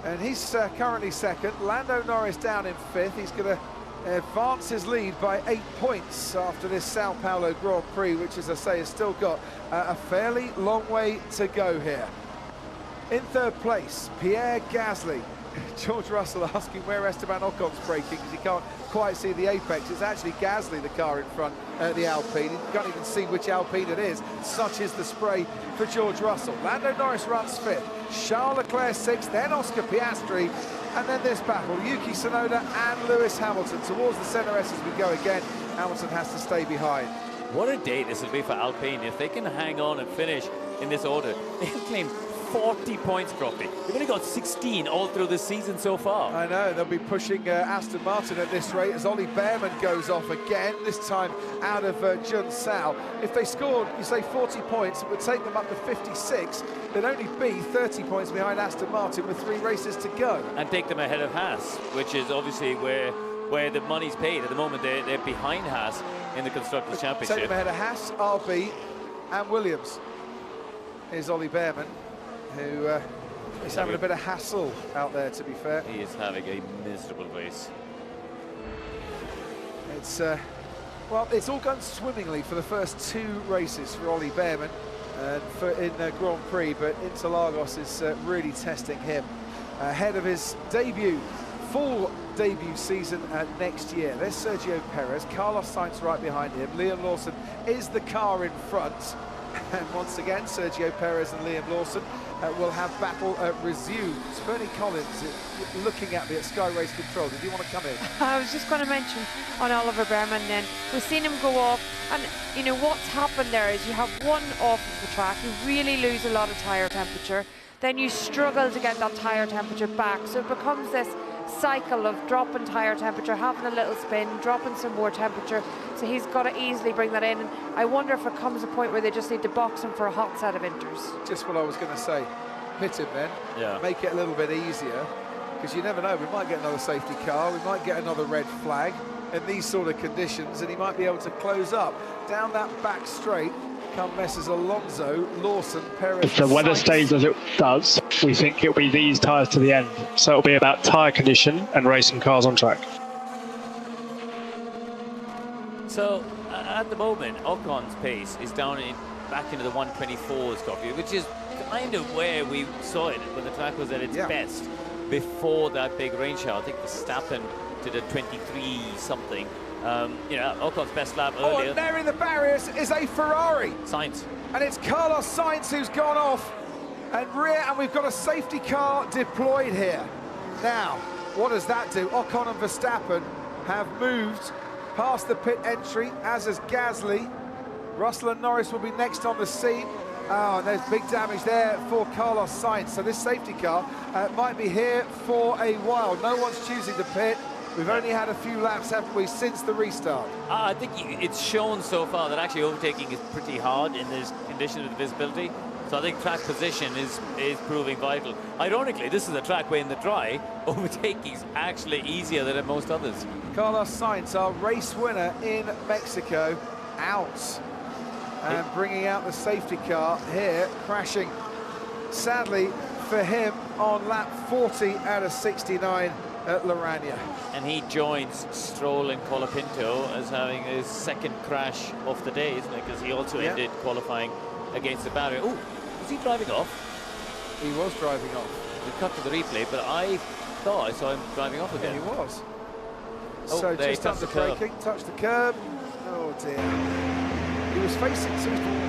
And he's currently 2nd. Lando Norris down in 5th. He's going to advance his lead by 8 points after this Sao Paulo Grand Prix, which, as I say, has still got a fairly long way to go here. In 3rd place, Pierre Gasly. George Russell asking where Esteban Ocon's braking, because he can't quite see the apex. It's actually Gasly, the car in front, the Alpine. You can't even see which Alpine it is. Such is the spray for George Russell. Lando Norris runs 5th. Charles Leclerc 6th, then Oscar Piastri, and then this battle, Yuki Tsunoda and Lewis Hamilton. Towards the centre S as we go again. Hamilton has to stay behind. What a day this will be for Alpine. If they can hang on and finish in this order, they can claim 40 points, Croppy. They've only got 16 all through this season so far. I know, they'll be pushing Aston Martin at this rate as Ollie Behrman goes off again, this time out of Sao. If they scored, you say 40 points, it would take them up to 56. They'd only be 30 points behind Aston Martin with 3 races to go. And take them ahead of Haas, which is obviously where the money's paid. At the moment, they're behind Haas in the Constructors' Championship. Take them ahead of Haas, RB and Williams. Here's Ollie Behrman, who is having a bit of hassle out there, to be fair. He is having a miserable race. It's well, it's all gone swimmingly for the first 2 races for Ollie Behrman in Grand Prix, but Interlagos is really testing him ahead of his full debut season next year. There's Sergio Perez, Carlos Sainz right behind him. Liam Lawson is the car in front. And once again, Sergio Perez and Liam Lawson will have battle resumed. Bernie Collins looking at me at Sky Race Control. Did you want to come in? I was just going to mention on Oliver Behrman then, we've seen him go off, and you know what's happened there is you have one off of the track, you really lose a lot of tyre temperature, then you struggle to get that tyre temperature back, so it becomes this cycle of dropping tyre temperature, having a little spin, dropping some more temperature, so he's got to easily bring that in, and I wonder if it comes a point where they just need to box him for a hot set of inters. Just what I was going to say. Pit him then, make it a little bit easier, because you never know, we might get another safety car, we might get another red flag in these sort of conditions, and he might be able to close up. Down that back straight come Messrs Alonso, Lawson, Perez. If the weather stays as it does, we think it'll be these tyres to the end. So it'll be about tyre condition and racing cars on track. So at the moment, Ocon's pace is down back into the 124s, Coffee, which is kind of where we saw it when the track was at its best before that big rain shower. I think Verstappen did a 23 something. You know, Ocon's best lap earlier. Oh, and there in the barriers is a Ferrari. Sainz. And it's Carlos Sainz who's gone off and we've got a safety car deployed here. Now, what does that do? Ocon and Verstappen have moved past the pit entry, as has Gasly. Russell and Norris will be next on the scene. Oh, and there's big damage there for Carlos Sainz. So this safety car might be here for a while. No one's choosing to pit. We've only had a few laps, haven't we, since the restart? I think it's shown so far that actually overtaking is pretty hard in this condition of the visibility. So I think track position is proving vital. Ironically, this is a track where in the dry, overtaking is actually easier than at most others. Carlos Sainz, our race winner in Mexico, out. And bringing out the safety car here, crashing, sadly for him, on lap 40 out of 69 at Lorania. And he joins Stroll and Colapinto as having his second crash of the day, isn't it? Because he also ended qualifying against the barrier. Oh, was he driving off? He was driving off. We cut to the replay, but I thought I saw him driving off again. Yeah, he was. Oh, so just under braking, touched the curb. Oh dear. He was facing some...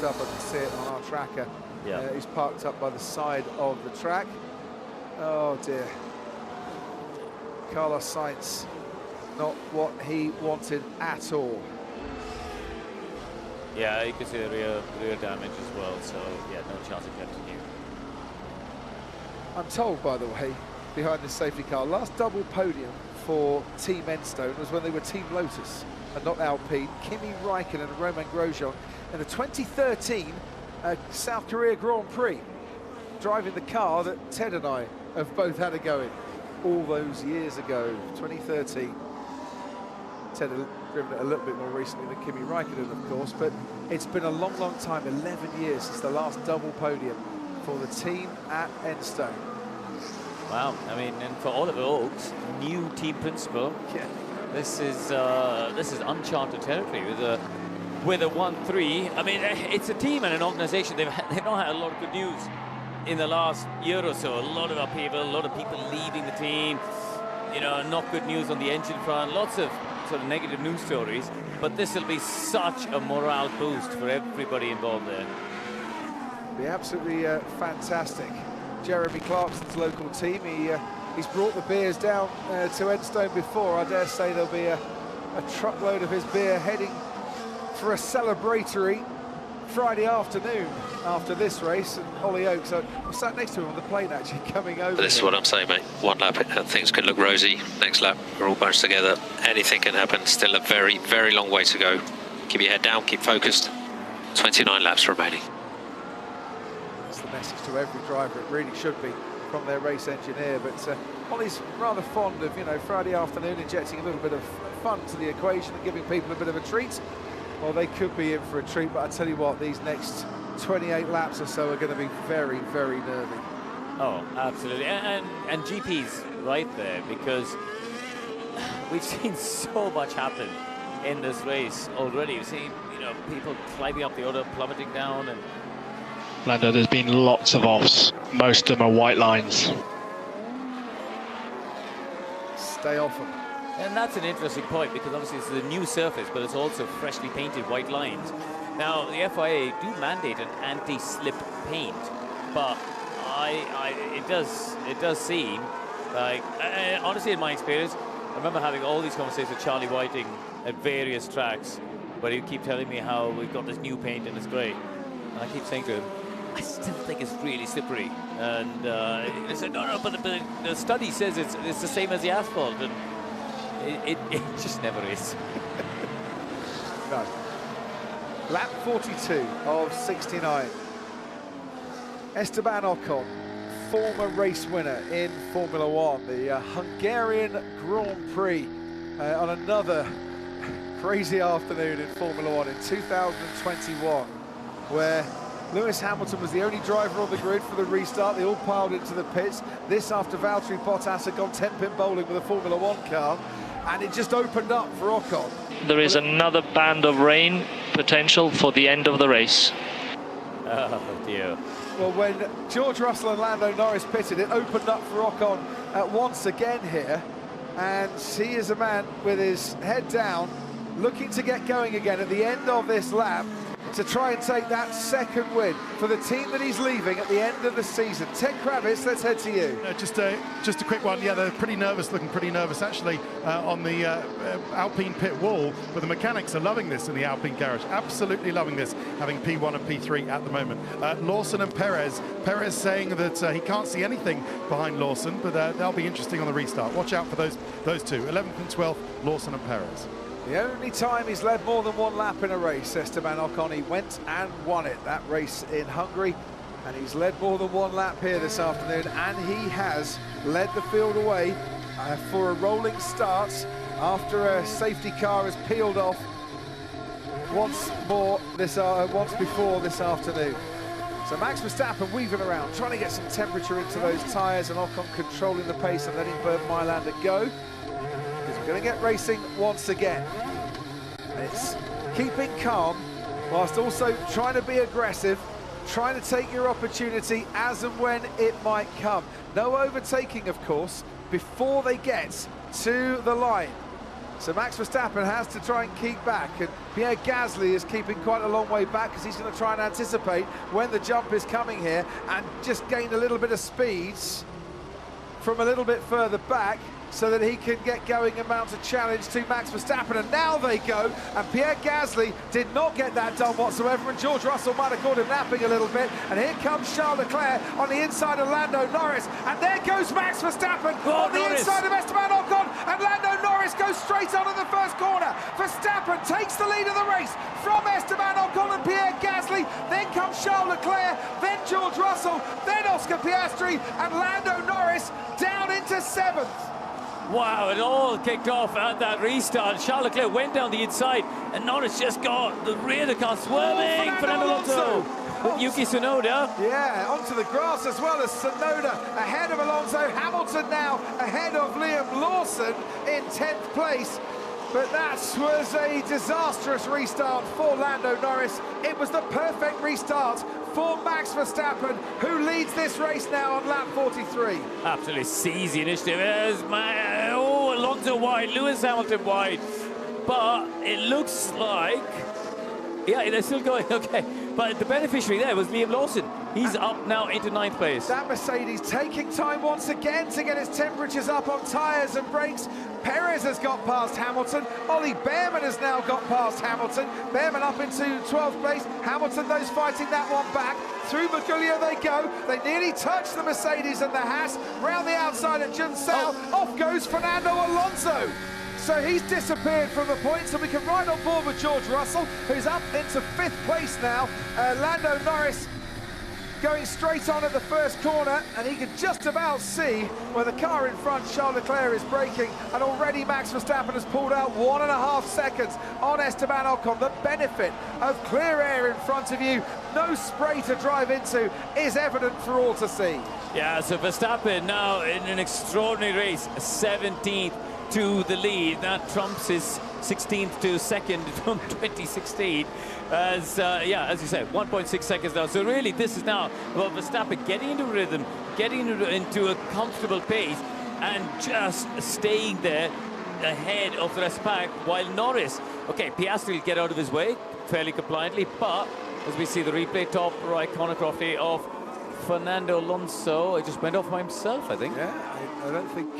up, I can see it on our tracker. He's parked up by the side of the track. Oh dear. Carlos Sainz, not what he wanted at all. Yeah, you can see the rear damage as well, so yeah, no chance of continue. I'm told, by the way, behind this safety car, last double podium for Team Enstone was when they were Team Lotus and not Alpine. Kimi Räikkönen and Romain Grosjean in the 2013 South Korea Grand Prix, driving the car that Ted and I have both had a go in all those years ago, 2013. Ted had driven it a little bit more recently than Kimi Räikkönen, of course, but it's been a long, long time, 11 years since the last double podium for the team at Enstone. Wow, I mean, and for Oliver Oakes, new team principal. Yeah. This is uncharted territory with a 1-3. I mean, it's a team and an organisation. They've not had a lot of good news in the last year or so. A lot of upheaval, a lot of people leaving the team. You know, not good news on the engine front. Lots of sort of negative news stories. But this will be such a morale boost for everybody involved there. Be absolutely fantastic. Jeremy Clarkson's local team. He's brought the beers down to Enstone before. I dare say there'll be a truckload of his beer heading for a celebratory Friday afternoon after this race. And Ollie Oakes, I sat next to him on the plane actually coming over. This is what I'm saying, mate. One lap and things could look rosy. Next lap, we're all bunched together. Anything can happen. Still a very, very long way to go. Keep your head down, keep focused. 29 laps remaining. That's the message to every driver. It really should be from their race engineer. But Ollie's rather fond of, you know, Friday afternoon injecting a little bit of fun to the equation and giving people a bit of a treat. Well, they could be in for a treat, but I tell you what, these next 28 laps or so are going to be very, very nervy. Oh, absolutely. And GP's right there, because we've seen so much happen in this race already. We've seen, you know, people climbing up the order, plummeting down, and Lando, there's been lots of offs. Most of them are white lines. Stay off them. And that's an interesting point, because obviously this is a new surface, but it's also freshly painted white lines. Now, the FIA do mandate an anti-slip paint, but it does seem like, honestly, in my experience, I remember having all these conversations with Charlie Whiting at various tracks, where he'd keep telling me how we've got this new paint and it's great. And I keep saying to him, I still think it's really slippery. And he said, no, but the study says it's the same as the asphalt. And it just never is. No. Lap 42 of 69. Esteban Ocon, former race winner in Formula One, the Hungarian Grand Prix, on another crazy afternoon in Formula One in 2021, where Lewis Hamilton was the only driver on the grid for the restart. They all piled into the pits. This after Valtteri Bottas had gone 10-pin bowling with a Formula One car, and it just opened up for Ocon. There is another band of rain potential for the end of the race. Oh dear. Well, when George Russell and Lando Norris pitted, it opened up for Ocon once again here, and he is a man with his head down, looking to get going again at the end of this lap to try and take that second win for the team that he's leaving at the end of the season. Ted Kravitz, let's head to you. Just a quick one. Yeah, they're pretty nervous, looking pretty nervous actually on the Alpine pit wall, but the mechanics are loving this in the Alpine garage, absolutely loving this, having P1 and P3 at the moment. Lawson and Perez saying that he can't see anything behind Lawson, but they'll be interesting on the restart. Watch out for those two, 11th and 12th, Lawson and Perez. The only time he's led more than one lap in a race, Esteban Ocon, he went and won it, that race in Hungary, and he's led more than one lap here this afternoon, and he has led the field away for a rolling start after a safety car has peeled off once before this afternoon. So Max Verstappen weaving around, trying to get some temperature into those tyres, and Ocon controlling the pace and letting Bernd Mailander go. We're going to get racing once again. It's keeping calm whilst also trying to be aggressive, trying to take your opportunity as and when it might come. No overtaking, of course, before they get to the line. So Max Verstappen has to try and keep back, and Pierre Gasly is keeping quite a long way back because he's going to try and anticipate when the jump is coming here and just gain a little bit of speeds from a little bit further back, so that he can get going and mount a challenge to Max Verstappen. And now they go, and Pierre Gasly did not get that done whatsoever, and George Russell might have caught him napping a little bit. And here comes Charles Leclerc on the inside of Lando Norris, and there goes Max Verstappen on the inside of Esteban Ocon, and Lando Norris goes straight on in the first corner. Verstappen takes the lead of the race from Esteban Ocon and Pierre Gasly, then comes Charles Leclerc, then George Russell, then Oscar Piastri, and Lando Norris down into 7th. Wow, it all kicked off at that restart. Charles Leclerc went down the inside, and Norris just got the rear of the car swerving. Fernando Alonso with Yuki Tsunoda. Yeah, onto the grass as well as Tsunoda ahead of Alonso. Hamilton now ahead of Liam Lawson in 10th place. But that was a disastrous restart for Lando Norris. It was the perfect restart for Max Verstappen, who leads this race now on lap 43. Absolutely seized the initiative. Alonso wide, Lewis Hamilton wide. But it looks like, yeah, they're still going, okay. But the beneficiary there was Liam Lawson. He's up now into 9th place. That Mercedes taking time once again to get its temperatures up on tyres and brakes. Perez has got past Hamilton. Ollie Behrman has now got past Hamilton. Behrman up into 12th place. Hamilton, those fighting that one back. Through Maguglia they go. They nearly touch the Mercedes and the Haas. Round the outside at Junsao. Off goes Fernando Alonso. So he's disappeared from the points, so we can ride on board with George Russell, who's up into 5th place now. Lando Norris going straight on at the first corner, and he can just about see where the car in front, Charles Leclerc, is braking, and already Max Verstappen has pulled out 1.5 seconds on Esteban Ocon. The benefit of clear air in front of you, no spray to drive into, is evident for all to see. Yeah, so Verstappen now in an extraordinary race, 17th. to the lead. That trumps his 16th to 2nd from 2016. As you said, 1.6 seconds now. So really, this is now about Verstappen getting into rhythm, getting into a comfortable pace, and just staying there ahead of the rest of the pack, while Norris, okay, Piastri will get out of his way fairly compliantly, but as we see the replay, top right corner crofty of Fernando Alonso, it just went off by himself, I think. Yeah, I don't think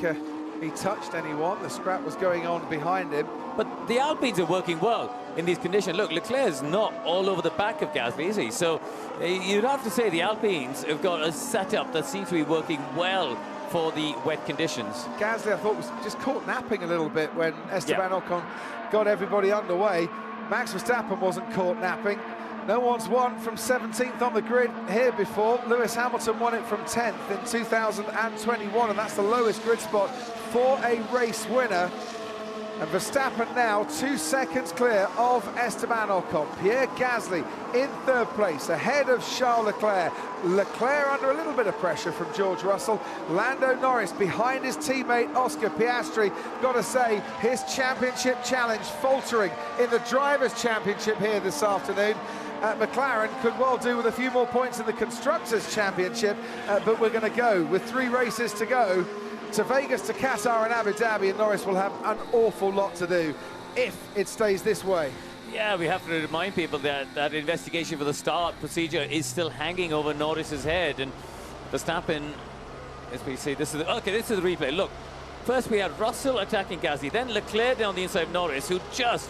he touched anyone. The scrap was going on behind him. But the Alpines are working well in these conditions. Look, Leclerc is not all over the back of Gasly, is he? So you'd have to say the Alpines have got a setup that seems to be working well for the wet conditions. Gasly, I thought, was just caught napping a little bit when Esteban Ocon got everybody underway. Max Verstappen wasn't caught napping. No one's won from 17th on the grid here before. Lewis Hamilton won it from 10th in 2021, and that's the lowest grid spot for a race winner. And Verstappen now 2 seconds clear of Esteban Ocon. Pierre Gasly in 3rd place, ahead of Charles Leclerc. Leclerc under a little bit of pressure from George Russell. Lando Norris behind his teammate Oscar Piastri. Got to say, his championship challenge faltering in the Drivers' Championship here this afternoon. McLaren could well do with a few more points in the Constructors' Championship, but we're going to go with 3 races to go to Vegas, to Qatar and Abu Dhabi, and Norris will have an awful lot to do if it stays this way. Yeah, we have to remind people that that investigation for the start procedure is still hanging over Norris's head, and Verstappen, as we see, this is the replay. Look, first we had Russell attacking Gasly, then Leclerc down the inside of Norris, who just,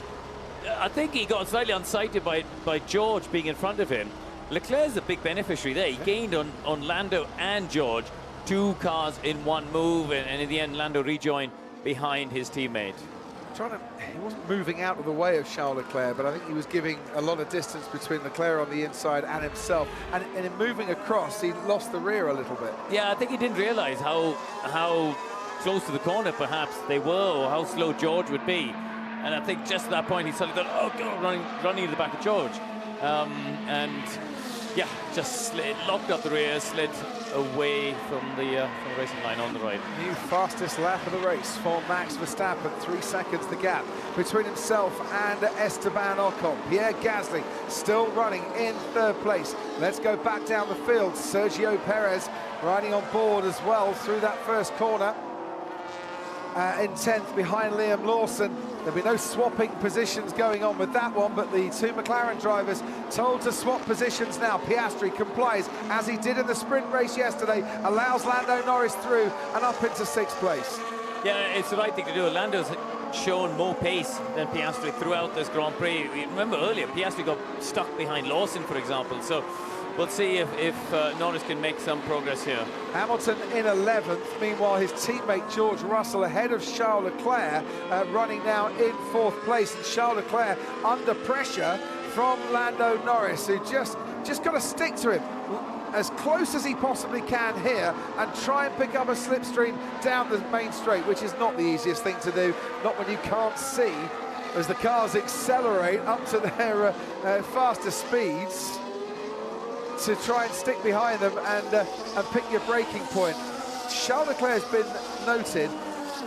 I think he got slightly unsighted by George being in front of him. Leclerc's the big beneficiary there. He gained on Lando and George. 2 cars in one move, and in the end Lando rejoined behind his teammate. He wasn't moving out of the way of Charles Leclerc, but I think he was giving a lot of distance between Leclerc on the inside and himself, and in moving across he lost the rear a little bit. Yeah, I think he didn't realize how close to the corner perhaps they were, or how slow George would be, and I think just at that point he suddenly thought, oh God, running to the back of George, and yeah, just locked up the rear, slid away from the racing line on the right. New fastest lap of the race for Max Verstappen. 3 seconds the gap between himself and Esteban Ocon. Pierre Gasly still running in 3rd place. Let's go back down the field. Sergio Perez riding on board as well through that first corner. In 10th behind Liam Lawson. There'll be no swapping positions going on with that one, but the 2 McLaren drivers told to swap positions now. Piastri complies, as he did in the sprint race yesterday, allows Lando Norris through and up into 6th place. Yeah, it's the right thing to do. Lando's shown more pace than Piastri throughout this Grand Prix. Remember earlier, Piastri got stuck behind Lawson, for example, so we'll see if Norris can make some progress here. Hamilton in 11th. Meanwhile, his teammate George Russell ahead of Charles Leclerc, running now in 4th place. And Charles Leclerc under pressure from Lando Norris, who just got to stick to him as close as he possibly can here and try and pick up a slipstream down the main straight, which is not the easiest thing to do, not when you can't see as the cars accelerate up to their faster speeds, to try and stick behind them and pick your braking point. Charles Leclerc has been noted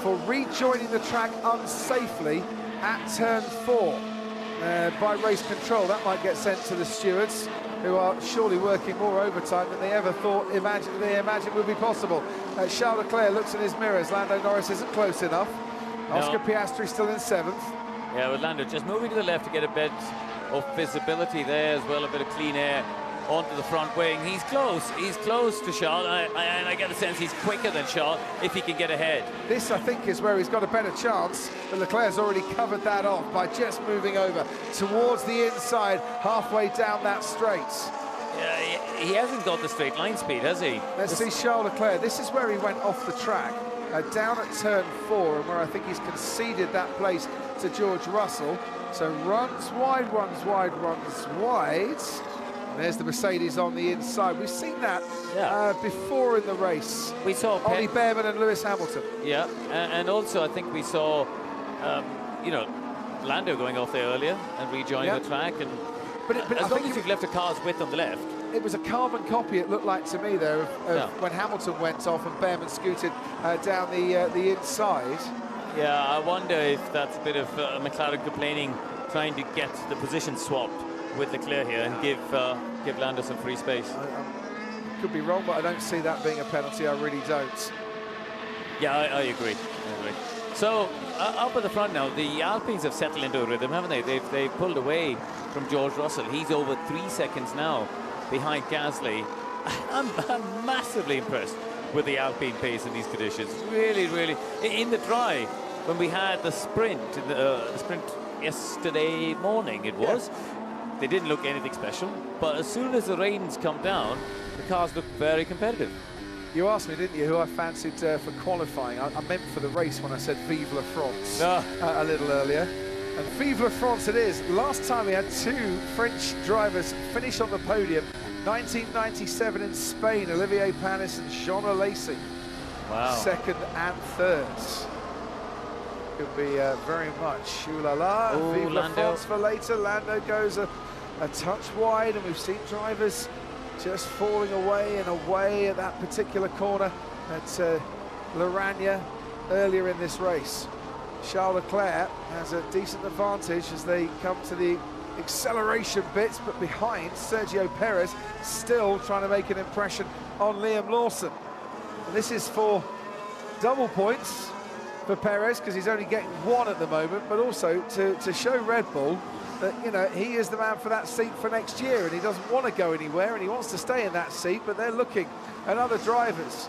for rejoining the track unsafely at turn 4 by race control. That might get sent to the stewards, who are surely working more overtime than they ever thought they imagined would be possible. Charles Leclerc looks in his mirrors. Lando Norris isn't close enough. Oscar Piastri still in 7th. Yeah, with Lando just moving to the left to get a bit of visibility there as well, a bit of clean air onto the front wing. He's close to Charles, and I get the sense he's quicker than Charles if he can get ahead. This, I think, is where he's got a better chance, but Leclerc's already covered that off by just moving over towards the inside, halfway down that straight. Yeah, he hasn't got the straight line speed, has he? Let's see Charles Leclerc. This is where he went off the track, down at turn 4, and where I think he's conceded that place to George Russell. So runs wide, runs wide, runs wide. There's the Mercedes on the inside. We've seen that before in the race. We saw Ollie Behrman and Lewis Hamilton. Yeah, and also I think we saw, Lando going off there earlier and rejoining the track. And but as long as you've left a car's width on the left. It was a carbon copy, it looked like to me, there, of when Hamilton went off and Behrman scooted down the inside. Yeah, I wonder if that's a bit of McLaren complaining, trying to get the position swapped with Leclerc here and give Lando some free space. I could be wrong, but I don't see that being a penalty. I really don't. Yeah, I agree. So up at the front now, the Alpines have settled into a rhythm, haven't they? They've pulled away from George Russell. He's over 3 seconds now behind Gasly. I'm massively impressed with the Alpine pace in these conditions. Really, really. In the dry, when we had the sprint, the sprint yesterday morning, it was. Yeah. They didn't look anything special, but as soon as the rains come down, the cars look very competitive. You asked me, didn't you, who I fancied for qualifying? I meant for the race when I said Vive la France a little earlier. And Vive la France it is. Last time we had 2 French drivers finish on the podium. 1997 in Spain, Olivier Panis and Jean Alesi. Wow. Second and third. Could be very much. Ooh la la, Vive la France for later. Lando goes a touch wide, and we've seen drivers just falling away and away at that particular corner at Lorania earlier in this race. Charles Leclerc has a decent advantage as they come to the acceleration bits, but behind Sergio Perez, still trying to make an impression on Liam Lawson. And this is for double points for Perez, because he's only getting 1 at the moment, but also to show Red Bull that, you know, he is the man for that seat for next year, and he doesn't want to go anywhere, and he wants to stay in that seat, but they're looking at other drivers.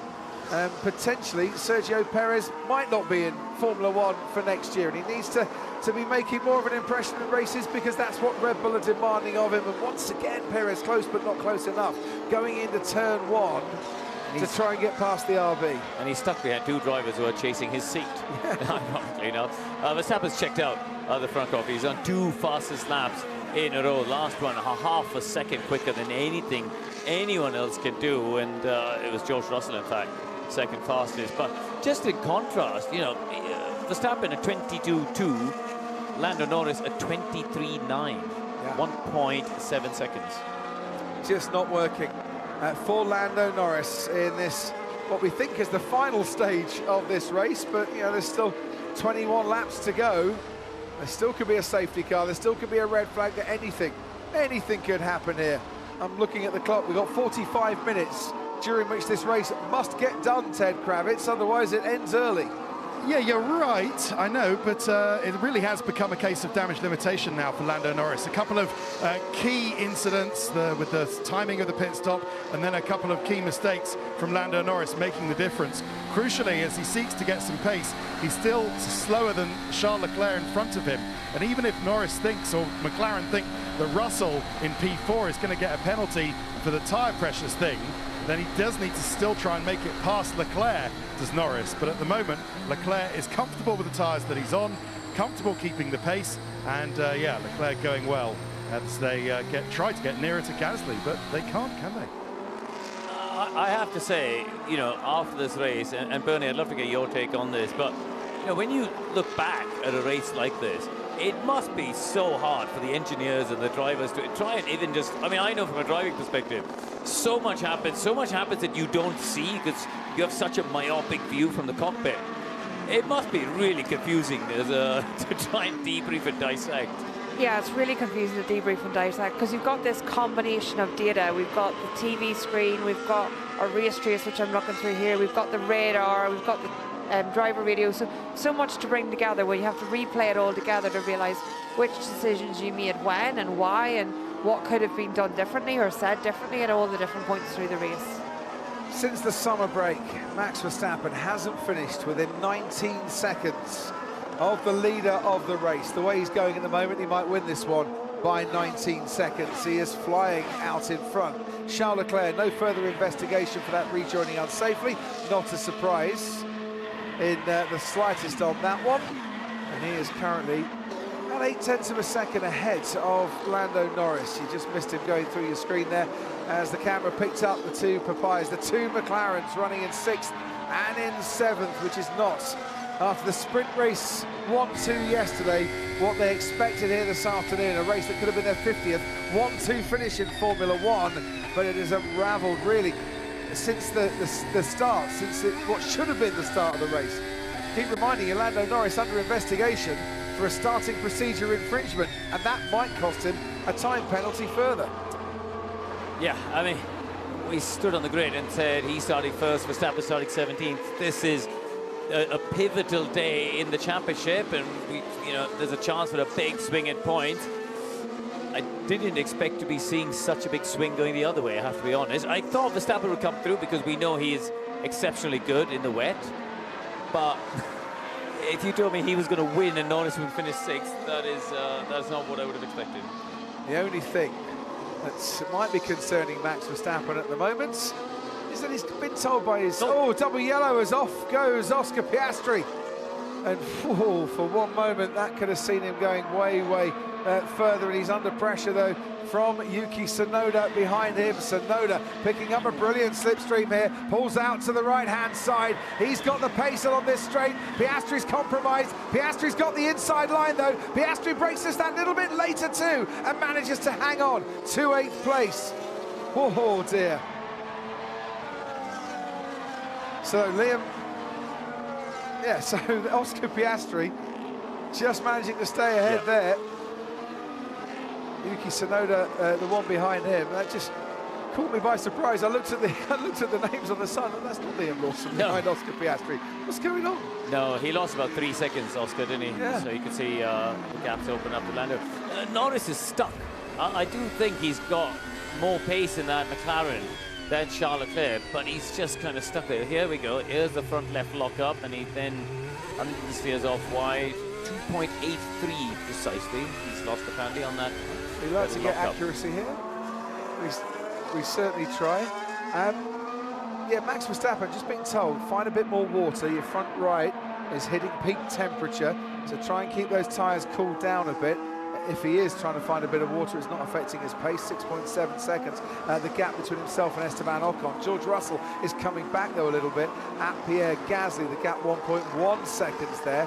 Potentially, Sergio Perez might not be in Formula One for next year, and he needs to be making more of an impression in races, because that's what Red Bull are demanding of him. And once again, Perez close, but not close enough, going into turn 1 to try and get past the RB. And he's stuck behind 2 drivers who are chasing his seat. Ironically enough. Verstappen's checked out the front off. He's on 2 fastest laps in a row. Last one, half a second quicker than anything anyone else can do. And it was George Russell, in fact, second fastest. But just in contrast, you know, Verstappen at 22.2, Lando Norris at 23.9, 1.7 seconds. Just not working for Lando Norris in this, what we think is the final stage of this race, but you know, there's still 21 laps to go. There still could be a safety car, there still could be a red flag, that anything could happen here. I'm looking at the clock, we've got 45 minutes during which this race must get done, Ted Kravitz, otherwise it ends early. Yeah, you're right, I know, but it really has become a case of damage limitation now for Lando Norris. A couple of key incidents with the timing of the pit stop, and then a couple of key mistakes from Lando Norris making the difference. Crucially, as he seeks to get some pace, he's still slower than Charles Leclerc in front of him. And even if Norris thinks, or McLaren think, that Russell in P4 is going to get a penalty for the tyre pressures thing, then he does need to still try and make it past Leclerc, does Norris. But at the moment, Leclerc is comfortable with the tyres that he's on, comfortable keeping the pace, and yeah, Leclerc going well as they try to get nearer to Gasly, but they can't, can they? I have to say, you know, after this race, and Bernie, I'd love to get your take on this, but you know, when you look back at a race like this, it must be so hard for the engineers and the drivers to try and even just, I mean, I know from a driving perspective, so much happens that you don't see because you have such a myopic view from the cockpit. It must be really confusing to try and debrief and dissect. Yeah, it's really confusing to debrief and dissect because you've got this combination of data. We've got the TV screen, we've got a race trace, which I'm looking through here, we've got the radar, we've got the driver radio, so much to bring together where you have to replay it all together to realize which decisions you made when and why and what could have been done differently or said differently at all the different points through the race. Since the summer break, Max Verstappen hasn't finished within 19 seconds of the leader of the race. The way he's going at the moment, he might win this one by 19 seconds. He is flying out in front. Charles Leclerc, no further investigation for that rejoining unsafely. Not a surprise in the slightest on that one. And he is currently about 0.8 of a second ahead of Lando Norris. You just missed him going through your screen there as the camera picked up the 2 Papayas, the 2 McLarens running in 6th and in 7th, which is not, after the sprint race 1-2 yesterday, what they expected here this afternoon, a race that could have been their 50th 1-2 finish in Formula One, but it has unravelled really since the start, since what should have been the start of the race. keep reminding you, Lando Norris under investigation for a starting procedure infringement, and that might cost him a time penalty further. Yeah, I mean, we stood on the grid and said he's starting first, Verstappen starting 17th. This is a pivotal day in the championship, and there's a chance for a big swing at points. I didn't expect to be seeing such a big swing going the other way, I have to be honest. I thought Verstappen would come through because we know he is exceptionally good in the wet, but if you told me he was going to win and Norris would finish 6th, that's not what I would have expected. The only thing that might be concerning Max Verstappen at the moment is that he's been told by his... Oh, double yellow as off goes Oscar Piastri. And for one moment, that could have seen him going way, way further. And he's under pressure, though, from Yuki Tsunoda behind him. Tsunoda picking up a brilliant slipstream here, pulls out to the right-hand side. He's got the pace along this straight. Piastri's compromised. Piastri's got the inside line, though. Piastri breaks us that little bit later, too, and manages to hang on to 8th place. Oh, dear. So, Liam... Yeah, so Oscar Piastri just managing to stay ahead there. Yuki Tsunoda, the one behind him, that just caught me by surprise. I looked at the names on the sun, and that's not Liam Lawson behind Oscar Piastri. What's going on? No, he lost about 3 seconds, Oscar, didn't he? Yeah. So you can see the gaps open up to Lando. Norris is stuck. I do think he's got more pace in that McLaren than Charles Leclerc, but he's just kind of stuck there. Here we go. Here's the front left lock up, and he then steers off wide. 2.83 precisely. He's lost the penalty on that. We like to get accuracy here. We certainly try. Yeah, Max Verstappen just being told, find a bit more water. Your front right is hitting peak temperature, so try and keep those tyres cooled down a bit. If he is trying to find a bit of water, it's not affecting his pace. 6.7 seconds, the gap between himself and Esteban Ocon. George Russell is coming back, though, a little bit at Pierre Gasly. The gap 1.1 seconds there.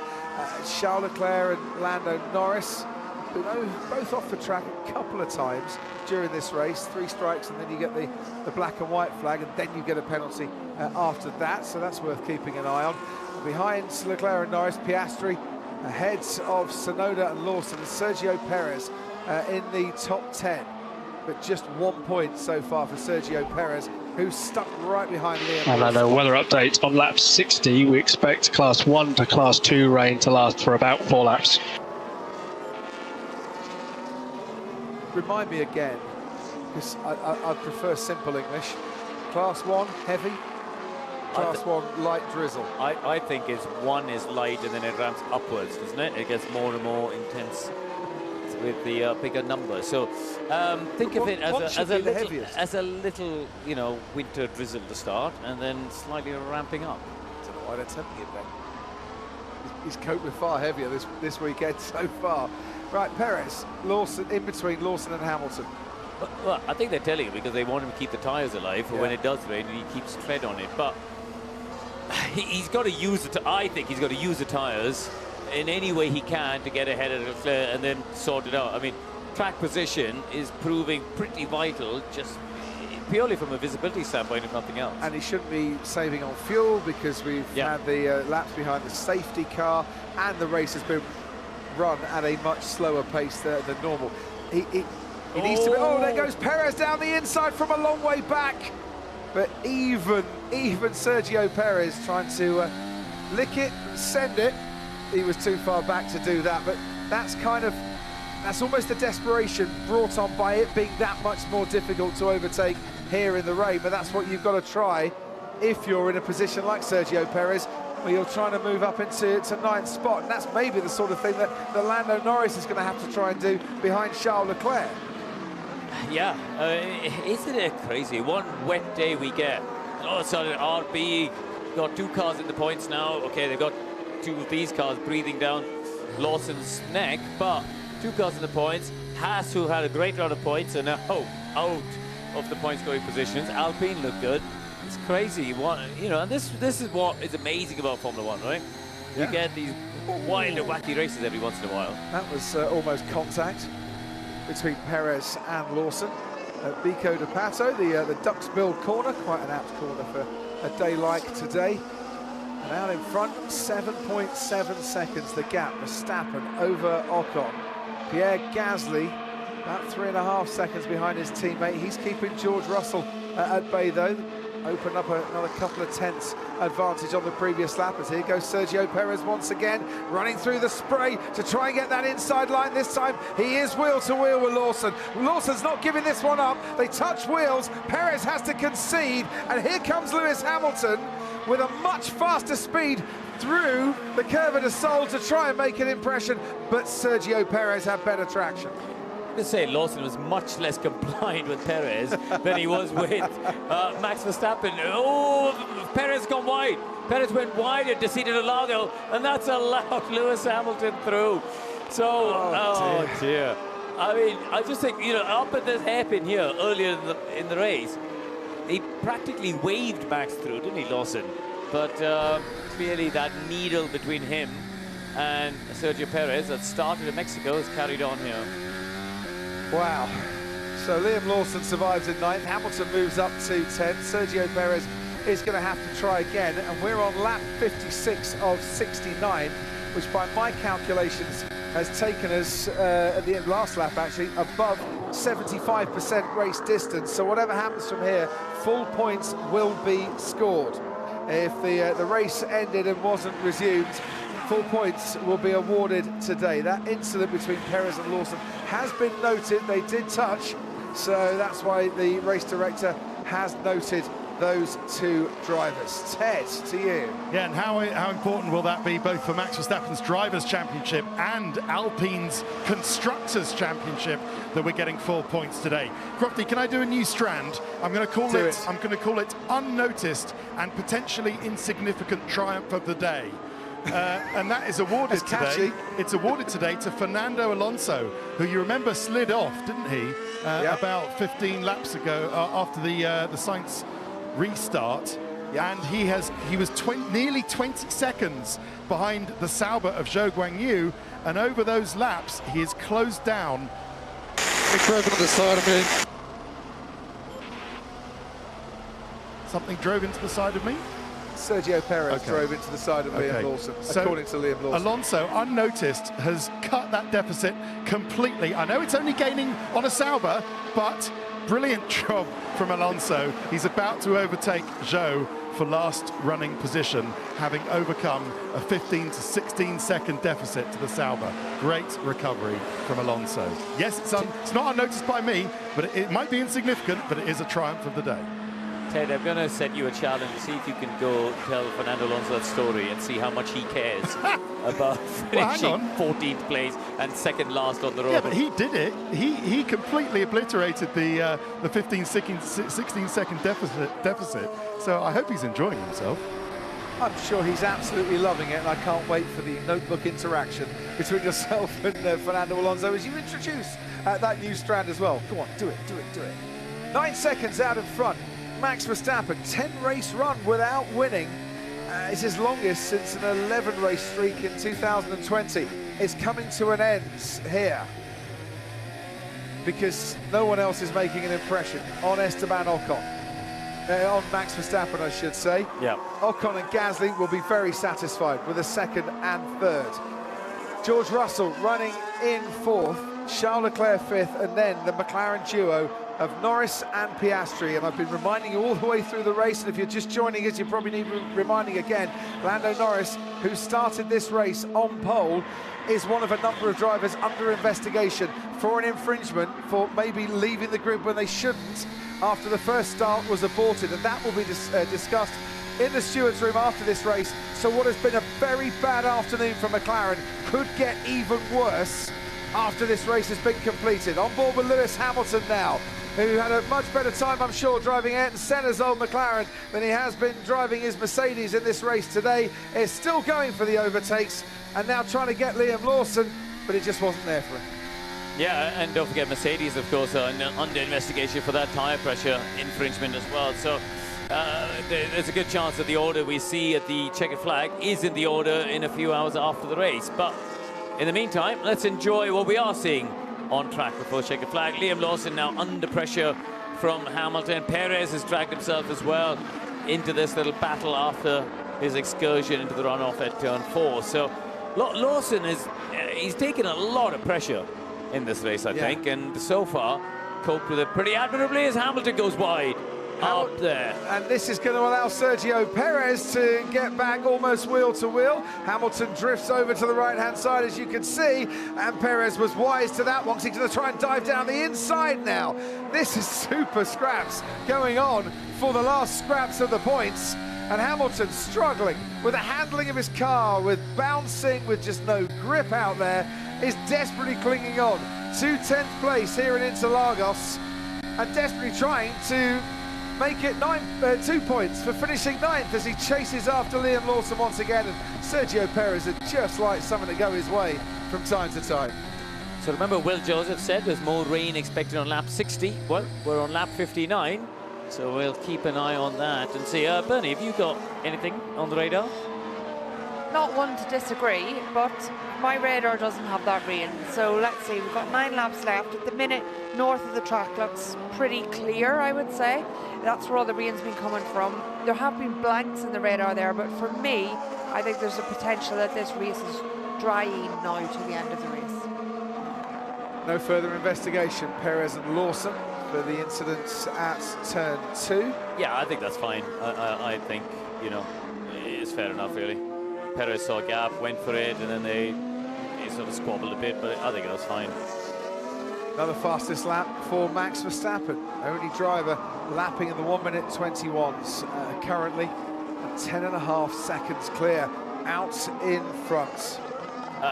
Charles Leclerc and Lando Norris, both off the track a couple of times during this race. 3 strikes, and then you get the black and white flag, and then you get a penalty after that. So that's worth keeping an eye on. Behind Leclerc and Norris, Piastri ahead of Tsunoda and Lawson, and Sergio Perez in the top 10. But just 1 point so far for Sergio Perez, who's stuck right behind Liam. And a weather update on lap 60. We expect class 1 to class 2 rain to last for about 4 laps. Remind me again, because I prefer simple English. Class 1, heavy. Class 1, light drizzle. I think it's 1 is light and then it ramps upwards, doesn't it? It gets more and more intense with the bigger number. So think of it as a little, winter drizzle to start, and then slightly ramping up. I don't know why they're tempting it then. He's coped with far heavier this weekend so far. Right, Perez, Lawson, in between Lawson and Hamilton. Well, I think they're telling him because they want him to keep the tyres alive for when it does rain, and he keeps tread on it. But he's got to use I think he's got to use the tyres in any way he can to get ahead of Leclerc and then sort it out. I mean, track position is proving pretty vital, just purely from a visibility standpoint, if nothing else. And he shouldn't be saving on fuel because we've had the laps behind the safety car, and the race has been run at a much slower pace than normal. He needs to be... Oh, there goes Perez down the inside from a long way back. But even Sergio Perez trying to lick it, send it. He was too far back to do that, but that's almost the desperation brought on by it being that much more difficult to overtake here in the rain. But that's what you've got to try if you're in a position like Sergio Perez, where you're trying to move up into 9th spot. And that's maybe the sort of thing that Lando Norris is going to have to try and do behind Charles Leclerc. Yeah, isn't it crazy? One wet day we get, and all of a sudden RB got 2 cars in the points now. Okay, they've got 2 of these cars breathing down Lawson's neck, but 2 cars in the points. Haas, who had a great round of points, and now out of the point scoring positions. Alpine look good. It's crazy. And this is what is amazing about Formula 1, right? You get these wild and wacky races every once in a while. That was almost contact between Perez and Lawson. Bico de Pato, the Ducksbill corner, quite an apt corner for a day like today. And out in front, 7.7 seconds, the gap, Verstappen over Ocon. Pierre Gasly, about 3.5 seconds behind his teammate. He's keeping George Russell at bay, though. Opened up another couple of tenths advantage on the previous lap. As here goes Sergio Perez once again, running through the spray to try and get that inside line. This time he is wheel to wheel with Lawson. Lawson's not giving this one up. They touch wheels. Perez has to concede, and here comes Lewis Hamilton with a much faster speed through the Curva de Sol to try and make an impression, but Sergio Perez had better traction. To say Lawson was much less compliant with Perez than he was with Max Verstappen. Oh, Perez gone wide. Perez went wide at Desiderolago, and that's allowed Lewis Hamilton through. So, oh dear. I mean, I just think, you know, up at this hairpin here earlier in the race, he practically waved Max through, didn't he, Lawson? But clearly that needle between him and Sergio Perez that started in Mexico is carried on here. Wow. So Liam Lawson survives in 9th. Hamilton moves up to 10th. Sergio Perez is going to have to try again. And we're on lap 56 of 69, which by my calculations has taken us, at the end last lap actually, above 75% race distance. So whatever happens from here, full points will be scored. If the race ended and wasn't resumed, full points will be awarded today. That incident between Perez and Lawson has been noted. They did touch, so that's why the race director has noted those two drivers. Ted, to you. Yeah, and how important will that be both for Max Verstappen's Drivers' Championship and Alpine's Constructors' Championship that we're getting 4 points today? Crofty, can I do a new strand? I'm going to call it Unnoticed and Potentially Insignificant Triumph of the Day. And that is awarded today. It's awarded today to Fernando Alonso, who you remember slid off, didn't he? About 15 laps ago after the Sainz restart. And he was nearly 20 seconds behind the Sauber of Zhou Guanyu, and over those laps he has closed down. Big broken on the side of me. Something drove into the side of me? Sergio Perez drove into the side of Liam Lawson, according to Liam Lawson. Alonso, unnoticed, has cut that deficit completely. I know it's only gaining on a Sauber, but brilliant job from Alonso. He's about to overtake Zhou for last running position, having overcome a 15 to 16 second deficit to the Sauber. Great recovery from Alonso. Yes, it's not unnoticed by me, but it might be insignificant, but it is a triumph of the day. Ted, I'm going to set you a challenge. See if you can go tell Fernando Alonso that story and see how much he cares about finishing 14th place and second last on the road. Yeah, but he did it. He completely obliterated the 16 second deficit. So I hope he's enjoying himself. I'm sure he's absolutely loving it, and I can't wait for the notebook interaction between yourself and Fernando Alonso as you introduce that new strand as well. Go on, do it. 9 seconds out in front. Max Verstappen, 10-race run without winning. It's his longest since an 11-race streak in 2020. It's coming to an end here because no one else is making an impression on Esteban Ocon. On Max Verstappen, I should say. Yeah. Ocon and Gasly will be very satisfied with a second and third. George Russell running in fourth, Charles Leclerc fifth, and then the McLaren duo of Norris and Piastri. And I've been reminding you all the way through the race, and if you're just joining us, you probably need reminding again. Lando Norris, who started this race on pole, is one of a number of drivers under investigation for an infringement for maybe leaving the grid when they shouldn't after the first start was aborted, and that will be discussed in the stewards' room after this race. So what has been a very bad afternoon for McLaren could get even worse after this race has been completed. On board with Lewis Hamilton now, who had a much better time, I'm sure, driving Ayrton Senna's old McLaren than he has been driving his Mercedes in this race today. Is still going for the overtakes and now trying to get Liam Lawson, but it just wasn't there for him. Yeah, and don't forget Mercedes, of course, are under investigation for that tyre pressure infringement as well. So there's a good chance that the order we see at the checkered flag is in the order in a few hours after the race. But in the meantime, let's enjoy what we are seeing on track before checkered flag. Liam Lawson now under pressure from Hamilton. Perez has dragged himself as well into this little battle after his excursion into the runoff at turn 4. So Lawson he's taken a lot of pressure in this race, I think, and so far coped with it pretty admirably as Hamilton goes wide up there. And this is going to allow Sergio Perez to get back almost wheel to wheel. Hamilton drifts over to the right-hand side, as you can see, and Perez was wise to that one because he's going to try and dive down the inside now. This is super scraps going on for the last scraps of the points, and Hamilton struggling with the handling of his car, with bouncing, with just no grip out there, is desperately clinging on to 10th place here in Interlagos and desperately trying to make it 2 points for finishing 9th as he chases after Liam Lawson once again, and Sergio Perez would just like something to go his way from time to time. So remember, Will Joseph said there's more rain expected on lap 60. Well, we're on lap 59, so we'll keep an eye on that and see. Bernie, have you got anything on the radar? Not one to disagree, but my radar doesn't have that rain. So let's see, we've got 9 laps left. At the minute, north of the track looks pretty clear, I would say. That's where all the rain's been coming from. There have been blanks in the radar there, but for me, I think there's a potential that this race is drying now to the end of the race. No further investigation. Perez and Lawson for the incidents at turn 2. Yeah, I think that's fine. I think, you know, it's fair enough, really. Perez saw a gap, went for it, and then they sort of squabbled a bit, but I think it was fine. Another fastest lap for Max Verstappen. Only driver lapping in the 1:21s currently, and 10.5 seconds clear out in front.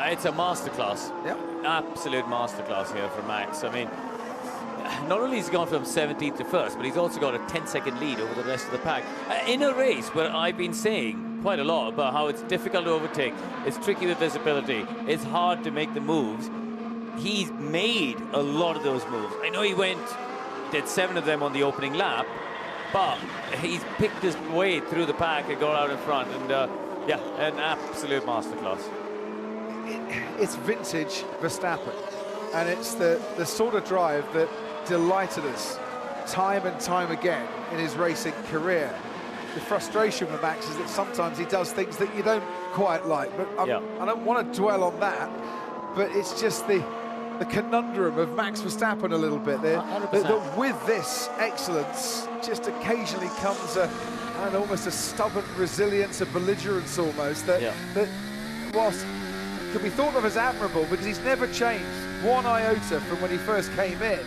It's a masterclass. Yeah. Absolute masterclass here from Max. I mean, not only has he gone from 17th to 1st, but he's also got a 10-second lead over the rest of the pack. In a race where I've been saying quite a lot about how it's difficult to overtake, it's tricky with visibility, it's hard to make the moves, he's made a lot of those moves. I know he did 7 of them on the opening lap, but he's picked his way through the pack and got out in front, and yeah, an absolute masterclass. It's vintage Verstappen, and it's the sort of drive that delighted us time and time again in his racing career. The frustration with Max is that sometimes he does things that you don't quite like, but I don't want to dwell on that, but it's just the conundrum of Max Verstappen a little bit there, that with this excellence just occasionally comes almost a stubborn resilience, a belligerence almost, that whilst could be thought of as admirable because he's never changed one iota from when he first came in,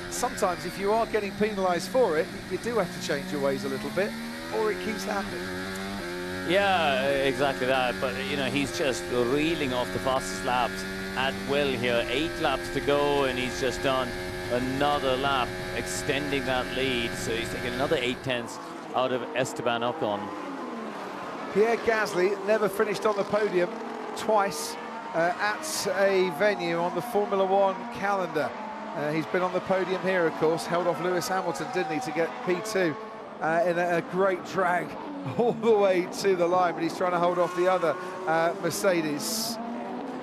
sometimes if you are getting penalised for it, you do have to change your ways a little bit, or it keeps happening. Yeah, exactly that. But, you know, he's just reeling off the fastest laps at will here. 8 laps to go, and he's just done another lap, extending that lead. So he's taken another 8/10 out of Esteban Ocon. Pierre Gasly never finished on the podium twice at a venue on the Formula One calendar. He's been on the podium here, of course, held off Lewis Hamilton, didn't he, to get P2 in a great drag all the way to the line, but he's trying to hold off the other Mercedes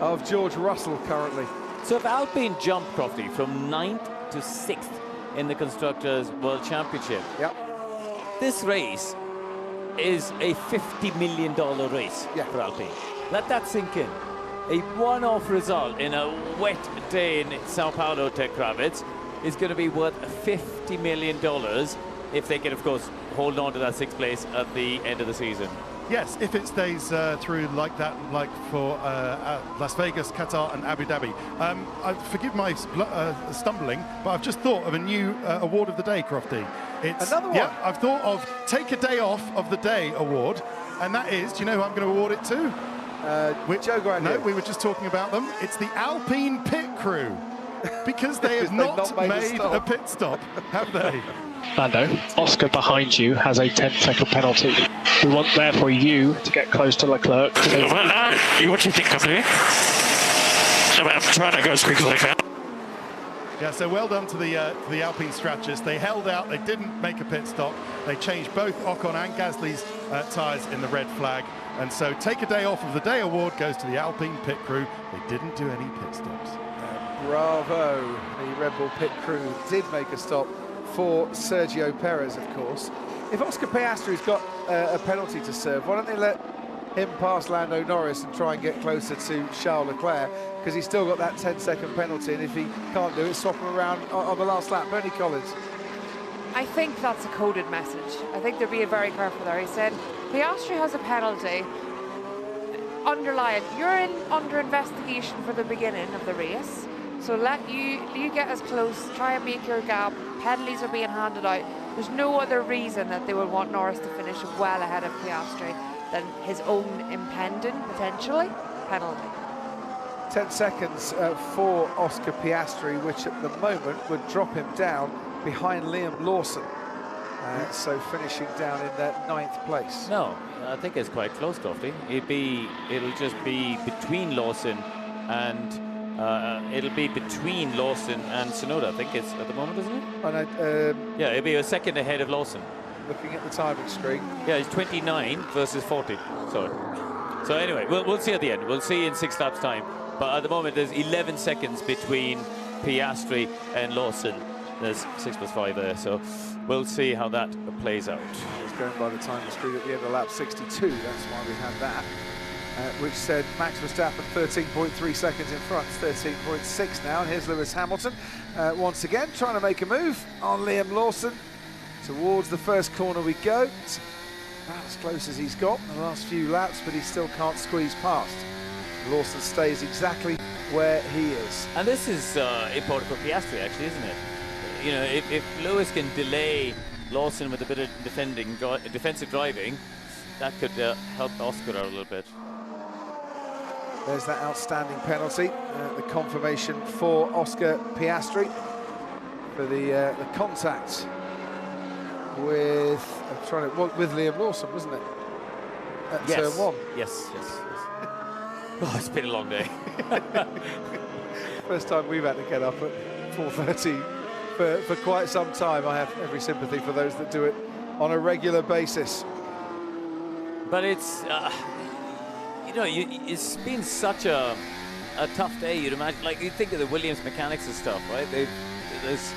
of George Russell currently. So if Alpine jumped, Crofty, from 9th to 6th in the Constructors' World Championship, this race is a $50 million race for Alpine. Let that sink in. A one-off result in a wet day in Sao Paulo, Tech Kravitz, is going to be worth $50 million if they can, of course, hold on to that 6th place at the end of the season. Yes, if it stays through like that, like for Las Vegas, Qatar and Abu Dhabi. Forgive my stumbling, but I've just thought of a new award of the day, Crofty. It's, another one? Yeah, I've thought of Take a Day Off of the Day award, and that is, do you know who I'm going to award it to? No, we were just talking about them. It's the Alpine pit crew, because they have not made a pit stop, have they? Lando, Oscar behind you has a 10-second penalty. We want, therefore, you to get close to Leclerc. What do you think of me? I'm trying to go as quick as I can. Yeah, so well done to the Alpine strategists. They held out, they didn't make a pit stop. They changed both Ocon and Gasly's tyres in the red flag. And so Take a Day Off of the Day award goes to the Alpine pit crew. They didn't do any pit stops. Bravo. The Red Bull pit crew did make a stop for Sergio Perez, of course. If Oscar Piastri's got a penalty to serve, why don't they let him pass Lando Norris and try and get closer to Charles Leclerc, because he's still got that 10-second penalty, and if he can't do it, swap him around on the last lap. Bernie Collins. I think that's a coded message. I think they're being very careful there. He said, Piastri has a penalty. Underline, you're under investigation for the beginning of the race, so let you get as close, try and make your gap. Penalties are being handed out. There's no other reason that they would want Norris to finish well ahead of Piastri than his own impending, potentially, penalty. 10 seconds for Oscar Piastri, which at the moment would drop him down behind Liam Lawson. So finishing down in that 9th place. No, I think it's quite close, Crofty. It'll just be between Lawson and it'll be between Lawson and Tsunoda. I think it's at the moment, isn't it? Yeah, it'll be a second ahead of Lawson. Looking at the timing screen. Yeah, it's 29 versus 40. Sorry. So anyway, we'll see at the end. We'll see in 6 laps time. But at the moment, there's 11 seconds between Piastri and Lawson. There's 6 plus 5 there, so we'll see how that plays out. It's going by the timing screen at the end of lap 62. That's why we had that. Which said Max Verstappen 13.3 seconds in front, 13.6 now. And here's Lewis Hamilton once again trying to make a move on Liam Lawson. Towards the first corner we go. It's about as close as he's got in the last few laps, but he still can't squeeze past. Lawson stays exactly where he is. And this is important for Piastri, actually, isn't it? You know, if Lewis can delay Lawson with a bit of defensive driving, that could help Oscar out a little bit. There's that outstanding penalty, the confirmation for Oscar Piastri for the contact with Liam Lawson, wasn't it? At yes. turn 1. Yes. Oh, it's been a long day. First time we've had to get up at 4:30 for quite some time. I have every sympathy for those that do it on a regular basis. But it's, it's been such a tough day, you'd imagine. Like, you think of the Williams mechanics and stuff, right? There's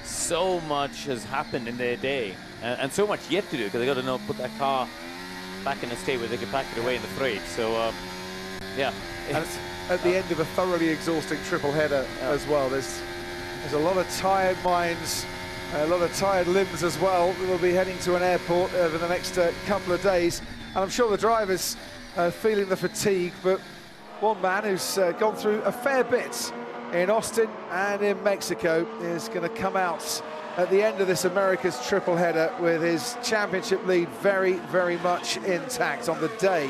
so much has happened in their day, and so much yet to do, because they got to put that car back in a state where they can pack it away in the freight. So, yeah. And at the end of a thoroughly exhausting triple header as well, there's a lot of tired minds, a lot of tired limbs as well. We'll be heading to an airport over the next couple of days, and I'm sure the drivers are feeling the fatigue, but one man who's gone through a fair bit in Austin and in Mexico is going to come out at the end of this America's triple header with his championship lead very, very much intact on the day.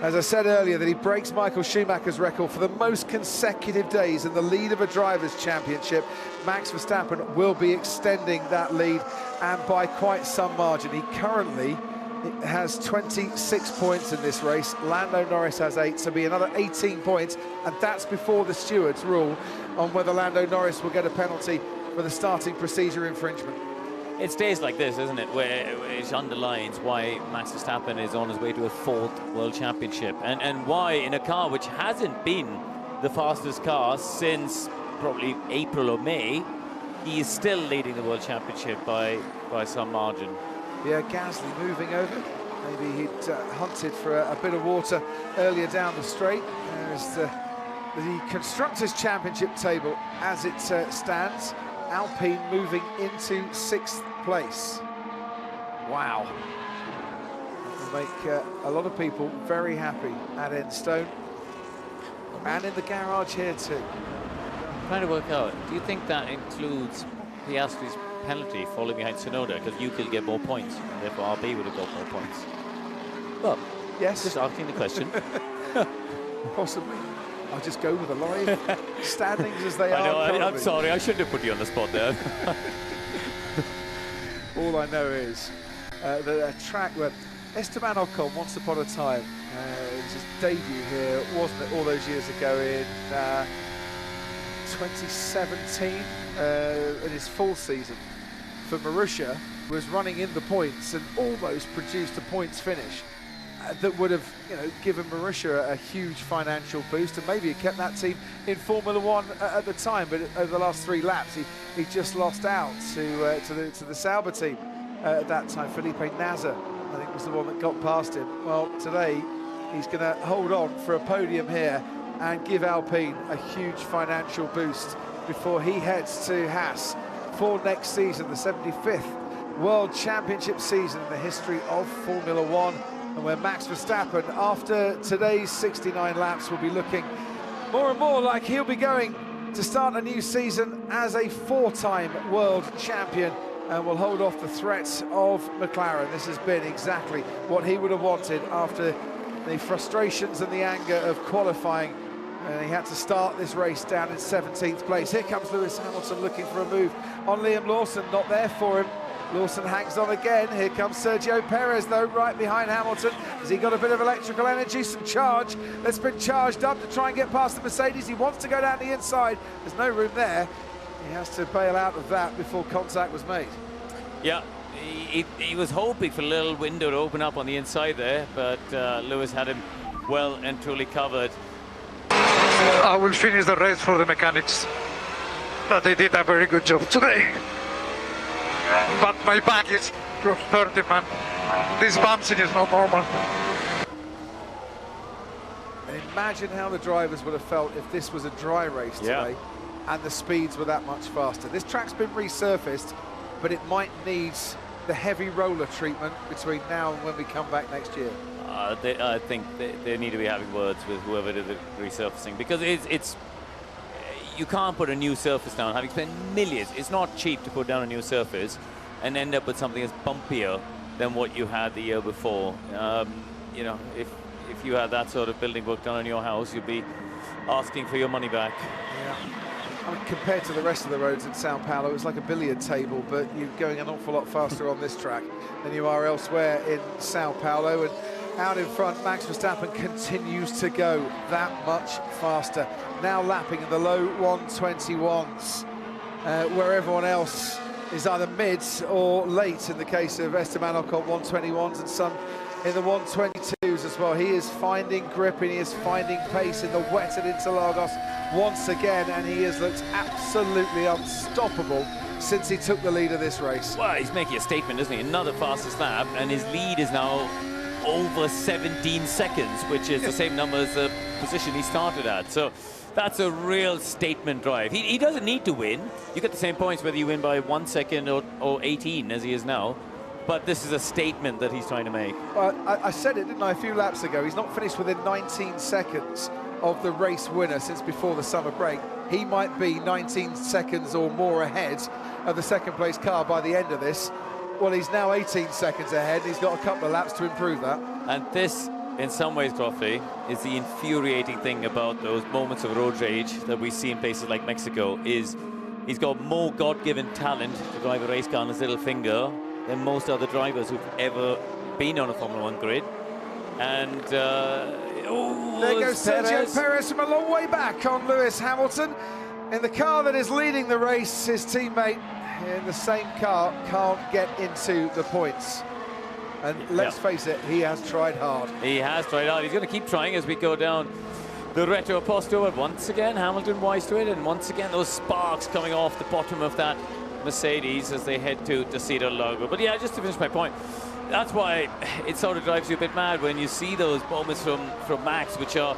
As I said earlier, that he breaks Michael Schumacher's record for the most consecutive days in the lead of a Drivers' Championship. Max Verstappen will be extending that lead, and by quite some margin. He currently has 26 points in this race. Lando Norris has 8, so be another 18 points, and that's before the stewards rule on whether Lando Norris will get a penalty for the starting procedure infringement. It's days like this, isn't it, where it underlines why Max Verstappen is on his way to a 4th World Championship, and why in a car which hasn't been the fastest car since probably April or May, he is still leading the World Championship by some margin. Yeah, Gasly moving over. Maybe he'd hunted for a bit of water earlier down the straight. There's the Constructors' Championship table as it stands. Alpine moving into 6th place. Wow. That'll make a lot of people very happy at Enstone. And in the garage here too. I'm trying to work out, do you think that includes Piastri's penalty falling behind Tsunoda, because you could get more points, and therefore RB would have got more points? Well, yes. Just asking the question. Possibly. I'll just go with the live standings as they are. I'm sorry, I shouldn't have put you on the spot there. All I know is that a track where Esteban Ocon, once upon a time, his debut here, wasn't it, all those years ago in 2017, in his full season for Marussia, was running in the points and almost produced a points finish. that would have, given Marussia a huge financial boost, and maybe it kept that team in Formula One at the time. But over the last 3 laps, he just lost out to the Sauber team at that time. Felipe Nasr, I think, was the one that got past him. Well, today he's going to hold on for a podium here and give Alpine a huge financial boost before he heads to Haas for next season, the 75th World Championship season in the history of Formula One, and where Max Verstappen, after today's 69 laps, will be looking more and more like he'll be going to start a new season as a 4-time world champion, and will hold off the threats of McLaren. This has been exactly what he would have wanted after the frustrations and the anger of qualifying, and he had to start this race down in 17th place. Here comes Lewis Hamilton looking for a move on Liam Lawson, not there for him. Lawson hangs on again. Here comes Sergio Perez, though, right behind Hamilton. Has he got a bit of electrical energy, some charge that's been charged up to try and get past the Mercedes? He wants to go down the inside. There's no room there. He has to bail out of that before contact was made. Yeah, he was hoping for a little window to open up on the inside there, but Lewis had him well and truly covered. I will finish the race for the mechanics, but they did a very good job today. But my back is hurting, man. This bouncing is not normal. And imagine how the drivers would have felt if this was a dry race today and the speeds were that much faster. This track's been resurfaced, but it might need the heavy roller treatment between now and when we come back next year. I think they need to be having words with whoever did the resurfacing, because it's you can't put a new surface down, having spent millions. It's not cheap to put down a new surface and end up with something that's bumpier than what you had the year before. If you had that sort of building work done on your house, you'd be asking for your money back. Yeah. I mean, compared to the rest of the roads in Sao Paulo, it's like a billiard table, but you're going an awful lot faster on this track than you are elsewhere in Sao Paulo. And out in front, Max Verstappen continues to go that much faster. Now lapping in the low 121s, where everyone else is either mids or late in the case of Esteban Ocon, 121s, and some in the 122s as well. He is finding grip and he is finding pace in the wet at Interlagos once again, and he has looked absolutely unstoppable since he took the lead of this race. Well, he's making a statement, isn't he? Another fastest lap, and his lead is now over 17 seconds, which is the same number as the position he started at. So that's a real statement drive. He doesn't need to win. You get the same points whether you win by 1 second or 18, as he is now. But this is a statement that he's trying to make. Well, I said it, didn't I, a few laps ago. He's not finished within 19 seconds of the race winner since before the summer break. He might be 19 seconds or more ahead of the second place car by the end of this. Well, he's now 18 seconds ahead. He's got a couple of laps to improve that. And this, in some ways, Crofty, is the infuriating thing about those moments of road rage that we see in places like Mexico, is he's got more God-given talent to drive a race car on his little finger than most other drivers who've ever been on a Formula One grid. And there goes Sergio Perez from a long way back on Lewis Hamilton. In the car that is leading the race, his teammate in the same car can't get into the points. And let's face it, he has tried hard. He has tried hard. He's going to keep trying as we go down the Retro Posto. But once again, Hamilton wise to it. And once again, those sparks coming off the bottom of that Mercedes as they head to Cedar Lago. But yeah, just to finish my point, that's why it sort of drives you a bit mad when you see those moments from Max, which are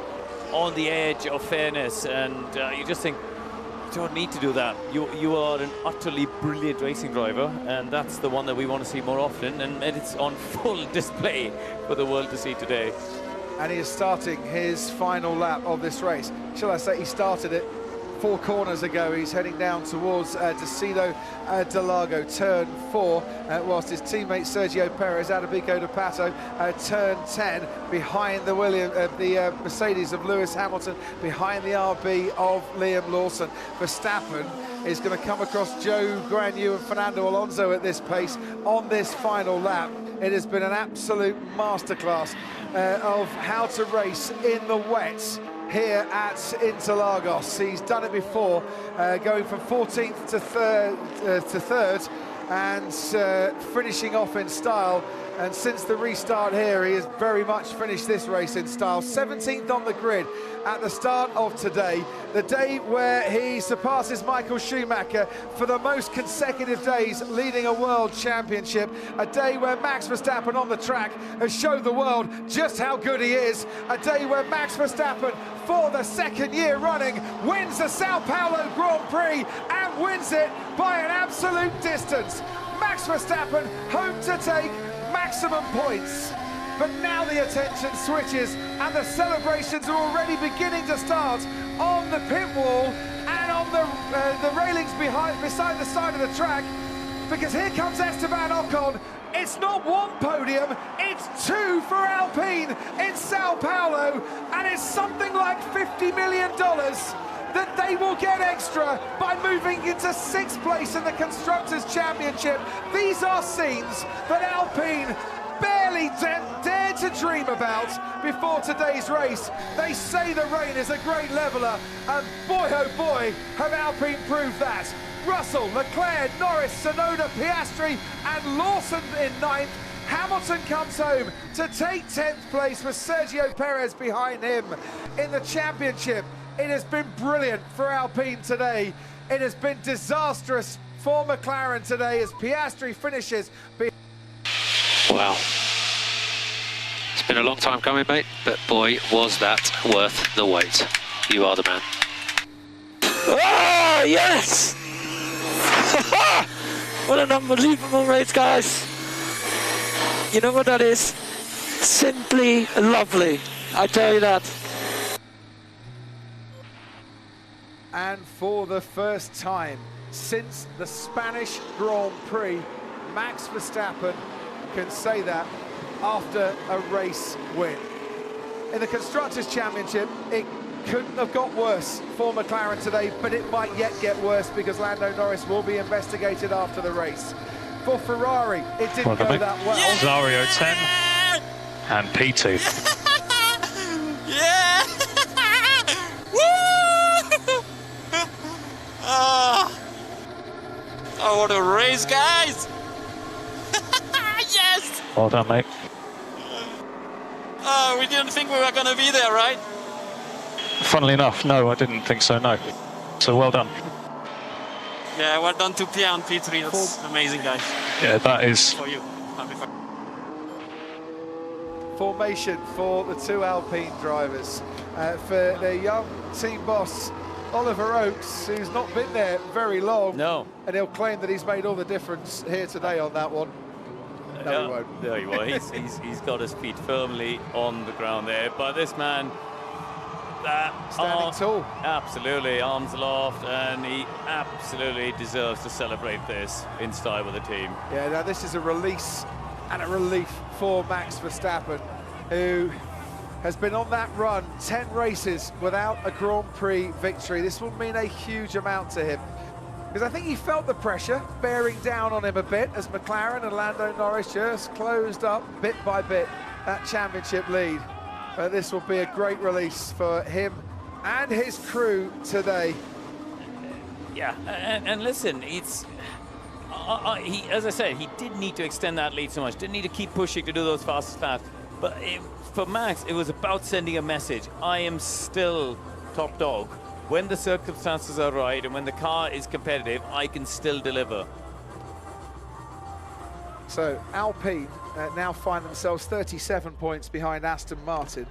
on the edge of fairness, and you just think, you don't need to do that. You are an utterly brilliant racing driver, and that's the one that we want to see more often, and it's on full display for the world to see today. And he is starting his final lap of this race. Shall I say, he started it 4 corners ago. He's heading down towards Decido de Lago, turn 4, whilst his teammate Sergio Perez out of Bico de Pato, turn 10, behind the Mercedes of Lewis Hamilton, behind the RB of Liam Lawson. Verstappen is going to come across Joe Guanyu and Fernando Alonso at this pace on this final lap. It has been an absolute masterclass of how to race in the wet here at Interlagos. He's done it before, going from 14th to third and finishing off in style. And since the restart here, he has very much finished this race in style. 17th on the grid at the start of today, the day where he surpasses Michael Schumacher for the most consecutive days leading a world championship, a day where Max Verstappen on the track has showed the world just how good he is, a day where Max Verstappen, for the second year running, wins the Sao Paulo Grand Prix and wins it by an absolute distance. Max Verstappen home to take maximum points. But now the attention switches and the celebrations are already beginning to start on the pit wall and on the railings beside the side of the track, because here comes Esteban Ocon. It's not one podium, it's two for Alpine in Sao Paulo, and it's something like $50 million that they will get extra by moving into 6th place in the Constructors' Championship. These are scenes that Alpine barely dared to dream about before today's race. They say the rain is a great leveller, and boy oh boy have Alpine proved that. Russell, Leclerc, Norris, Tsunoda, Piastri and Lawson in 9th. Hamilton comes home to take 10th place with Sergio Perez behind him in the championship. It has been brilliant for Alpine today. It has been disastrous for McLaren today as Piastri finishes. Wow. It's been a long time coming, mate, but boy, was that worth the wait. You are the man. Oh, yes! What an unbelievable race, guys. You know what that is? Simply lovely. I tell you that. And for the first time since the Spanish Grand Prix, Max Verstappen can say that after a race win. In the Constructors' Championship, it couldn't have got worse for McLaren today, but it might yet get worse because Lando Norris will be investigated after the race. For Ferrari, it didn't go that well. Zario 10 and P2. Yeah! Woo! Oh, what a race, guys! Yes! Well done, mate. We didn't think we were going to be there, right? Funnily enough, no, I didn't think so, no. So well done. Yeah, well done to Pia and P3. That's amazing, guys. Yeah, that is. For you. Formation for the two Alpine drivers. For their young team boss, Oliver Oakes, who's not been there very long. No. And he'll claim that he's made all the difference here today on that one. No, he won't. No, he won't. He's got his feet firmly on the ground there. But this man, standing tall. Absolutely, arms aloft, and he absolutely deserves to celebrate this in style with the team. Yeah, now this is a release and a relief for Max Verstappen, who has been on that run 10 races without a Grand Prix victory. This will mean a huge amount to him, because I think he felt the pressure bearing down on him a bit as McLaren and Lando Norris just closed up bit by bit that championship lead. But this will be a great release for him and his crew today. Yeah, and listen, it's as I said, he didn't need to extend that lead so much, didn't need to keep pushing to do those fast laps. But for Max, it was about sending a message. I am still top dog. When the circumstances are right and when the car is competitive, I can still deliver. So Alpine now find themselves 37 points behind Aston Martin,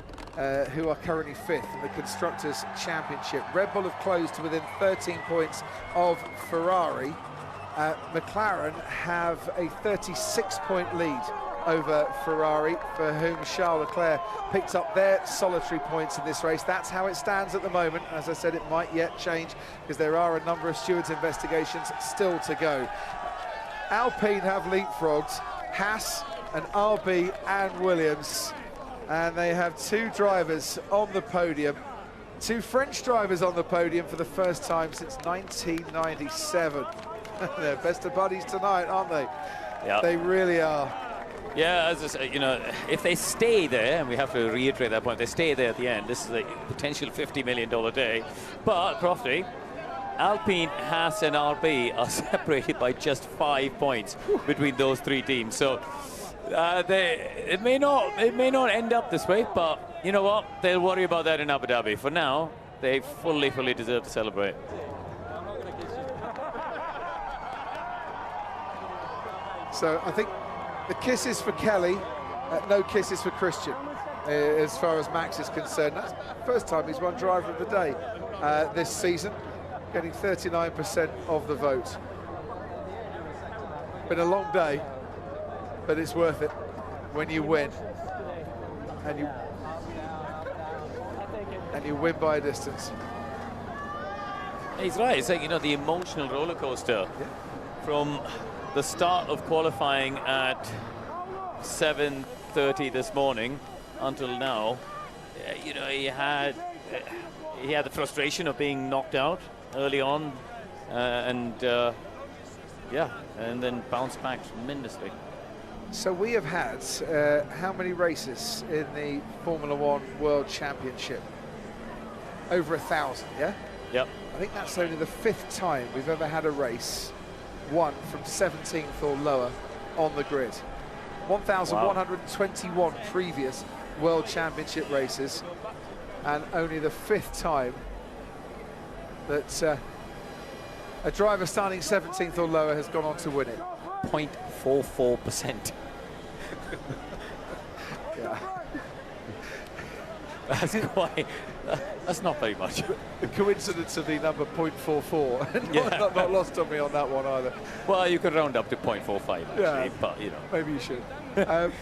who are currently 5th in the Constructors' Championship. Red Bull have closed to within 13 points of Ferrari. McLaren have a 36-point lead over Ferrari, for whom Charles Leclerc picked up their solitary points in this race. That's how it stands at the moment. As I said, it might yet change because there are a number of stewards' investigations still to go. Alpine have leapfrogged Haas and RB and Williams, and they have two drivers on the podium, two French drivers on the podium for the first time since 1997. They're best of buddies tonight, aren't they? Yeah. They really are. Yeah, as I say, you know, if they stay there, and we have to reiterate that point, they stay there at the end, this is a potential $50 million day. But, Crofty, Alpine, Haas and RB are separated by just 5 points between those three teams. So it may not end up this way, but you know what? They'll worry about that in Abu Dhabi. For now, they fully deserve to celebrate. So I think the kisses for Kelly, no kisses for Christian, as far as Max is concerned. That's the first time he's won driver of the day this season, getting 39% of the vote. Been a long day, but it's worth it when you win, and you win by a distance. He's right. It's like, you know, the emotional roller coaster from the start of qualifying at 7:30 this morning until now. You know, he had the frustration of being knocked out early on, and then bounced back tremendously. So we have had how many races in the Formula One World Championship? Over 1,000, yeah? Yep. I think that's only the 5th time we've ever had a race won from 17th or lower on the grid. 1,121 previous World Championship races, and only the 5th time that a driver starting 17th or lower has gone on to win it. 0.44%. Yeah. That's not very much. The coincidence of the number 0.44, not lost on me on that one either. Well, you could round up to 0.45 actually, but you know. Maybe you should. Can't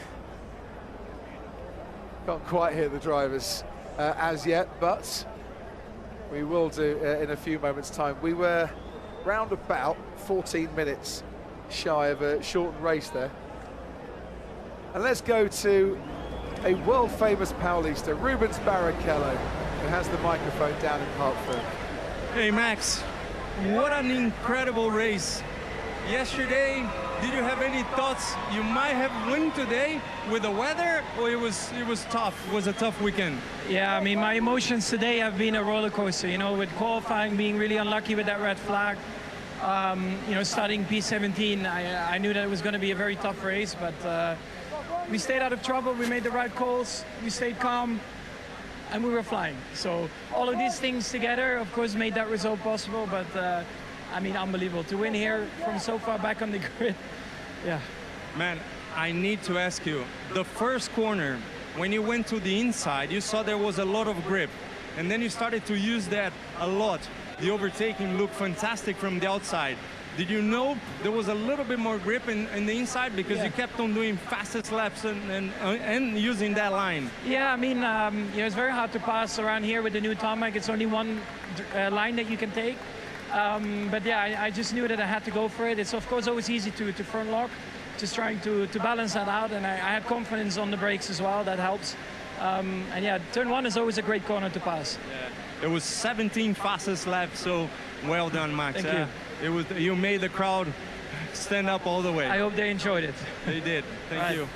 quite hear the drivers as yet, but we will do in a few moments' time. We were round about 14 minutes shy of a shortened race there. And let's go to a world-famous Paulista, Rubens Barrichello, who has the microphone down in Hartford. Hey Max, what an incredible race. Yesterday, did you have any thoughts you might have won today with the weather, or it was tough? It was a tough weekend? Yeah, I mean, my emotions today have been a roller coaster, you know, with qualifying, being really unlucky with that red flag. You know, starting P17, I knew that it was going to be a very tough race, but we stayed out of trouble, we made the right calls, we stayed calm, and we were flying. So all of these things together, of course, made that result possible, but I mean, unbelievable. To win here from so far back on the grid, yeah. Man, I need to ask you, the first corner, when you went to the inside, you saw there was a lot of grip, and then you started to use that a lot. The overtaking looked fantastic from the outside. Did you know there was a little bit more grip in the inside, because you kept on doing fastest laps and using that line? Yeah, I mean, you know, it's very hard to pass around here with the new tarmac. It's only one line that you can take. But yeah, I just knew that I had to go for it. It's of course always easy to front lock, just trying to balance that out. And I had confidence on the brakes as well, that helps. And yeah, turn one is always a great corner to pass. Yeah. It was 17 fastest laps, so well done, Max. Thank you. You made the crowd stand up all the way. I hope they enjoyed it. They did. Thank you.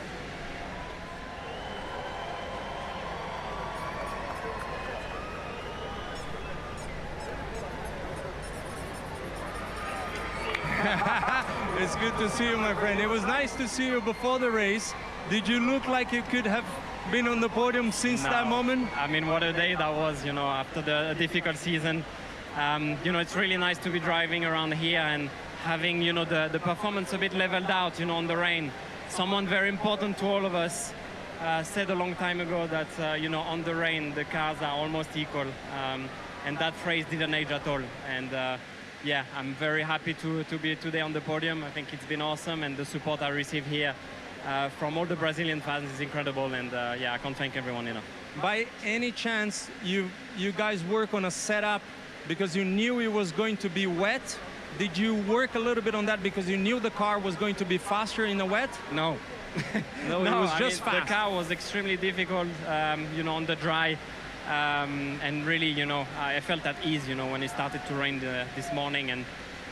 It's good to see you, my friend. It was nice to see you before the race. Did you look like you could have been on the podium since that moment? I mean, what a day that was, you know, after the difficult season. You know, it's really nice to be driving around here and having, you know, the performance a bit leveled out, you know, on the rain. Someone very important to all of us said a long time ago that, you know, on the rain, the cars are almost equal. And that phrase didn't age at all. And yeah, I'm very happy to be today on the podium. I think it's been awesome, and the support I receive here from all the Brazilian fans is incredible. And yeah, I can't thank everyone enough. By any chance, you guys work on a setup because you knew it was going to be wet? Did you work a little bit on that because you knew the car was going to be faster in the wet? No. No, it was just fast. The car was extremely difficult, you know, on the dry. And really, you know, I felt at ease, you know, when it started to rain this morning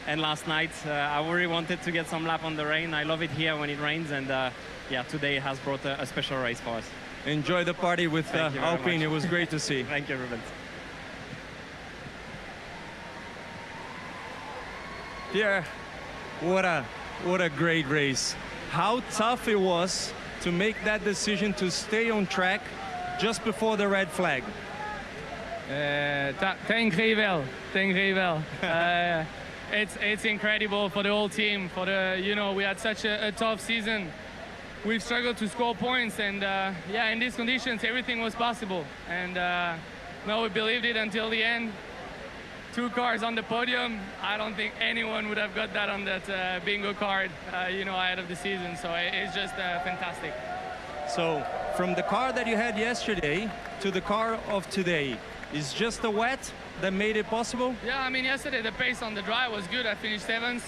and last night. I really wanted to get some lap on the rain. I love it here when it rains, and yeah, today has brought a special race for us. Enjoy the party with Alpine. It was great to see. Thank you, Ruben. Pierre, what a great race. How tough it was to make that decision to stay on track just before the red flag. Thank you well. It's incredible for the whole team. We had such a tough season. We've struggled to score points, and yeah, in these conditions, everything was possible. And no, we believed it until the end. 2 cars on the podium. I don't think anyone would have got that on that bingo card, ahead of the season. So it's just fantastic. So from the car that you had yesterday to the car of today, is just the wet that made it possible? Yeah, I mean, yesterday the pace on the dry was good. I finished 7th.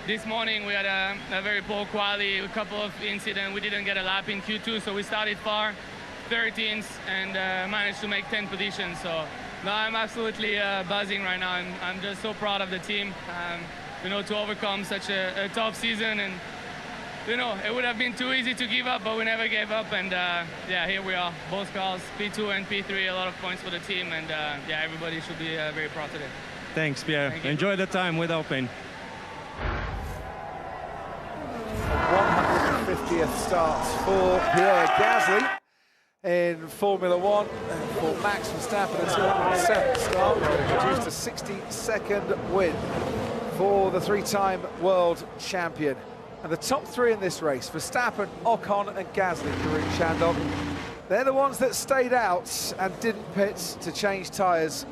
This morning we had a very poor quali, a couple of incidents. We didn't get a lap in Q2, so we started far, 13th, and managed to make 10 positions. So no, I'm absolutely buzzing right now. I'm just so proud of the team, to overcome such a tough season. And it would have been too easy to give up, but we never gave up. And yeah, here we are, both cars, P2 and P3, a lot of points for the team. And yeah, everybody should be very proud today. Thanks, Pierre. Enjoy the time with Alpine. 150th start for Pierre Gasly in Formula One, and for Max Verstappen it's 7th start, produced a 62nd win for the 3-time world champion. And the top 3 in this race, Verstappen, Ocon and Gasly, Karun Chandhok, they're the ones that stayed out and didn't pit to change tyres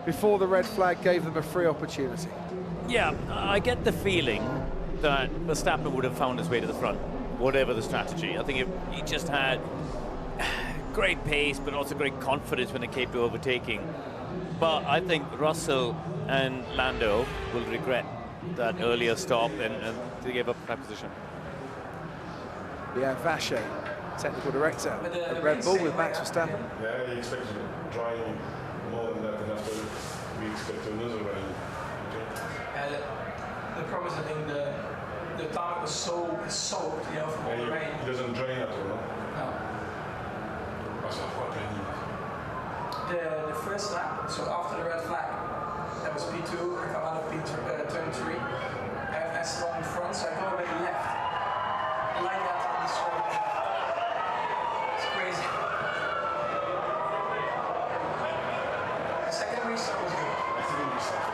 before the red flag gave them a free opportunity. Yeah, I get the feeling that Verstappen would have found his way to the front, whatever the strategy. I think he just had great pace, but also great confidence when it came to overtaking. But I think Russell and Lando will regret that earlier stop and they gave up that position. Yeah, Vache, technical director at Red Bull with Max Verstappen. Yeah, he expected to drive more than that, and after we expect another rally. The problem is, I think the tarmac was so soaked, from all the rain. He doesn't drain at all, no? The first lap, so after the red flag, that was P2, I come out of turn 3. I have S1 in front, so I go already left. Like that on the straight. It's crazy. The second restart was good. I think we started.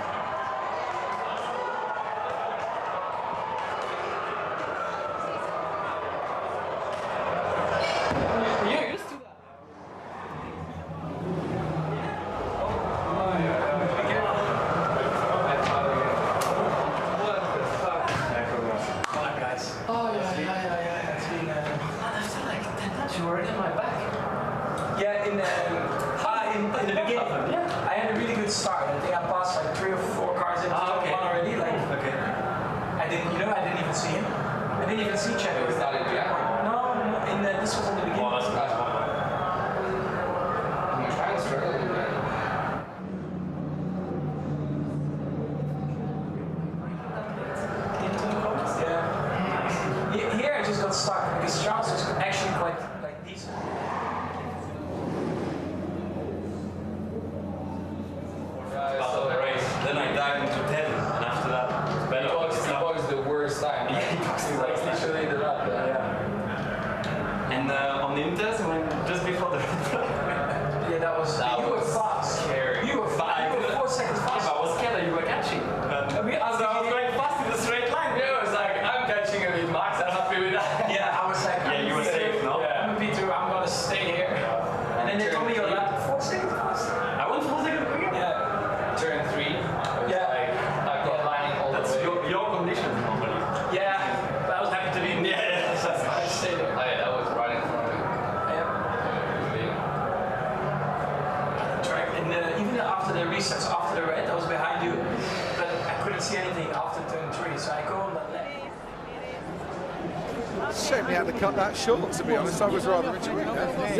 Shame we had to cut that short, to be honest. I was rather enjoying that.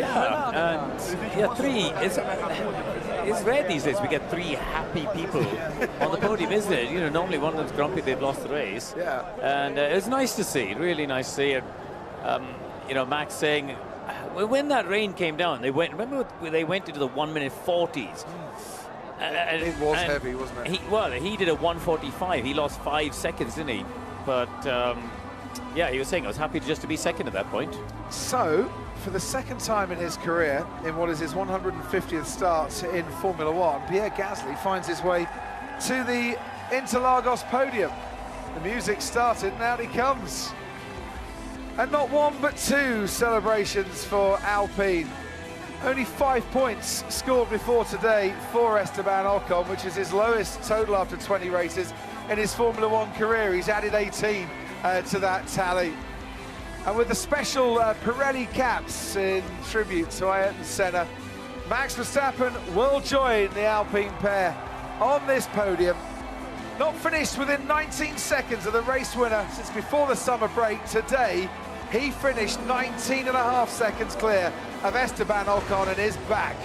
Yeah, 3. It's rare these days we get 3 happy people on the podium, isn't it? Normally one of them's grumpy they've lost the race. Yeah. And it's nice to see, really nice to see. Max saying, when that rain came down, they went. Remember they went into the 1 minute 40s. It was heavy, wasn't it? He did a 1:45. He lost 5 seconds, didn't he? But yeah, he was saying I was happy just to be second at that point. So, for the second time in his career, in what is his 150th start in Formula One, Pierre Gasly finds his way to the Interlagos podium. The music started and out he comes. And not one but two celebrations for Alpine. Only 5 points scored before today for Esteban Ocon, which is his lowest total after 20 races in his Formula One career. He's added 18 to that tally. And with the special Pirelli caps in tribute to Ayrton Senna, Max Verstappen will join the Alpine pair on this podium. Not finished within 19 seconds of the race winner since before the summer break. Today, he finished 19.5 seconds clear of Esteban Ocon and is back.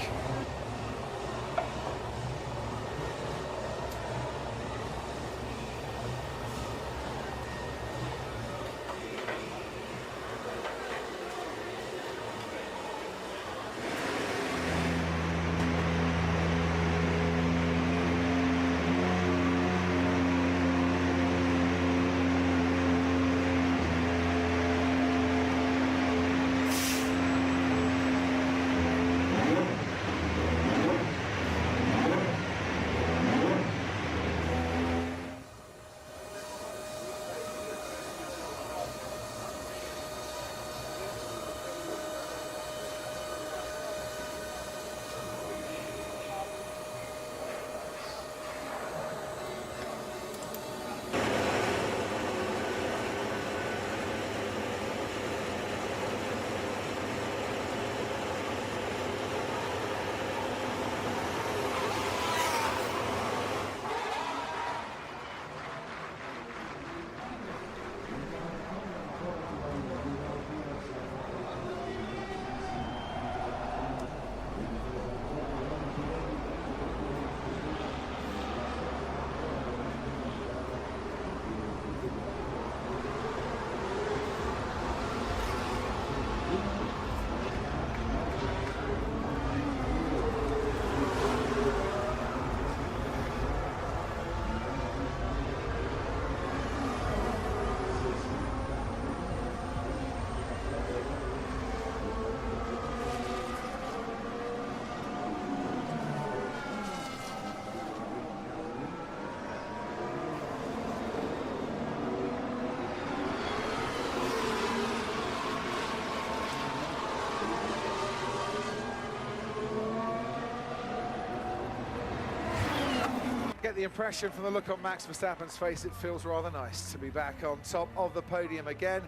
Get the impression from the look on Max Verstappen's face, it feels rather nice to be back on top of the podium again.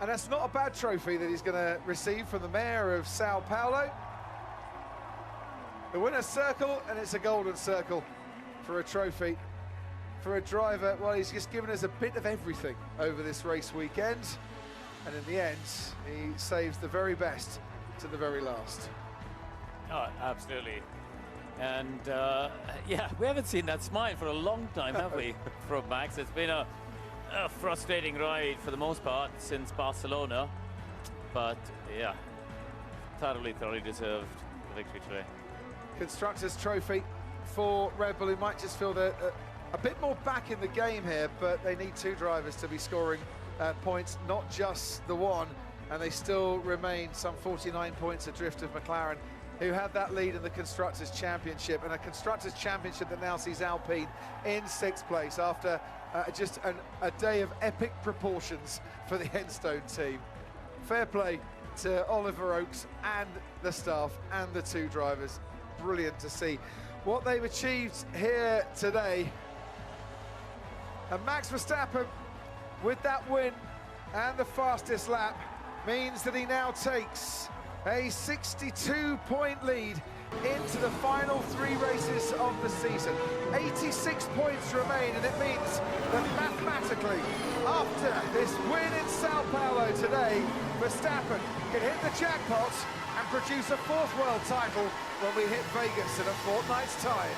And that's not a bad trophy that he's going to receive from the mayor of Sao Paulo. The winner's circle, and it's a golden circle for a trophy. For a driver, well, he's just given us a bit of everything over this race weekend. And in the end, he saves the very best to the very last. Oh, absolutely. And yeah, we haven't seen that smile for a long time, have we, from Max? It's been a frustrating ride for the most part since Barcelona. But yeah, thoroughly deserved the victory today. Constructors' trophy for Red Bull, who might just feel that a bit more back in the game here, but they need two drivers to be scoring points, not just the one, and they still remain some 49 points adrift of McLaren, who had that lead in the Constructors' Championship, and a Constructors' Championship that now sees Alpine in 6th place after just a day of epic proportions for the Enstone team. Fair play to Oliver Oakes and the staff and the two drivers. Brilliant to see what they've achieved here today. And Max Verstappen, with that win and the fastest lap, means that he now takes a 62-point lead into the final 3 races of the season. 86 points remain, and it means that mathematically, after this win in Sao Paulo today, Verstappen can hit the jackpot and produce a 4th world title when we hit Vegas in a fortnight's time.